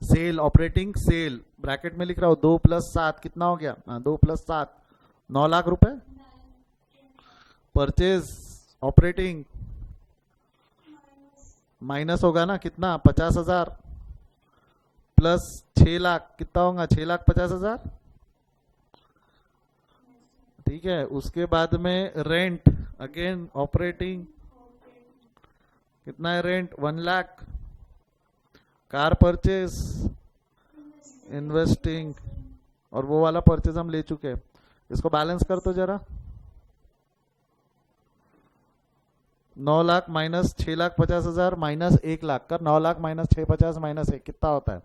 सेल, ऑपरेटिंग सेल, ब्रैकेट में लिख रहा हूं 2 + 7 कितना हो गया? 2 + 7 9 लाख रुपए। परचेज, ऑपरेटिंग माइनस होगा ना, कितना? 50,000 प्लस 6 लाख कितना होगा? 6,50,000, ठीक है। उसके बाद में रेंट, अगेन ऑपरेटिंग, कितना है rent? 1 lakh. Car purchase, investing, और वो वाला परचेज हम ले चुके हैं। इसको बैलेंस कर तो जरा, 9 लाख माइनस 6,50,000 माइनस 1 लाख कर, 9 लाख माइनस 650 माइनस 1 कितना होता है?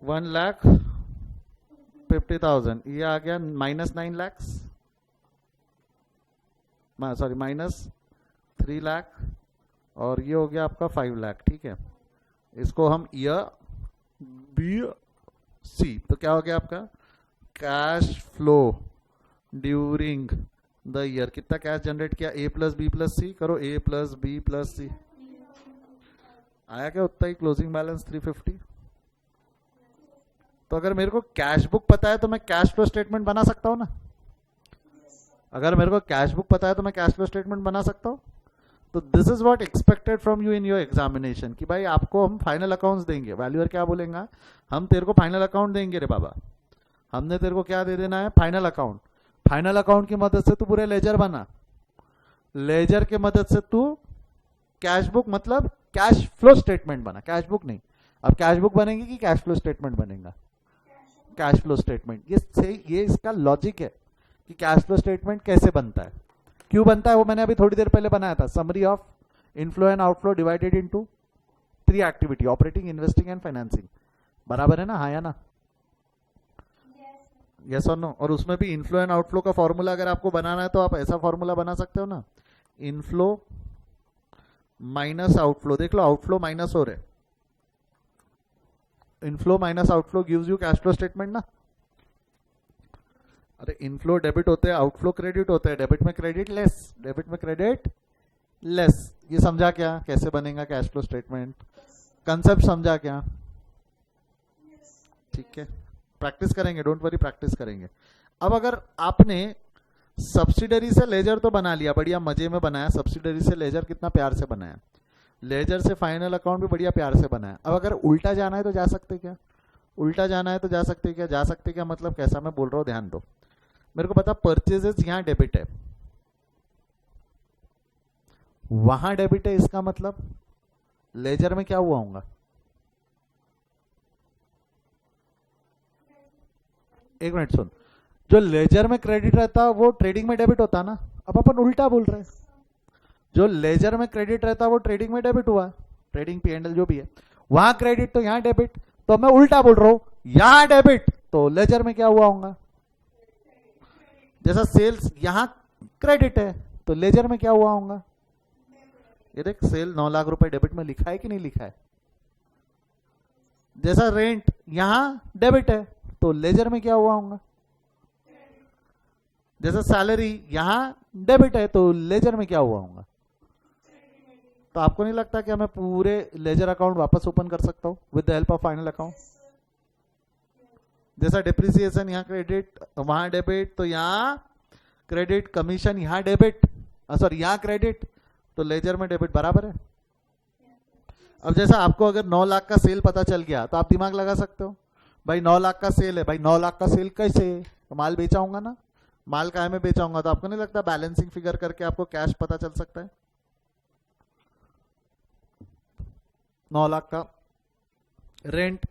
1,50,000। ये आ गया minus 9 lakh, sorry minus 3 lakh, और ये हो गया आपका 5 लाख, ठीक है। इसको हम बी सी, तो क्या हो गया आपका? Cash flow during the year. कितना कैश जनरेट किया? A + B + C करो, A + B + C आया क्या? उतना ही। Closing balance 350। तो अगर मेरे को कैश बुक पता है तो मैं कैश फ्लो स्टेटमेंट बना सकता हूं ना। अगर मेरे को कैश बुक पता है तो मैं कैश फ्लो स्टेटमेंट बना सकता हूं। तो this is what expected from you in your examination, कि भाई आपको हम फाइनल अकाउंट्स देंगे। वैल्यूअर क्या बोलेगा? हम तेरे को फाइनल अकाउंट देंगे रे बाबा, हमने तेरे को क्या दे देना है? Final account. फाइनल अकाउंट की मदद से तू पूरे लेजर बना, लेजर के मदद से तू कैश बुक मतलब कैश फ्लो स्टेटमेंट बना, कैश बुक नहीं। अब कैश बुक बनेगी कि कैश फ्लो स्टेटमेंट बनेगा? Cash flow statement. ये इसका लॉजिक है कि कैश फ्लो स्टेटमेंट कैसे बनता है, क्यों बनता है, वो मैंने अभी थोड़ी देर पहले बनाया था। Summary of inflow and outflow divided into 3 activity, operating, investing and financing. बराबर है ना? हाँ या ना? Yes or no. और उसमें भी इनफ्लो एंड आउटफ्लो का फॉर्मूला अगर आपको बनाना है तो आप ऐसा फॉर्मूला बना सकते हो ना, इनफ्लो माइनस आउटफ्लो। देख लो, आउटफ्लो माइनस हो रहे, inflow minus outflow gives you cash flow statement ना। अरे इनफ्लो डेबिट होते हैं, आउटफ्लो क्रेडिट होते हैं, डेबिट में क्रेडिट लेस, डेबिट में क्रेडिट लेस। ये समझा क्या कैसे बनेगा कैश फ्लो स्टेटमेंट? कंसेप्ट समझा क्या? ठीक है, प्रैक्टिस करेंगे, डोंट वरी, प्रैक्टिस करेंगे। अब अगर आपने सब्सिडरी से लेजर तो बना लिया, बढ़िया मजे में बनाया, सब्सिडरी से लेजर कितना प्यार से बनाया, लेजर से फाइनल अकाउंट भी बढ़िया प्यार से बनाया। अब अगर उल्टा जाना है तो जा सकते क्या? उल्टा जाना है तो जा सकते क्या? जा सकते क्या मतलब कैसा मैं बोल रहा हूं ध्यान दो। मेरे को पता परचेजेस यहां डेबिट है, वहां डेबिट है, इसका मतलब लेजर में क्या हुआ होगा? एक मिनट सुन, जो लेजर में क्रेडिट रहता वो ट्रेडिंग में डेबिट होता ना। अब अपन उल्टा बोल रहे हैं, जो लेजर में क्रेडिट रहता वो ट्रेडिंग में डेबिट हुआ, ट्रेडिंग P&L जो भी है, वहां क्रेडिट तो यहां डेबिट। तो मैं उल्टा बोल रहा हूं, यहां डेबिट तो लेजर में क्या हुआ होगा? जैसा सेल्स यहां क्रेडिट है तो लेजर में क्या हुआ होगा? ये देख, सेल 9 लाख रुपए डेबिट में लिखा है कि नहीं लिखा है? जैसा रेंट यहां डेबिट है तो लेजर में क्या हुआ होगा? जैसा सैलरी यहां डेबिट है तो लेजर में क्या हुआ होगा? तो आपको नहीं लगता कि मैं पूरे लेजर अकाउंट वापस ओपन कर सकता हूं with the help of final account? जैसा डिप्रिसिएशन यहां क्रेडिट वहां डेबिट, तो यहां क्रेडिट, कमीशन यहां डेबिट, सॉरी यहां क्रेडिट तो लेजर में डेबिट, बराबर है। अब जैसा आपको अगर 9 लाख का सेल पता चल गया तो आप दिमाग लगा सकते हो, भाई 9 लाख का सेल है, भाई 9 लाख का सेल कैसे? तो माल बेचाऊंगा ना, माल काय में बेचाऊंगा? तो आपको नहीं लगता बैलेंसिंग फिगर करके आपको कैश पता चल सकता है? 9 लाख का रेंट,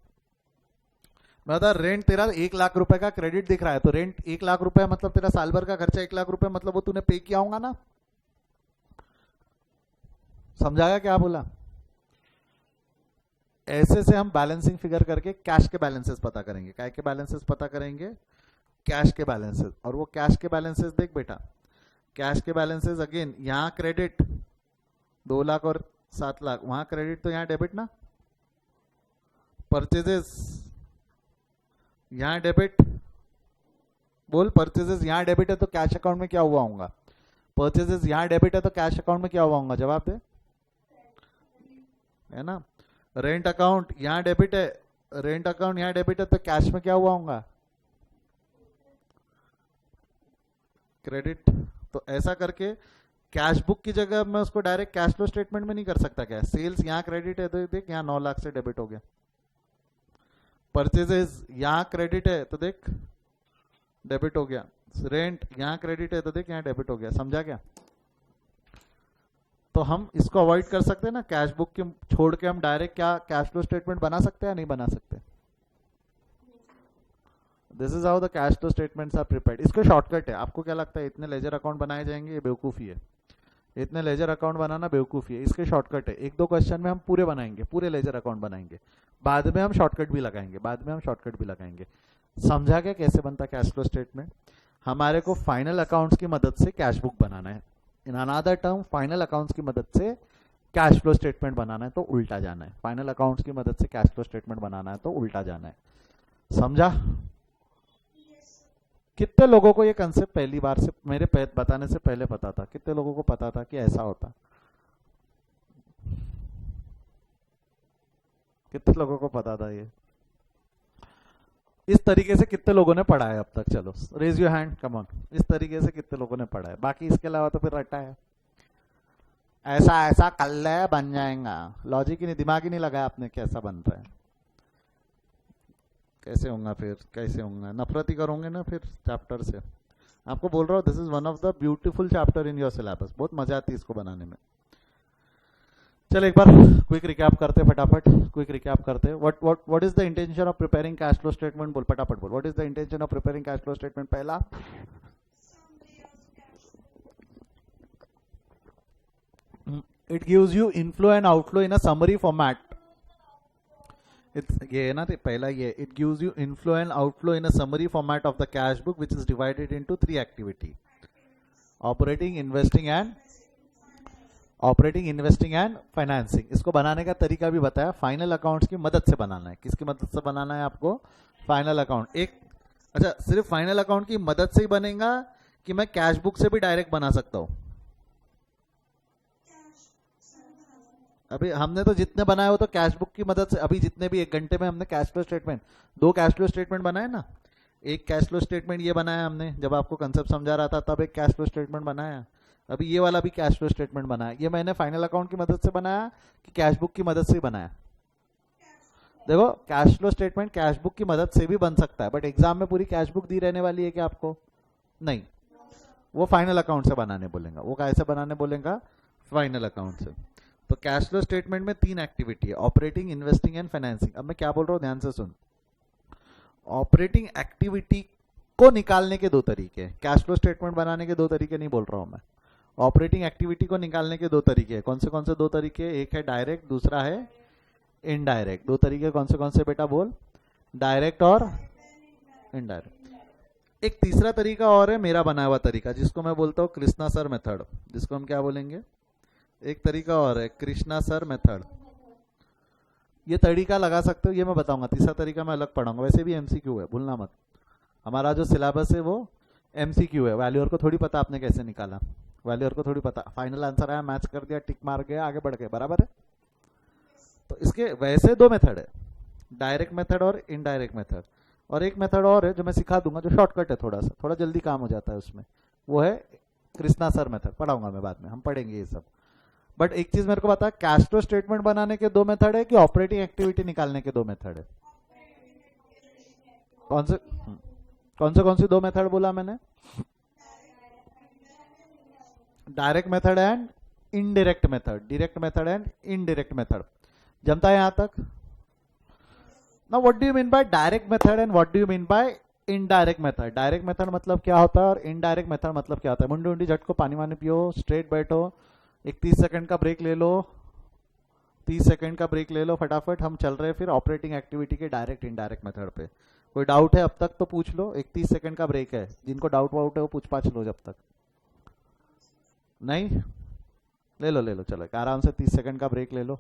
मतलब रेंट तेरा 1 लाख रुपए का क्रेडिट दिख रहा है, तो रेंट 1 लाख रुपए मतलब तेरा साल भर का खर्चा 1 लाख रुपए, मतलब वो तूने पे किया होगा ना। समझाया क्या बोला? ऐसे से हम बैलेंसिंग फिगर करके कैश के बैलेंसेस पता करेंगे। काय के बैलेंसेस पता करेंगे? कैश के बैलेंसेस। और वो कैश के बैलेंसेस देख बेटा, कैश के बैलेंसेस अगेन यहां क्रेडिट 2 लाख और 7 लाख, वहां क्रेडिट तो यहां डेबिट ना। परचेजेस यहां डेबिट, बोल परचेजेस यहां डेबिट है तो कैश अकाउंट में क्या हुआ होगा? परचेजेस यहां डेबिट है तो कैश अकाउंट में क्या हुआ होगा? जवाब दे, है ना। रेंट अकाउंट यहां डेबिट है, रेंट अकाउंट यहां डेबिट है तो कैश में क्या हुआ होगा? क्रेडिट। तो ऐसा करके कैश बुक की जगह मैं उसको डायरेक्ट कैश फ्लो स्टेटमेंट में नहीं कर सकता क्या? सेल्स यहां क्रेडिट है तो देख यहां 9 लाख से डेबिट हो गया, परचेजेस यहां क्रेडिट है तो देख डेबिट हो गया, रेंट यहां क्रेडिट है तो देख यहां डेबिट हो गया। समझा क्या? तो हम इसको अवॉइड कर सकते हैं ना, कैश बुक के छोड़ के हम डायरेक्ट क्या कैश फ्लो स्टेटमेंट बना सकते हैं या नहीं बना सकते? This is how the cash flow statements are prepared. इसका शॉर्टकट है। आपको क्या लगता है इतने लेजर अकाउंट बनाए जाएंगे? ये बेवकूफी है, इतने लेजर अकाउंट बनाना बेवकूफी है। इसके शॉर्टकट है, 1-2 क्वेश्चन में हम पूरे बनाएंगे, पूरे लेजर अकाउंट बनाएंगे, बाद में हम शॉर्टकट भी लगाएंगे, बाद में हम शॉर्टकट भी लगाएंगे। समझा क्या कैसे बनता कैश फ्लो स्टेटमेंट? हमारे को फाइनल अकाउंट्स की मदद से कैश बुक बनाना है। In another term, final accounts की मदद से कैश फ्लो स्टेटमेंट बनाना है तो उल्टा जाना है। फाइनल अकाउंट्स की मदद से कैश फ्लो स्टेटमेंट बनाना है तो उल्टा जाना है। समझा? कितने लोगों को ये कंसेप्ट पहली बार से मेरे बताने से पहले पता था? कितने लोगों को पता था कि ऐसा होता? कितने लोगों को पता था ये? इस तरीके से कितने लोगों ने पढ़ा है अब तक? चलो raise your hand, come on. इस तरीके से कितने लोगों ने पढ़ा है? बाकी इसके अलावा तो फिर रटा है, ऐसा ऐसा कल है बन जाएगा। लॉजिक ही नहीं, दिमाग ही नहीं लगाया आपने कैसा बन रहा है, कैसे होगा फिर, कैसे होगा? नफरत ही करोगे ना फिर चैप्टर से। आपको बोल रहा हूँ this is one of the beautiful chapter in your syllabus, बहुत मजा आती है इसको बनाने में। चलो एक बार क्विक रिकैप करते फटाफट, क्विक रिकैप करते। What is the intention of preparing cash flow statement, बोल फटाफट बोल। What is the intention of preparing cash flow statement? पहला, it gives you inflow and outflow in a summary format. ये है ना, तो पहला ये, it gives you inflow and outflow in a summary format of the cash book which is divided into 3 activity: operating, investing and financing. इसको बनाने का तरीका भी बताया, फाइनल अकाउंट्स की मदद से बनाना है। किसकी मदद से बनाना है आपको? Final account. एक, अच्छा, सिर्फ फाइनल अकाउंट की मदद से ही बनेगा कि मैं कैश बुक से भी डायरेक्ट बना सकता हूं? अभी हमने तो जितने बनाए हो तो कैश बुक की मदद से, अभी जितने भी 1 घंटे में हमने cash flow statement, 2 cash flow statement बनाए ना। एक कैश फ्लो स्टेटमेंट ये बनाया हमने, जब आपको कंसेप्ट समझा रहा था तब एक कैश फ्लो स्टेटमेंट बनाया। अभी ये वाला भी कैश फ्लो स्टेटमेंट बनाया। ये मैंने फाइनल अकाउंट की मदद से बनाया कि कैश बुक की मदद से ही बनाया? देखो, cash flow statement cash book की मदद से भी बन सकता है, बट एग्जाम में पूरी कैश बुक दी रहने वाली है क्या आपको? नहीं, वो फाइनल अकाउंट से बनाने बोलेगा। वो कैसे बनाने बोलेगा? फाइनल अकाउंट से। तो कैश फ्लो स्टेटमेंट में 3 एक्टिविटी है: ऑपरेटिंग, इन्वेस्टिंग एंड फाइनेंसिंग। अब मैं क्या बोल रहा हूँ, ध्यान से सुन। ऑपरेटिंग एक्टिविटी को निकालने के 2 तरीके हैं। कैश फ्लो स्टेटमेंट बनाने के 2 तरीके नहीं बोल रहा हूं मैं। ऑपरेटिंग एक्टिविटी को निकालने के 2 तरीके हैं। कौन से 2 तरीके? एक है डायरेक्ट, दूसरा है इनडायरेक्ट। 2 तरीके कौन से बेटा बोल? डायरेक्ट और इनडायरेक्ट। एक तीसरा तरीका और है, मेरा बनाया हुआ तरीका, जिसको मैं बोलता हूँ कृष्णा सर मेथड। जिसको हम क्या बोलेंगे? एक तरीका और है, कृष्णा सर मेथड। ये तरीका लगा सकते हो, ये मैं बताऊंगा। तीसरा तरीका मैं अलग पढ़ाऊंगा। वैसे भी एमसीक्यू है, भूलना मत। हमारा जो सिलेबस है वो एमसीक्यू है। वैल्यूअर को थोड़ी पता आपने कैसे निकाला, वैल्यूअर को थोड़ी पता। फाइनल आंसर आया, मैच कर दिया, टिक मार गया, आगे बढ़ गए, बराबर है। तो इसके वैसे 2 मेथड है, डायरेक्ट मेथड और इनडायरेक्ट मेथड। और एक मेथड और है जो मैं सिखा दूंगा, जो शॉर्टकट है, थोड़ा जल्दी काम हो जाता है उसमें। वो है कृष्णा सर मेथड। पढ़ाऊंगा मैं बाद में, हम पढ़ेंगे ये सब। बट एक चीज मेरे को बता, कैश फ्लो स्टेटमेंट बनाने के 2 मेथड है कि ऑपरेटिंग एक्टिविटी निकालने के 2 मेथड है? कौन से कौन सी 2 मेथड बोला मैंने? Direct method and indirect method. Direct method and indirect method. जमता है यहां तक? Now what do you mean by direct method and what do you mean by indirect method? Direct method मतलब क्या होता है और इनडायरेक्ट मेथड मतलब क्या होता है? मुंडी उंडी झटको, पानी वानी पियो, स्ट्रेट बैठो, एक 30 सेकंड का ब्रेक ले लो। 30 सेकंड का ब्रेक ले लो फटाफट। हम चल रहे हैं फिर ऑपरेटिंग एक्टिविटी के डायरेक्ट इनडायरेक्ट मेथड पे। कोई डाउट है अब तक तो पूछ लो। एक 30 सेकंड का ब्रेक है, जिनको डाउट वाउट है वो पूछ पाछ लो जब तक। नहीं? ले लो, चलो आराम से 30 सेकंड का ब्रेक ले लो।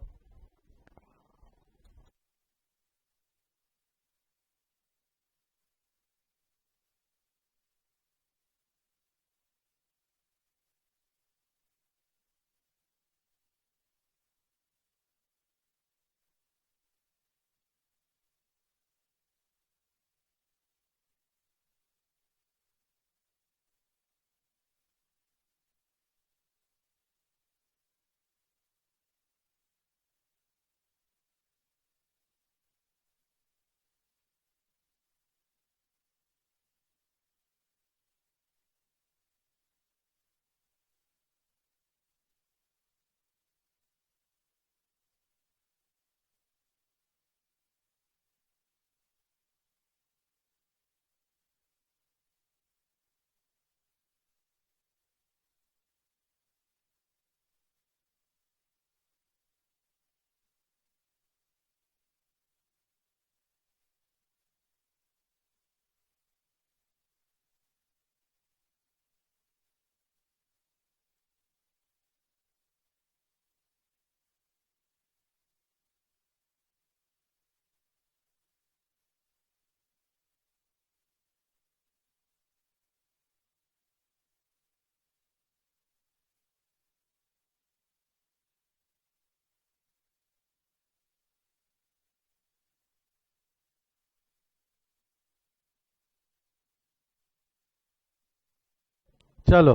चलो,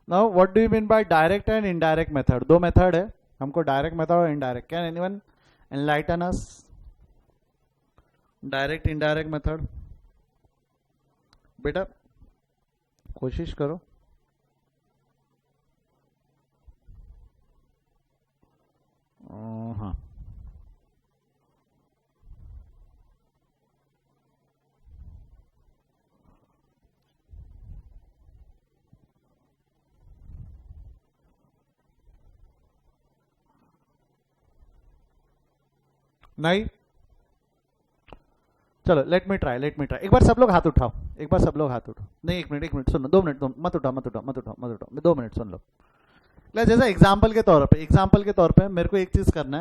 now what do you mean by direct and indirect method? 2 method है हमको, डायरेक्ट मेथड और indirect. Can anyone enlighten us? Direct indirect method बेटा, कोशिश करो। नहीं, चलो लेट मी ट्राई, एक बार सब लोग हाथ उठाओ, एक बार सब लोग हाथ उठाओ। नहीं, एक मिनट सुनो, 2 मिनट, मत उठाओ 2 मिनट सुन लो। जैसा एग्जाम्पल के तौर पे मेरे को एक चीज करना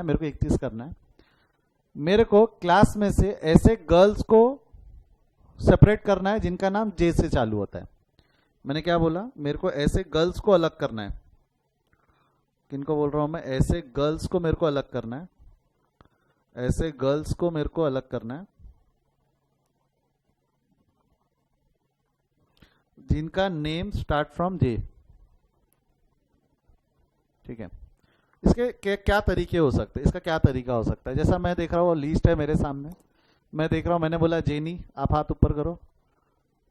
है, मेरे को क्लास में से ऐसे गर्ल्स को सेपरेट करना है जिनका नाम जे से चालू होता है। मैंने क्या बोला, मेरे को ऐसे गर्ल्स को अलग करना है। किनको बोल रहा हूं मैं? ऐसे गर्ल्स को मेरे को अलग करना है, ऐसे गर्ल्स को मेरे को अलग करना है जिनका नेम स्टार्ट फ्रॉम जे। ठीक है, इसके क्या तरीके हो सकते हैं, इसका क्या तरीका हो सकता है? जैसा मैं देख रहा हूँ, लिस्ट है मेरे सामने, मैं देख रहा हूं, मैंने बोला जेनी आप हाथ ऊपर करो,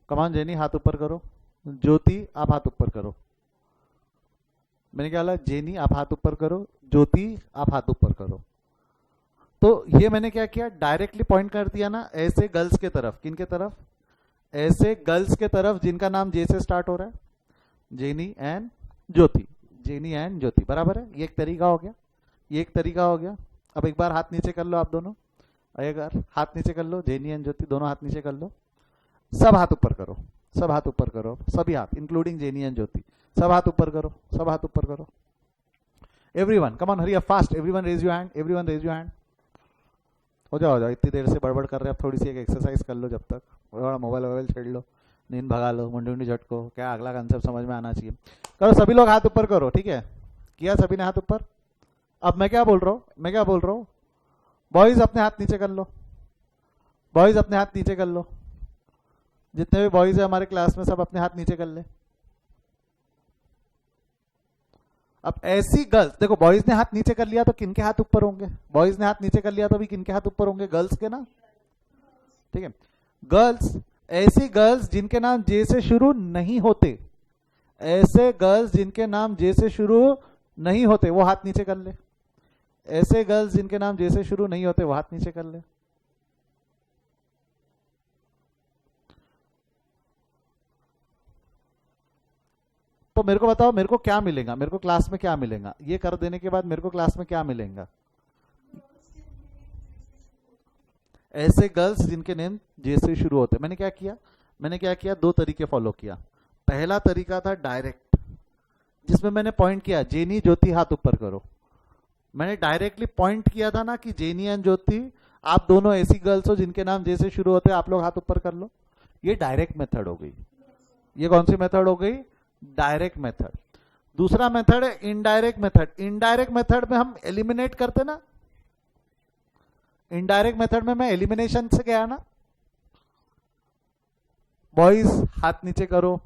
कमान जेनी हाथ ऊपर करो, ज्योति आप हाथ ऊपर करो। मैंने क्या बोला? जेनी आप हाथ ऊपर करो, ज्योति आप हाथ ऊपर करो। तो ये मैंने क्या किया, डायरेक्टली पॉइंट कर दिया ना ऐसे गर्ल्स के तरफ। किन के तरफ? ऐसे गर्ल्स के तरफ जिनका नाम जे से स्टार्ट हो रहा है, Jenny and Jyoti, Jenny and Jyoti, बराबर है। ये एक तरीका हो गया, ये एक तरीका हो गया। अब एक बार हाथ नीचे कर लो आप दोनों, एक बार हाथ नीचे कर लो, जेनी एंड ज्योति दोनों हाथ नीचे कर लो, सब हाथ ऊपर करो, सब हाथ ऊपर करो, सभी हाथ इंक्लूडिंग जेनी एंड ज्योति, सब हाथ ऊपर करो, सब हाथ ऊपर करो। Everyone come on, hurry up fast, everyone raise your hand, everyone raise your hand. हो जाओ, इतनी देर से बड़बड़ कर रहे हैं, अब थोड़ी सी एक एक्सरसाइज कर लो, जब तक थोड़ा मोबाइल छेड़ लो, नींद भगा लो, मुंडी झटको, क्या अगला कंसेप्ट समझ में आना चाहिए। करो, सभी लोग हाथ ऊपर करो, ठीक है? किया सभी ने हाथ ऊपर? अब मैं क्या बोल रहा हूँ, बॉयज अपने हाथ नीचे कर लो, बॉयज अपने हाथ नीचे कर लो, जितने भी बॉयज है हमारे क्लास में सब अपने हाथ नीचे कर ले। अब ऐसी गर्ल्स देखो, बॉयज ने हाथ नीचे कर लिया तो किनके हाथ ऊपर होंगे? बॉयज ने हाथ नीचे कर लिया तो भी किनके हाथ ऊपर होंगे? गर्ल्स के ना, ठीक है? गर्ल्स, ऐसी गर्ल्स जिनके नाम जे से शुरू नहीं होते, ऐसे गर्ल्स जिनके नाम जे से शुरू नहीं होते वो हाथ नीचे कर ले। ऐसे गर्ल्स जिनके नाम जे से शुरू नहीं होते वो हाथ नीचे कर ले। तो मेरे को बताओ, मेरे को क्या मिलेगा, मेरे को क्लास में क्या मिलेगा? ये कर देने के बाद मेरे को क्लास में क्या मिलेगा? ऐसे गर्ल्स जिनके नेम जे से शुरू होते। मैंने क्या किया, 2 तरीके फॉलो किया। पहला तरीका था डायरेक्ट, जिसमें मैंने पॉइंट किया जेनी ज्योति हाथ ऊपर करो। मैंने डायरेक्टली पॉइंट किया था ना कि जेनी एंड ज्योति आप दोनों ऐसी गर्ल्स हो जिनके नाम जे से शुरू होते हैं, आप लोग हाथ ऊपर कर लो। ये डायरेक्ट मेथड हो गई। ये कौन सी मेथड हो गई? Direct method. दूसरा मेथड है इनडायरेक्ट मेथड। इनडायरेक्ट मेथड में हम एलिमिनेट करते ना, इनडायरेक्ट मेथड में मैं एलिमिनेशन से गया ना, बॉयज हाथ नीचे करो,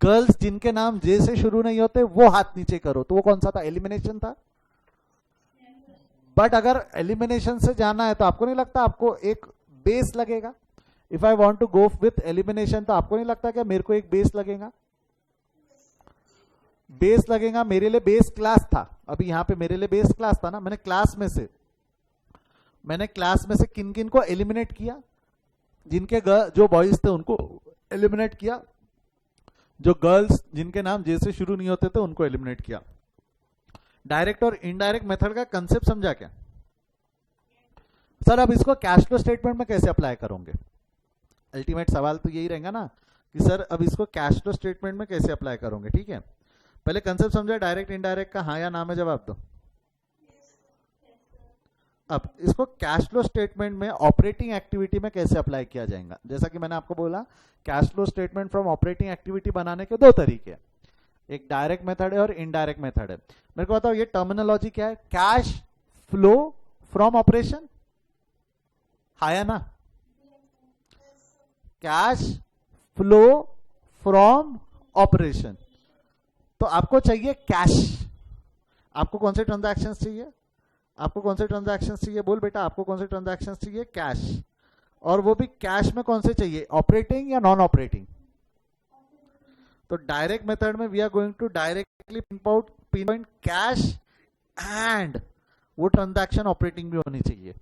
गर्ल्स जिनके नाम जे से शुरू नहीं होते वो हाथ नीचे करो। तो वो कौन सा था? एलिमिनेशन था। बट अगर एलिमिनेशन से जाना है तो आपको नहीं लगता आपको एक बेस लगेगा? If I want to go with elimination तो आपको नहीं लगता क्या मेरे को एक बेस लगेगा? बेस लगेगा। मेरे लिए बेस क्लास था, अभी यहां पे मेरे लिए बेस क्लास था ना। मैंने क्लास में से किन किन को एलिमिनेट किया? जिनके जो बॉयज थे उनको एलिमिनेट किया, जो गर्ल्स जिनके नाम जे से शुरू नहीं होते थे उनको एलिमिनेट किया। डायरेक्ट और इनडायरेक्ट मेथड का कंसेप्ट समझा क्या सर? अब इसको कैश फ्लो स्टेटमेंट में कैसे अप्लाई करोगे? अल्टीमेट सवाल तो यही रहेगा ना कि सर अब इसको कैश फ्लो स्टेटमेंट में कैसे अप्लाई करोगे। ठीक है, पहले कंसेप्ट समझा डायरेक्ट इनडायरेक्ट का, हाँ या ना में जवाब दो। अब इसको कैश फ्लो स्टेटमेंट में ऑपरेटिंग एक्टिविटी में कैसे अप्लाई किया जाएगा? जैसा कि मैंने आपको बोला, cash flow statement from operating activity बनाने के 2 तरीके हैं, एक डायरेक्ट मेथड है और इनडायरेक्ट मेथड है। मेरे को बताओ ये टर्मिनोलॉजी क्या है? कैश फ्लो फ्रॉम ऑपरेशन, हाँ या ना? कैश फ्लो फ्रॉम ऑपरेशन, तो आपको चाहिए कैश। आपको कौन से ट्रांजैक्शंस चाहिए? आपको कौन से ट्रांजैक्शंस चाहिए? बोल बेटा, आपको कौन से ट्रांजैक्शंस चाहिए? कैश। और वो भी कैश में कौन से चाहिए? ऑपरेटिंग या नॉन ऑपरेटिंग? तो डायरेक्ट मेथड में we are going to directly pinpoint cash and वो ट्रांजैक्शन ऑपरेटिंग भी होनी चाहिए।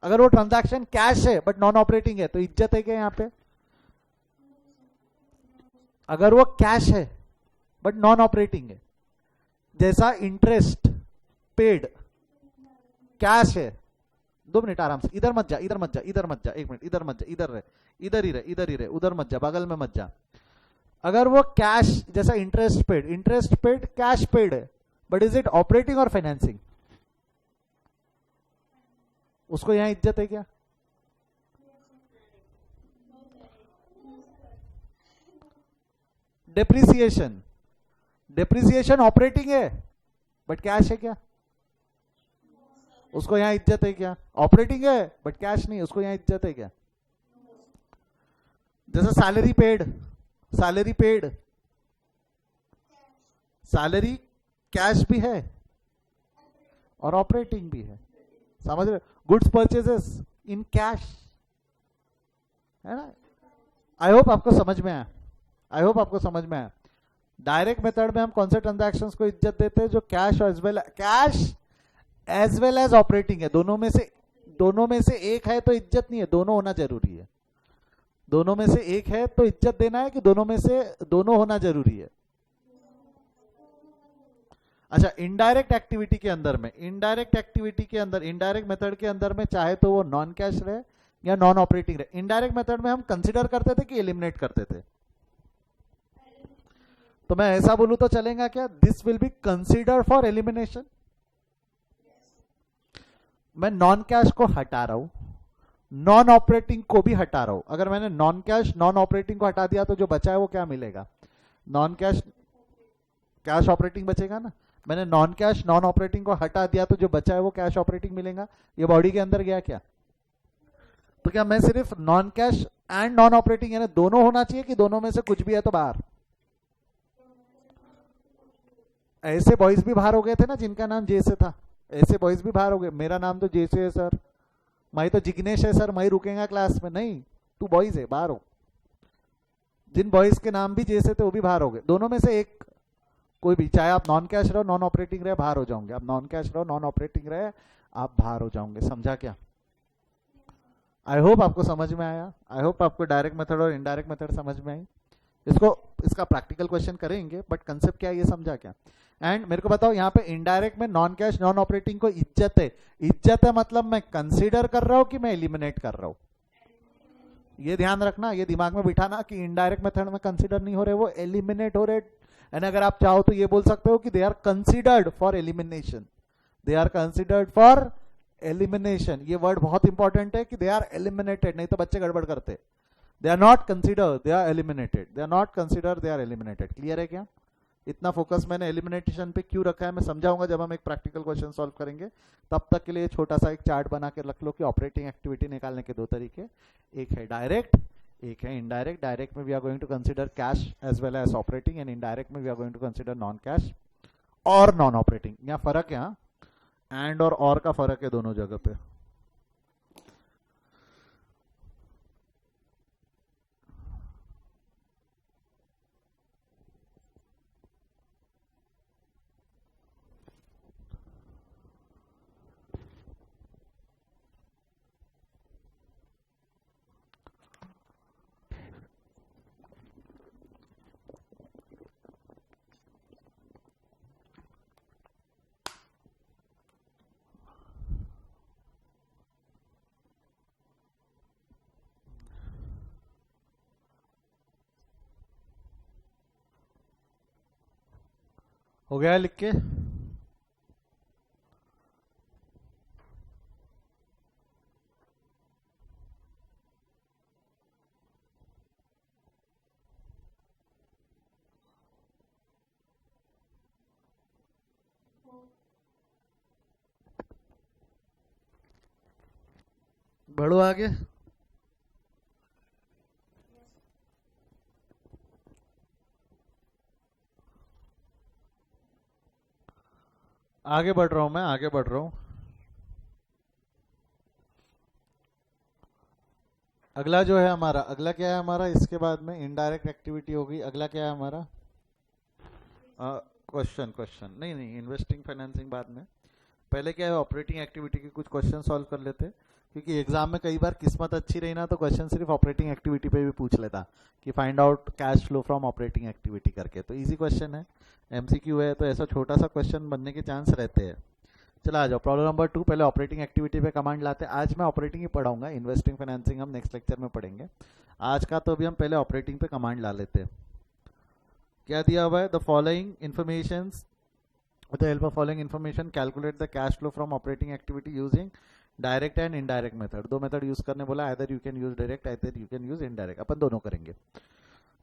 अगर वो ट्रांजैक्शन कैश है बट नॉन ऑपरेटिंग है तो इज्जत है क्या यहां पे? अगर वो कैश है बट नॉन ऑपरेटिंग है, जैसा इंटरेस्ट पेड कैश है 2 मिनट आराम से, इधर मत जा, इधर मत जा, इधर मत जा, 1 मिनट, इधर मत जा, इधर रहे, इधर ही रहे, इधर ही रहे, उधर मत जा, बगल में मत जा। अगर वो कैश जैसा इंटरेस्ट पेड कैश पेड है, बट इज इट ऑपरेटिंग और फाइनेंसिंग? उसको यहां इज्जत है क्या? डेप्रिसिएशन, डेप्रिसिएशन ऑपरेटिंग है बट कैश है क्या? उसको यहां इज्जत है क्या? ऑपरेटिंग है बट कैश नहीं, उसको यहां इज्जत है क्या? जैसे salary paid, salary paid, salary cash भी है और ऑपरेटिंग भी है, समझ रहे? गुड्स परचेजेस इन कैश, है ना? आई होप आपको समझ में आया, आई होप आपको समझ में आया। डायरेक्ट मेथड में हम कौन से ट्रांजैक्शंस को इज्जत देते हैं? जो cash as well as operating है, दोनों में से एक है तो इज्जत नहीं है, दोनों होना जरूरी है। दोनों में से एक है तो इज्जत देना है कि दोनों में से दोनों होना जरूरी है? अच्छा, इनडायरेक्ट एक्टिविटी के अंदर में, इनडायरेक्ट मेथड के अंदर में चाहे तो वो नॉन कैश रहे या नॉन ऑपरेटिंग रहे, इनडायरेक्ट मेथड में हम कंसिडर करते थे कि एलिमिनेट करते थे? तो मैं ऐसा बोलूं तो चलेगा क्या? This will be consider for elimination. मैं नॉन कैश को हटा रहा हूं, नॉन ऑपरेटिंग को भी हटा रहा हूं। अगर मैंने नॉन कैश नॉन ऑपरेटिंग को हटा दिया तो जो बचा है वो क्या मिलेगा? नॉन कैश, कैश ऑपरेटिंग बचेगा ना। मैंने नॉन कैश नॉन ऑपरेटिंग को हटा दिया तो जो बचा है वो कैश ऑपरेटिंग मिलेगा। ये बॉडी के अंदर गया क्या? तो क्या मैं सिर्फ non cash and non operating यानी दोनों होना चाहिए कि दोनों में से कुछ भी है तो बाहर? ऐसे बॉयज भी बाहर हो गए थे ना जिनका नाम जे से था, ऐसे बॉयज भी बाहर हो गए। मेरा नाम तो जे से है सर, मैं तो जिग्नेश है सर, मैं रुकेगा क्लास में? नहीं, तू बॉयज है, बाहर हो। जिन बॉयज के नाम भी जे से थे वो भी बाहर हो गए। दोनों में से एक कोई भी, चाहे आप नॉन कैश रहो नॉन ऑपरेटिंग रहे, बाहर हो जाओगे। आप नॉन कैश रहो नॉन ऑपरेटिंग रहे, आप बाहर हो जाओगे। समझा क्या? आई होप आपको समझ में आया। आई होप आपको डायरेक्ट मेथड और इनडायरेक्ट मेथड समझ में आई। इसका प्रैक्टिकल क्वेश्चन करेंगे, बट कंसेप्ट क्या है ये समझा क्या? एंड मेरे को बताओ, यहाँ पे इनडायरेक्ट में नॉन कैश नॉन ऑपरेटिंग को इज्जत है, इज्जत है मतलब मैं कंसीडर कर रहा हूं कि मैं एलिमिनेट कर रहा हूं? ये ध्यान रखना, ये दिमाग में बिठाना कि इनडायरेक्ट मेथड में कंसीडर नहीं हो रहे, वो एलिमिनेट हो रहे। एंड अगर आप चाहो तो ये बोल सकते हो कि they are considered for elimination, they are considered for elimination. ये वर्ड बहुत इंपॉर्टेंट है कि दे आर एलिमिनेटेड, नहीं तो बच्चे गड़बड़ करते। They are not consider, they are eliminated, they are not consider, they are eliminated. Clear है क्या? इतना फोकस मैंने एलिमिनेशन पे क्यों रखा है मैं समझाऊंगा जब हम एक प्रैक्टिकल क्वेश्चन सॉल्व करेंगे। तब तक के लिए छोटा सा एक चार्ट बना के रख लो कि ऑपरेटिंग एक्टिविटी निकालने के 2 तरीके, एक है डायरेक्ट, एक है इनडायरेक्ट। डायरेक्ट में we are going to consider cash as well as operating, and indirect में we are going to consider non cash और नॉन ऑपरेटिंग। यहाँ फर्क है, हाँ, एंड और का फर्क है दोनों जगह पे। हो गया लिख के? बढ़ो आगे। आगे बढ़ रहा हूं मैं, आगे बढ़ रहा हूं। अगला जो है हमारा, अगला क्या है हमारा? इसके बाद में इनडायरेक्ट एक्टिविटी होगी। अगला क्या है हमारा? क्वेश्चन नहीं नहीं, इन्वेस्टिंग फाइनेंसिंग बाद में। पहले क्या है, ऑपरेटिंग एक्टिविटी के कुछ क्वेश्चन सॉल्व कर लेते, क्योंकि एग्जाम में कई बार किस्मत अच्छी रही ना तो क्वेश्चन सिर्फ ऑपरेटिंग एक्टिविटी पे भी पूछ लेता कि find out cash flow from operating activity करके। तो इजी क्वेश्चन है, एमसीक्यू है, तो ऐसा छोटा सा क्वेश्चन बनने के चांस रहते हैं। चला आ जाओ प्रॉब्लम नंबर 2। पहले ऑपरेटिंग एक्टिविटी पे कमांड लाते हैं। आज मैं ऑपरेटिंग ही पढ़ाऊंगा, इन्वेस्टिंग फाइनेंसिंग हम नेक्स्ट लेक्चर में पढ़ेंगे। आज का तो अभी हम पहले ऑपरेटिंग पे कमांड ला लेते हैं। क्या दिया हुआ है, the following information, with the help of following information calculate the cash flow from operating activity using direct and indirect method। दो मेथड यूज करने बोला, either you can use direct, either you can use indirect। अपन दोनों करेंगे,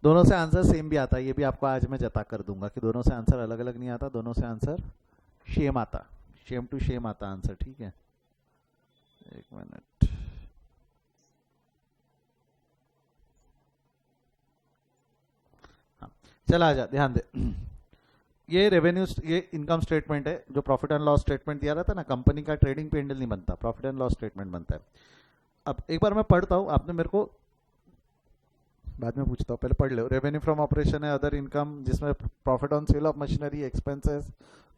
दोनों से answer same भी आता है, ये भी आपको आज मैं जता कर दूंगा कि दोनों से आंसर अलग अलग नहीं आता, दोनों से आंसर सेम आता, सेम टू सेम आता आंसर। ठीक है, एक मिनट, हाँ चला आ जा, ध्यान दे। ये रेवेन्यू, ये इनकम स्टेटमेंट है, जो प्रॉफिट एंड लॉस स्टेटमेंट दिया रहता है ना, कंपनी का ट्रेडिंग पेंडल नहीं बनता, प्रॉफिट एंड लॉस स्टेटमेंट बनता है। अब एक बार मैं पढ़ता हूँ, आपने मेरे को बाद में पूछता हूँ, पहले पढ़ लो। रेवेन्यू फ्रॉम ऑपरेशन है अदर इनकम, जिसमें profit on sale of machinery, expenses,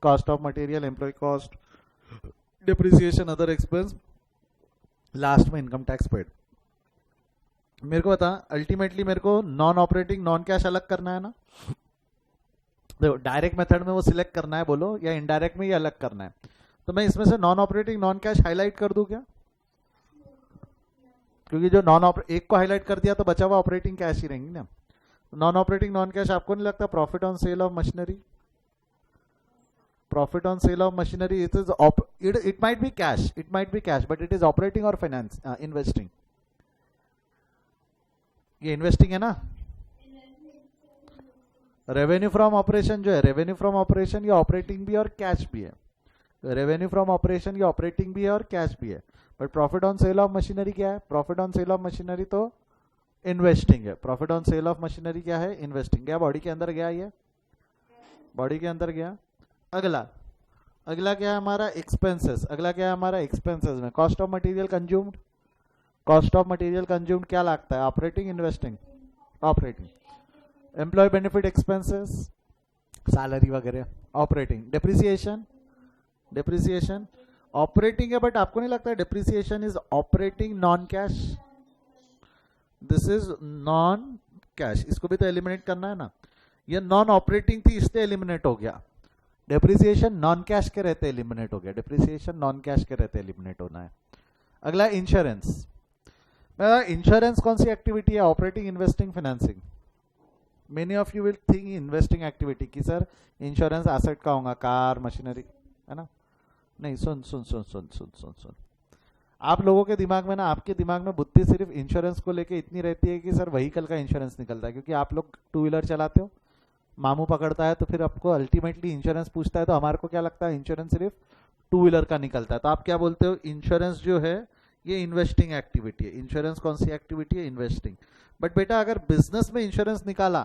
cost of material, employ cost, depreciation, other expense, last में इनकम टैक्स पेड। मेरे को बता, अल्टीमेटली मेरे को नॉन ऑपरेटिंग नॉन कैश अलग करना है ना। देखो डायरेक्ट मेथड में वो सिलेक्ट करना है बोलो, या इनडायरेक्ट में ये अलग करना है। तो मैं इसमें से non operating non cash highlight कर दूं क्या? क्योंकि जो एक को हाईलाइट कर दिया तो बचा हुआ ऑपरेटिंग कैश ही रहेंगी ना। नॉन ऑपरेटिंग नॉन कैश आपको नहीं लगता profit on sale of machinery, profit on sale of machinery it is it might be cash, it might be cash, but it is operating और फाइनेंस इन्वेस्टिंग। ये investing है ना। Revenue from operation जो है, revenue from operation ये operating भी और cash भी है। रेवेन्यू फ्रॉम ऑपरेशन ये ऑपरेटिंग भी है और कैश भी है। But profit on sale of machinery क्या है? Profit on sale of machinery तो इन्वेस्टिंग है। Profit on sale of machinery क्या है? इन्वेस्टिंग। क्या बॉडी के अंदर गया? ये बॉडी के अंदर गया। अगला अगला क्या है हमारा? एक्सपेंसेस। अगला क्या है हमारा? एक्सपेंसेस में cost of material consumed. Cost of material consumed क्या लगता है? Operating, investing? Operating. Employ benefit expenses, salary वगैरह, ऑपरेटिंग। डिप्रिसिएशन, डिप्रिसिएशन ऑपरेटिंग है, बट आपको नहीं लगता depreciation is operating non cash? This is non cash, इसको भी तो एलिमिनेट करना है ना। ये नॉन ऑपरेटिंग थी इसलिए एलिमिनेट हो गया। डिप्रिसिएशन नॉन कैश के रहते एलिमिनेट हो गया, डिप्रिसिएशन नॉन कैश के रहते एलिमिनेट होना है। अगला इंश्योरेंस। इंश्योरेंस कौन सी एक्टिविटी है? Operating, investing, financing. Many of you will think investing activity की सर इंश्योरेंस एसेट का होगा, कार, मशीनरी, है ना। नहीं, सुन सुन सुन सुन सुन सुन सुन आप लोगों के दिमाग में ना, आपके दिमाग में बुद्धि सिर्फ इंश्योरेंस को लेके इतनी रहती है कि सर व्हीकल का इंश्योरेंस निकलता है, क्योंकि आप लोग टू व्हीलर चलाते हो, मामू पकड़ता है तो फिर आपको अल्टीमेटली इंश्योरेंस पूछता है, तो हमारे को क्या लगता है इंश्योरेंस सिर्फ टू व्हीलर का निकलता है। तो आप क्या बोलते हो? इंश्योरेंस जो है ये इन्वेस्टिंग एक्टिविटी है। इंश्योरेंस कौन सी एक्टिविटी है? इन्वेस्टिंग। बट बेटा अगर बिजनेस में इंश्योरेंस निकाला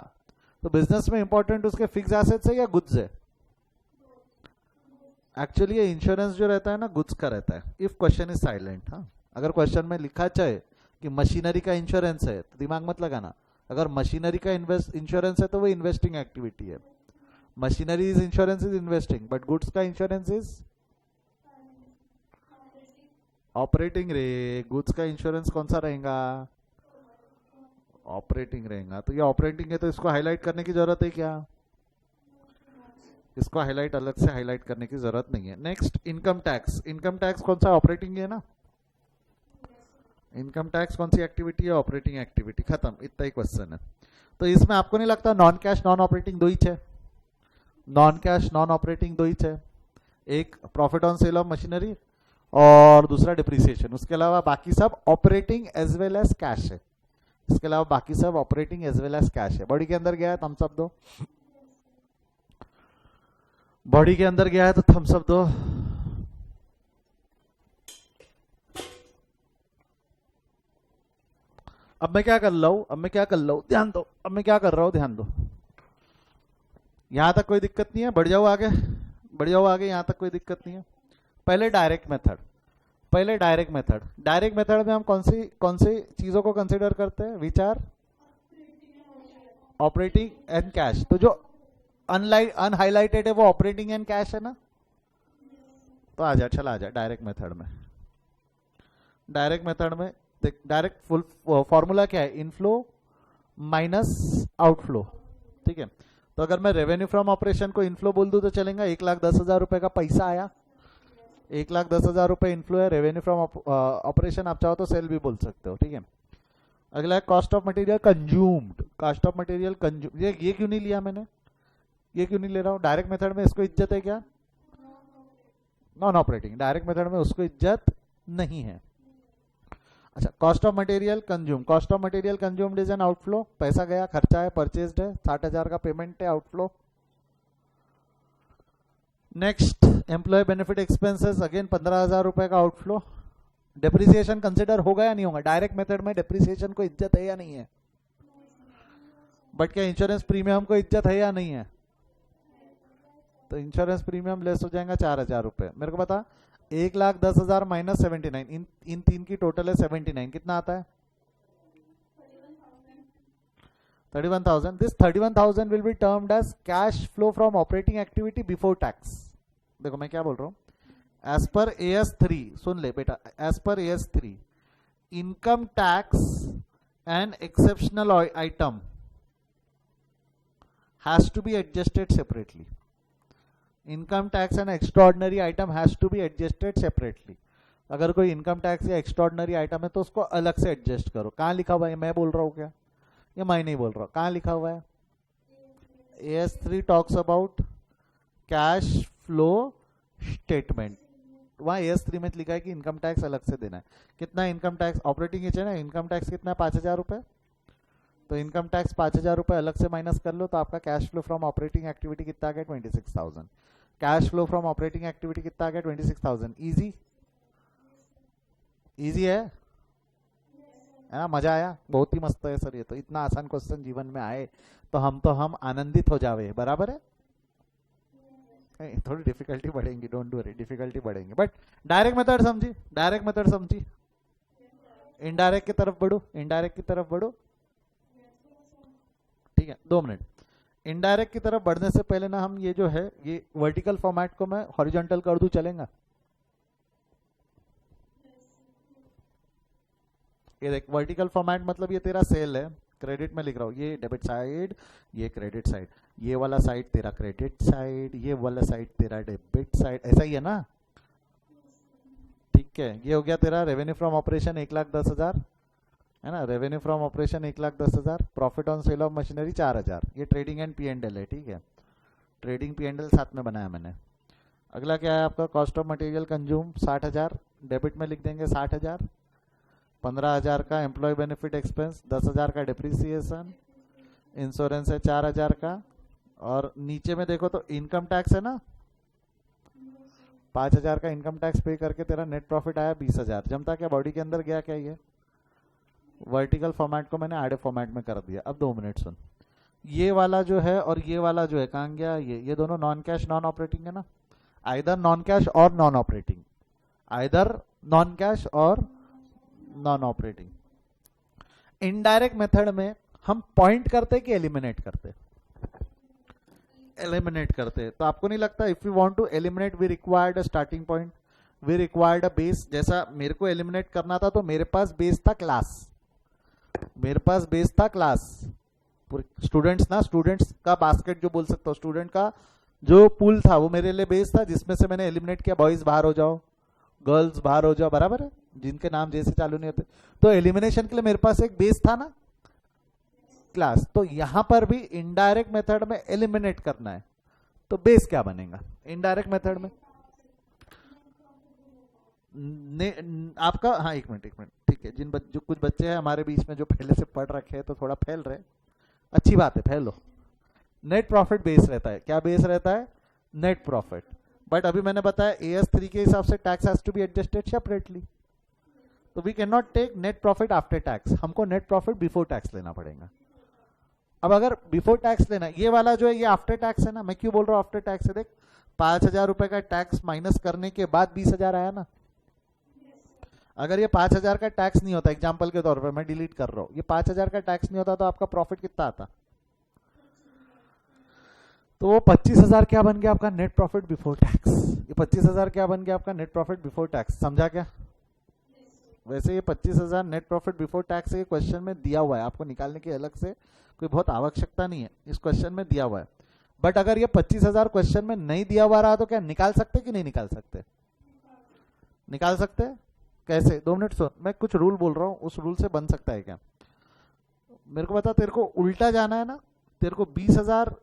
तो बिजनेस में इंपॉर्टेंट उसके फिक्स एसेट्स है या गुड्स है? एक्चुअली ये इंश्योरेंस जो रहता है ना गुड्स का रहता है, इफ क्वेश्चन इज साइलेंट। हाँ, अगर क्वेश्चन में लिखा चाहे कि मशीनरी का इंश्योरेंस है तो दिमाग मत लगाना। अगर मशीनरी का इंश्योरेंस है तो वो इन्वेस्टिंग एक्टिविटी है। Machinery is insurance is investing, but goods का इंश्योरेंस इज ऑपरेटिंग रे। गुड्स का इंश्योरेंस कौन सा रहेगा? ऑपरेटिंग रहेगा। तो ये ऑपरेटिंग है तो इसको हाईलाइट करने की जरूरत है क्या? इसको हाईलाइट अलग से हाईलाइट करने की जरूरत नहीं है। Next income tax. Income tax कौन सा? ऑपरेटिंग है ना। इनकम टैक्स कौन सी एक्टिविटी है? Operating activity. खत्म, इतना ही क्वेश्चन है। तो इसमें आपको नहीं लगता नॉन कैश नॉन ऑपरेटिंग दो ही है? नॉन कैश नॉन ऑपरेटिंग दो ही है, एक profit on sale of machinery और दूसरा डिप्रिसिएशन। उसके अलावा बाकी सब operating as well as cash है। इसके अलावा बाकी सब operating as well as cash है। बॉडी के अंदर गया है थम्स अप दो। बॉडी के अंदर गया है तो थम्स अप दो। अब मैं क्या कर रहा हूं? अब मैं क्या कर रहा हूं? ध्यान दो। अब मैं क्या कर रहा हूं? ध्यान दो। यहां तक कोई दिक्कत नहीं है? बढ़ जाओ आगे, बढ़ जाओ आगे, यहां तक कोई दिक्कत नहीं है। पहले डायरेक्ट मेथड, पहले डायरेक्ट मेथड। डायरेक्ट मेथड में हम कौन सी चीजों को कंसिडर करते हैं? Which are operating and cash. तो जो अनहाइलाइटेड है वो ऑपरेटिंग एंड कैश है ना। तो आजा, चला आजा डायरेक्ट मेथड में। डायरेक्ट मेथड में देख, डायरेक्ट फुल फॉर्मूला क्या है? Inflow minus outflow. ठीक है, तो अगर मैं रेवेन्यू फ्रॉम ऑपरेशन को इनफ्लो बोल दूं तो चलेगा। 1,10,000 रुपए का पैसा आया, 1,10,000 रुपए इनफ्लो है, रेवेन्यू फ्रॉम ऑपरेशन आप चाहो तो सेल भी बोल सकते हो, ठीक है। अगला है cost of material consumed. Cost of material consume, ये क्यों नहीं लिया मैंने, ये क्यों नहीं ले रहा हूँ? डायरेक्ट मेथड में इसको इज्जत है क्या? Non operating. डायरेक्ट मेथड में उसको इज्जत नहीं है। अच्छा, cost of material consume, cost of material consumed is an outflow, पैसा गया, खर्चा है, परचेज्ड है, 60,000 का पेमेंट है, outflow. Next employ benefit expenses, again 15,000 रुपए का आउटफ्लो। डेप्रिसिएशन कंसिडर होगा या नहीं होगा? डायरेक्ट मेथड में डेप्रिसिएशन को इज्जत है या नहीं है? बट क्या इंश्योरेंस प्रीमियम को इज्जत है या नहीं है? तो इंश्योरेंस प्रीमियम लेस हो जाएगा 4,000 रुपए। मेरे को बता, 1,10,000 माइनस 79, इन तीन की टोटल है 79, कितना आता है? 31,000। This 31,000 will be termed as cash flow from operating activity before tax. देखो मैं क्या बोल रहा हूं, एज पर AS3, सुन ले बेटा, as per AS3 income tax and exceptional item has to be adjusted separately. Income tax and extraordinary item has to be adjusted separately. अगर कोई इनकम टैक्स या एक्स्ट्रॉर्डनरी आइटम है तो उसको अलग से एडजस्ट करो। कहां लिखा हुआ है? मैं बोल रहा हूं क्या? ये मैं नहीं बोल रहा हूं, कहां लिखा हुआ है? AS3 talks about cash flow statement. वहां AS3 में लिखा है कि इनकम टैक्स अलग से देना है। कितना इनकम टैक्स? ऑपरेटिंग है ना, इनकम टैक्स कितना है? 5,000 रुपए। तो इनकम टैक्स 5,000 रुपए अलग से माइनस कर लो तो आपका cash flow from operating activity कितना आ गया? 26,000। Cash flow from operating activity कितना आ गया? 26,000। इजी, इजी है ना? मजा आया? बहुत ही मस्त है सर, ये तो इतना आसान क्वेश्चन जीवन में आए तो हम आनंदित हो जावे, बराबर है? थोड़ी डिफिकल्टी बढ़ेंगी, डोंट डू वरी, डिफिकल्टी बढ़ेंगी, बट डायरेक्ट मेथड समझी, डायरेक्ट मेथड समझी। इनडायरेक्ट की तरफ बढ़ो, इनडायरेक्ट की तरफ बढ़ो, ठीक है। 2 मिनट। इनडायरेक्ट की तरफ बढ़ने से पहले ना हम ये जो है, ये वर्टिकल फॉर्मेट को मैं हॉरिजॉन्टल कर दूं, चलेगा? ये देख, वर्टिकल फॉर्मेट मतलब ये तेरा सेल है, क्रेडिट में लिख रहा हूँ, ये डेबिट साइड, ये क्रेडिट साइड, ये वाला साइड तेरा क्रेडिट साइड, ये वाला साइड तेरा डेबिट साइड, ऐसा ही है ना? ठीक है, ये हो गया तेरा रेवेन्यू फ्रॉम ऑपरेशन 1,10,000 है ना, revenue from operation 1,10,000, profit on sale of machinery 4,000, ये ट्रेडिंग एंड P&L है, ठीक है। ट्रेडिंग P&L साथ में बनाया मैंने। अगला क्या है आपका? Cost of material consume 60,000, debit में लिख देंगे 60,000, 15,000 का एम्प्लॉय बेनिफिट एक्सपेंस, 10,000 का डिप्रिसिएशन, इंश्योरेंस है 4,000 का, और नीचे में देखो तो इनकम टैक्स है ना, 5,000 का इनकम टैक्स पे करके तेरा नेट प्रॉफिट आया 20,000। जमता क्या? बॉडी के अंदर गया क्या? ये वर्टिकल फॉर्मेट को मैंने आडे फॉर्मेट में कर दिया। अब 2 मिनट सुन, ये वाला जो है और ये वाला जो है कहां गया? ये दोनों नॉन कैश नॉन ऑपरेटिंग है ना, आइदर नॉन कैश और non operating, either non cash और नॉन ऑपरेटिंग। इनडायरेक्ट मेथड में हम पॉइंट करते कि एलिमिनेट करते? एलिमिनेट करते। तो आपको नहीं लगता if you want to eliminate we required a starting point, we required a base? जैसा मेरे को एलिमिनेट करना था तो मेरे पास बेस था क्लास, मेरे पास बेस था क्लास, स्टूडेंट्स ना, स्टूडेंट्स का बास्केट जो बोल सकते हो, स्टूडेंट का जो पूल था वो मेरे लिए बेस था, जिसमें से मैंने एलिमिनेट किया बॉयज बाहर हो जाओ, गर्ल्स बाहर हो जाओ, बराबर है, जिनके नाम जैसे चालू नहीं होते। तो एलिमिनेशन के लिए मेरे पास एक बेस था ना, क्लास। तो यहां पर भी इनडायरेक्ट मेथड में एलिमिनेट करना है तो बेस क्या बनेगा इनडायरेक्ट मेथड में? आपका, हाँ एक मिनट ठीक है, जो कुछ बच्चे हैं हमारे बीच में जो पहले से पढ़ रखे हैं तो थोड़ा फैल रहे, अच्छी बात है, फैलो। नेट प्रॉफिट बेस रहता है। क्या बेस रहता है? Net profit. बट अभी मैंने बताया AS3 के हिसाब से tax has to be adjusted separately, तो we can not take net profit after tax, हमको नेट प्रॉफिट बिफोर टैक्स लेना पड़ेगा। अब अगर बिफोर टैक्स लेना, ये वाला जो है ये आफ्टर टैक्स है ना, मैं क्यों बोल रहा हूँ आफ्टर टैक्स है? देख, 5,000 रुपए का टैक्स माइनस करने के बाद 20,000 आया ना। अगर ये 5,000 का टैक्स नहीं होता, एग्जाम्पल के तौर पर मैं डिलीट कर रहा हूं, ये 5,000 का टैक्स नहीं होता तो आपका प्रॉफिट कितना आता? तो वो 25,000 क्या बन गया आपका? Net profit before tax. ये 25,000 क्या बन गया आपका? Net profit before tax. समझा क्या? वैसे ये 25,000 नेट प्रॉफिट बिफोर टैक्स ये क्वेश्चन में दिया हुआ है, आपको निकालने की अलग से कोई बहुत आवश्यकता नहीं है, इस क्वेश्चन में दिया हुआ है। बट अगर ये 25,000 क्वेश्चन में नहीं दिया हुआ रहा तो क्या निकाल सकते कि नहीं निकाल सकते? निकाल सकते हैं कैसे? 2 मिनट सुन, मैं कुछ रूल बोल रहा हूँ, उस रूल से बन सकता है क्या? मेरे को बता, तेरे को उल्टा जाना है ना, तेरे को 20,000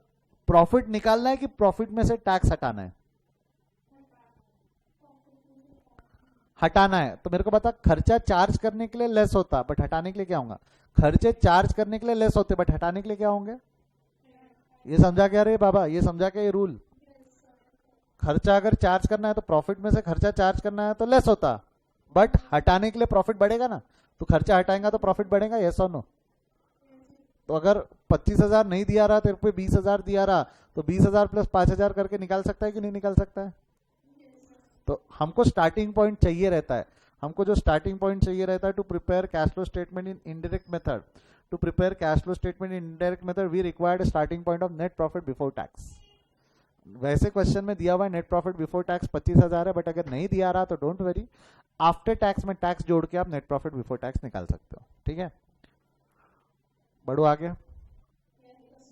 प्रॉफिट निकालना है कि प्रॉफिट में से टैक्स हटाना है? हटाना है। तो मेरे को बता, खर्चा चार्ज करने के लिए लेस होता बट हटाने के लिए क्या होगा? खर्चे चार्ज करने के लिए लेस होते बट हटाने के लिए क्या होंगे? ये समझा क्या रे बाबा? ये समझा क्या ये रूल? खर्चा अगर चार्ज करना है तो प्रॉफिट में से खर्चा चार्ज करना है तो लेस होता, बट हटाने के लिए प्रॉफिट बढ़ेगा ना। तो खर्चा हटाएगा तो प्रॉफिट बढ़ेगा, यस और नो? तो अगर 25,000 नहीं दिया रहा, तेरे पे 20,000 दिया रहा, तो 20,000 प्लस 5,000 करके निकाल सकता है कि नहीं निकाल सकता है? तो हमको स्टार्टिंग पॉइंट चाहिए रहता है। हमको जो स्टार्टिंग पॉइंट चाहिए रहता है to prepare cash flow statement in indirect method, to prepare cash flow statement in indirect method we required starting point of net profit before tax. वैसे क्वेश्चन में दिया हुआ है नेट प्रॉफिट बिफोर टैक्स 25,000 है, but अगर नहीं दिया रहा तो डोंट वरी, आफ्टर टैक्स में टैक्स जोड़ के आप नेट प्रॉफिट बिफोर टैक्स निकाल सकते हो। ठीक है, बढ़ो आगे।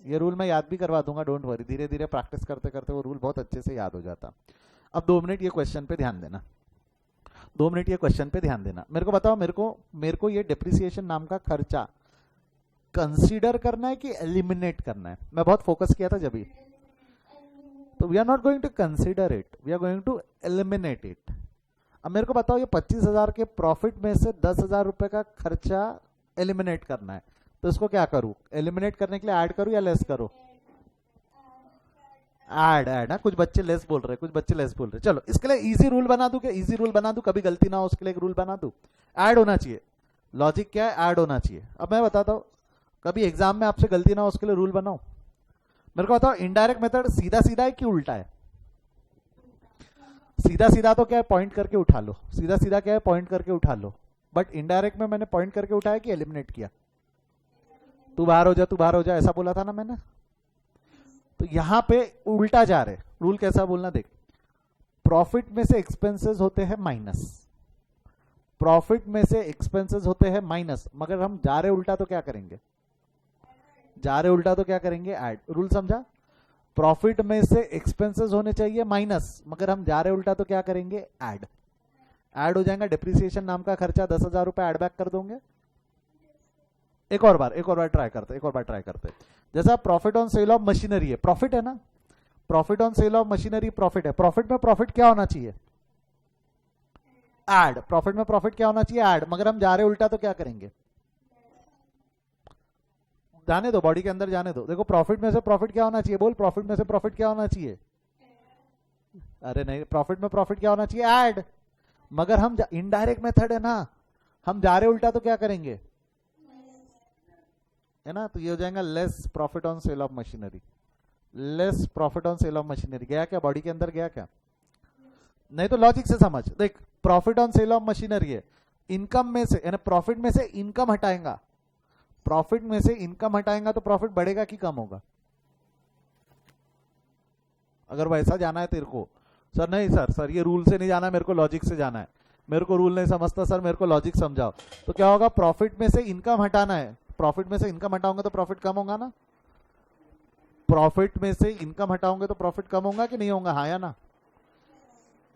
ये रूल मैं याद भी करवा दूंगा, डोंट वरी, धीरे धीरे प्रैक्टिस करते करते वो रूल बहुत अच्छे से याद हो जाता। अब 2 मिनट ये क्वेश्चन पे ध्यान देना, 2 मिनट ये क्वेश्चन पे ध्यान देना। मेरे को बताओ, मेरे को ये डिप्रिसिएशन नाम का खर्चा कंसीडर करना है कि एलिमिनेट करना है? मैं बहुत फोकस किया था जब भी। तो we are not going to consider it, we are going to eliminate it. अब मेरे को बताओ, ये 25,000 के प्रॉफिट में से 10,000 रुपए का खर्चा एलिमिनेट करना है, तो इसको क्या करूं? एलिमिनेट करने के लिए ऐड करूं या लेस करूं? ऐड, ऐड ना। कुछ बच्चे लेस बोल रहे, कुछ बच्चे लेस बोल रहे। चलो इसके लिए इजी रूल बना दूं क्या? इजी रूल बना दूं, कभी गलती ना हो उसके लिए एक रूल बना दूं। ऐड होना चाहिए, लॉजिक क्या है? ऐड होना चाहिए। अब मैं बताता हूं, कभी एग्जाम में आपसे गलती ना हो उसके लिए रूल बनाओ। मेरे को बताओ, इनडायरेक्ट मेथड सीधा सीधा है कि उल्टा है? सीधा सीधा तो क्या है, पॉइंट करके उठा लो। सीधा सीधा क्या है, पॉइंट करके उठा लो। बट इनडायरेक्ट में मैंने पॉइंट करके उठाया कि एलिमिनेट किया? तू बाहर हो जा, तू बाहर हो जा, ऐसा बोला था ना मैंने। तो यहां पे उल्टा जा रहे। रूल कैसा बोलना देख, प्रॉफिट में से एक्सपेंसेस होते हैं माइनस, प्रॉफिट में से एक्सपेंसेस होते हैं माइनस, मगर हम जा रहे उल्टा तो क्या करेंगे? जा रहे उल्टा तो क्या करेंगे? ऐड। रूल समझा? प्रॉफिट में से एक्सपेंसेस होने चाहिए माइनस, मगर हम जा रहे उल्टा तो क्या करेंगे? ऐड। ऐड हो जाएगा। डिप्रिसिएशन नाम का खर्चा 10,000 रुपए ऐड बैक कर दोगे। एक और बार ट्राई करते। जैसा profit on sale of machinery है, प्रॉफिट है ना, profit on sale of machinery profit है। प्रॉफिट में प्रॉफिट क्या होना चाहिए? ऐड। प्रॉफिट में प्रॉफिट क्या होना चाहिए? ऐड। मगर हम जा रहे उल्टा तो क्या करेंगे? जाने दो, बॉडी के अंदर जाने दो। देखो, प्रॉफिट में से प्रॉफिट क्या होना चाहिए? बोल, प्रॉफिट में से प्रॉफिट क्या होना चाहिए? अरे नहीं, प्रॉफिट में प्रॉफिट क्या होना चाहिए? ऐड। मगर हम इनडायरेक्ट मेथड है ना, हम जा रहे उल्टा तो क्या करेंगे? है ना, तो ये हो जाएगा less profit on sale of machinery. Less profit on sale of machinery गया क्या? बॉडी के अंदर गया क्या? नहीं तो लॉजिक से समझ। देख, profit on sale of machinery है, इनकम में से, यानी प्रॉफिट में से इनकम हटाएगा, प्रॉफिट में से इनकम हटाएगा तो प्रॉफिट बढ़ेगा कि कम होगा? अगर वैसा जाना है तेरे को, सर नहीं सर ये रूल से नहीं जाना है, मेरे को लॉजिक से जाना है, मेरे को रूल नहीं समझता सर, मेरे को लॉजिक समझाओ। तो क्या होगा? प्रॉफिट में से इनकम हटाना है, प्रॉफिट में से इनकम हटाओगे तो प्रॉफिट कम होगा ना। प्रॉफिट में से इनकम हटाओगे तो प्रॉफिट कम होगा कि नहीं होगा? हाँ या ना?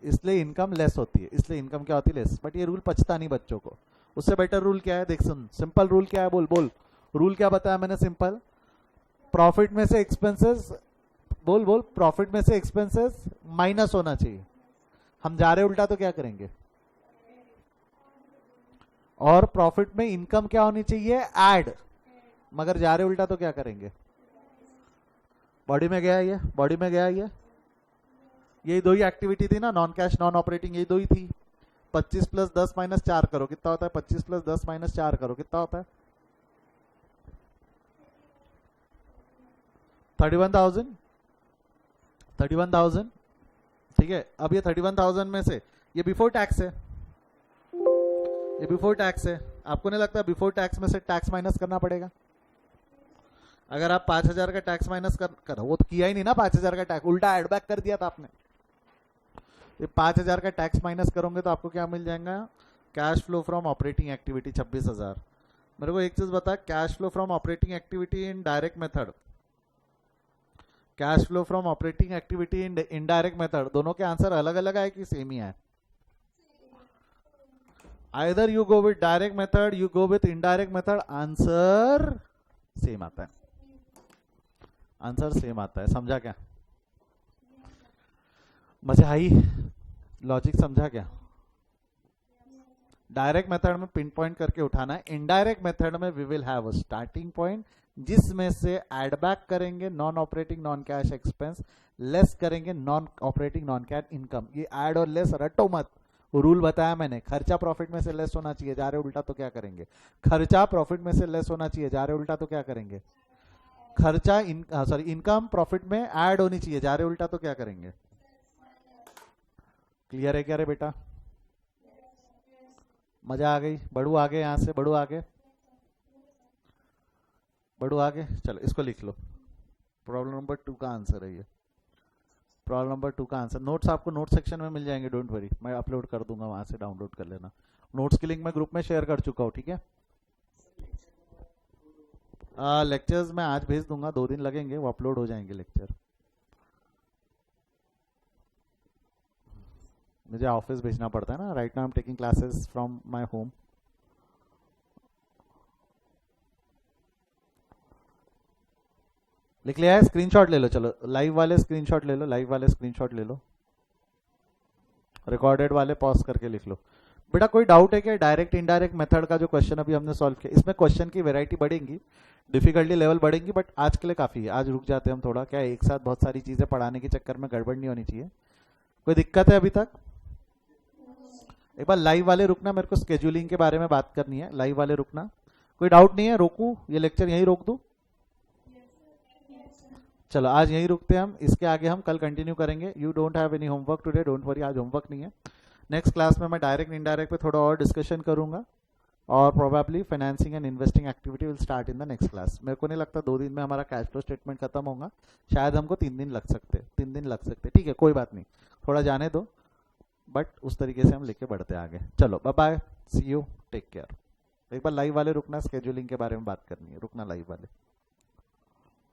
इसलिए इनकम लेस होती है, इसलिए इनकम क्या होती है? लेस। बट ये रूल पचता नहीं बच्चों को। उससे बेटर रूल क्या है? देख सुन, सिंपल रूल क्या है? बोल बोल, रूल क्या बताया मैंने? सिंपल, प्रॉफिट में से एक्सपेंसेस, बोल बोल, प्रॉफिट में से एक्सपेंसेस माइनस होना चाहिए। हम जा रहे उल्टा तो क्या करेंगे? और प्रॉफिट में इनकम क्या होनी चाहिए? ऐड। मगर जा रहे उल्टा तो क्या करेंगे? बॉडी में गया ये, बॉडी में गया ये। यही दो ही एक्टिविटी थी ना, नॉन कैश नॉन ऑपरेटिंग, यही दो ही थी। 25 प्लस 10 माइनस 4 करो, कितना होता है? 25 प्लस 10 माइनस 4 करो, कितना होता है? 31,000। 31,000, ठीक है। अब ये 31,000 में से ये बिफोर टैक्स है, ये बिफोर टैक्स है। आपको नहीं लगता बिफोर टैक्स में से टैक्स माइनस करना पड़ेगा? अगर आप 5,000 का टैक्स माइनस कर वो तो किया ही नहीं ना, 5,000 का टैक्स उल्टा एड बैक कर दिया था आपने। ये 5,000 का टैक्स माइनस करोगे तो आपको क्या मिल जाएगा? Cash flow from operating activity 26,000। मेरे को एक चीज बता, cash flow from operating activity in direct method, cash flow from operating activity in indirect method, दोनों के आंसर अलग अलग आए कि सेम ही आए? Either you go with direct method, you go with indirect method, answer same आता है, answer same आता है। समझा क्या? मजे आई? लॉजिक समझा क्या? डायरेक्ट मेथड में पिन पॉइंट करके उठाना है, इनडायरेक्ट मेथड में we will have a starting point जिसमें से एड बैक करेंगे non operating non cash expense, less करेंगे non operating non cash income. ये ऐड और लेस रटो मत, रूल बताया मैंने, खर्चा प्रॉफिट में से लेस होना चाहिए, जा रहे उल्टा तो क्या करेंगे? खर्चा प्रॉफिट में से लेस होना चाहिए, जा रहे उल्टा तो क्या करेंगे? खर्चा सॉरी इनकम प्रॉफिट में ऐड होनी चाहिए, जा रहे उल्टा तो क्या करेंगे? क्लियर है क्या रे बेटा? मजा आ गई? बढ़ू आगे, यहां से बढ़ू आगे, बढ़ू आगे। चलो इसको लिख लो, प्रॉब्लम नंबर 2 का आंसर है ये। प्रॉब्लम नंबर 2 का आंसर नोट्स आपको नोट सेक्शन में मिल जाएंगे, डोंट वरी, मैं अपलोड कर दूंगा, वहां से डाउनलोड कर लेना। नोट्स की लिंक मैं ग्रुप में शेयर कर चुका हूँ, ठीक है? लेक्चर्स मैं आज भेज दूंगा, 2 दिन लगेंगे, वो अपलोड हो जाएंगे लेक्चर। मुझे ऑफिस भेजना पड़ता है ना, right now I am taking classes from my home. लिख लिया है? स्क्रीनशॉट ले लो, चलो लाइव वाले स्क्रीनशॉट ले लो, लाइव वाले स्क्रीनशॉट ले लो, रिकॉर्डेड वाले पॉज करके लिख लो। बेटा कोई डाउट है क्या डायरेक्ट इनडायरेक्ट मेथड का जो क्वेश्चन अभी हमने सॉल्व किया? इसमें क्वेश्चन की वैरायटी बढ़ेंगी, डिफिकल्टी लेवल बढ़ेंगी, बट आज के लिए काफी है, आज रुक जाते हैं हम थोड़ा, क्या एक साथ बहुत सारी चीजें पढ़ाने के चक्कर में गड़बड़ नहीं होनी चाहिए। कोई दिक्कत है अभी तक? एक बार लाइव वाले रुकना, मेरे को स्केड्यूलिंग के बारे में बात करनी है, लाइव वाले रुकना। कोई डाउट नहीं है? रोकूं ये लेक्चर, यहीं रोक दूं? चलो आज यहीं रुकते हैं हम, इसके आगे हम कल कंटिन्यू करेंगे। You don't have any homework today, don't worry, आज होमवर्क नहीं है। नेक्स्ट क्लास में मैं डायरेक्ट इनडायरेक्ट पे थोड़ा और डिस्कशन करूंगा, और probably financing and investing activity will start in the next class. मेरे को नहीं लगता 2 दिन में हमारा कैश फ्लो स्टेटमेंट खत्म होगा, शायद हमको 3 दिन लग सकते, 3 दिन लग सकते, ठीक है कोई बात नहीं, थोड़ा जाने दो, बट उस तरीके से हम लेके बढ़ते आगे। चलो bye bye, see you, take care. एक बार लाइव वाले रुकना, स्केड्यूलिंग के बारे में बात करनी है, रुकना लाइव वाले।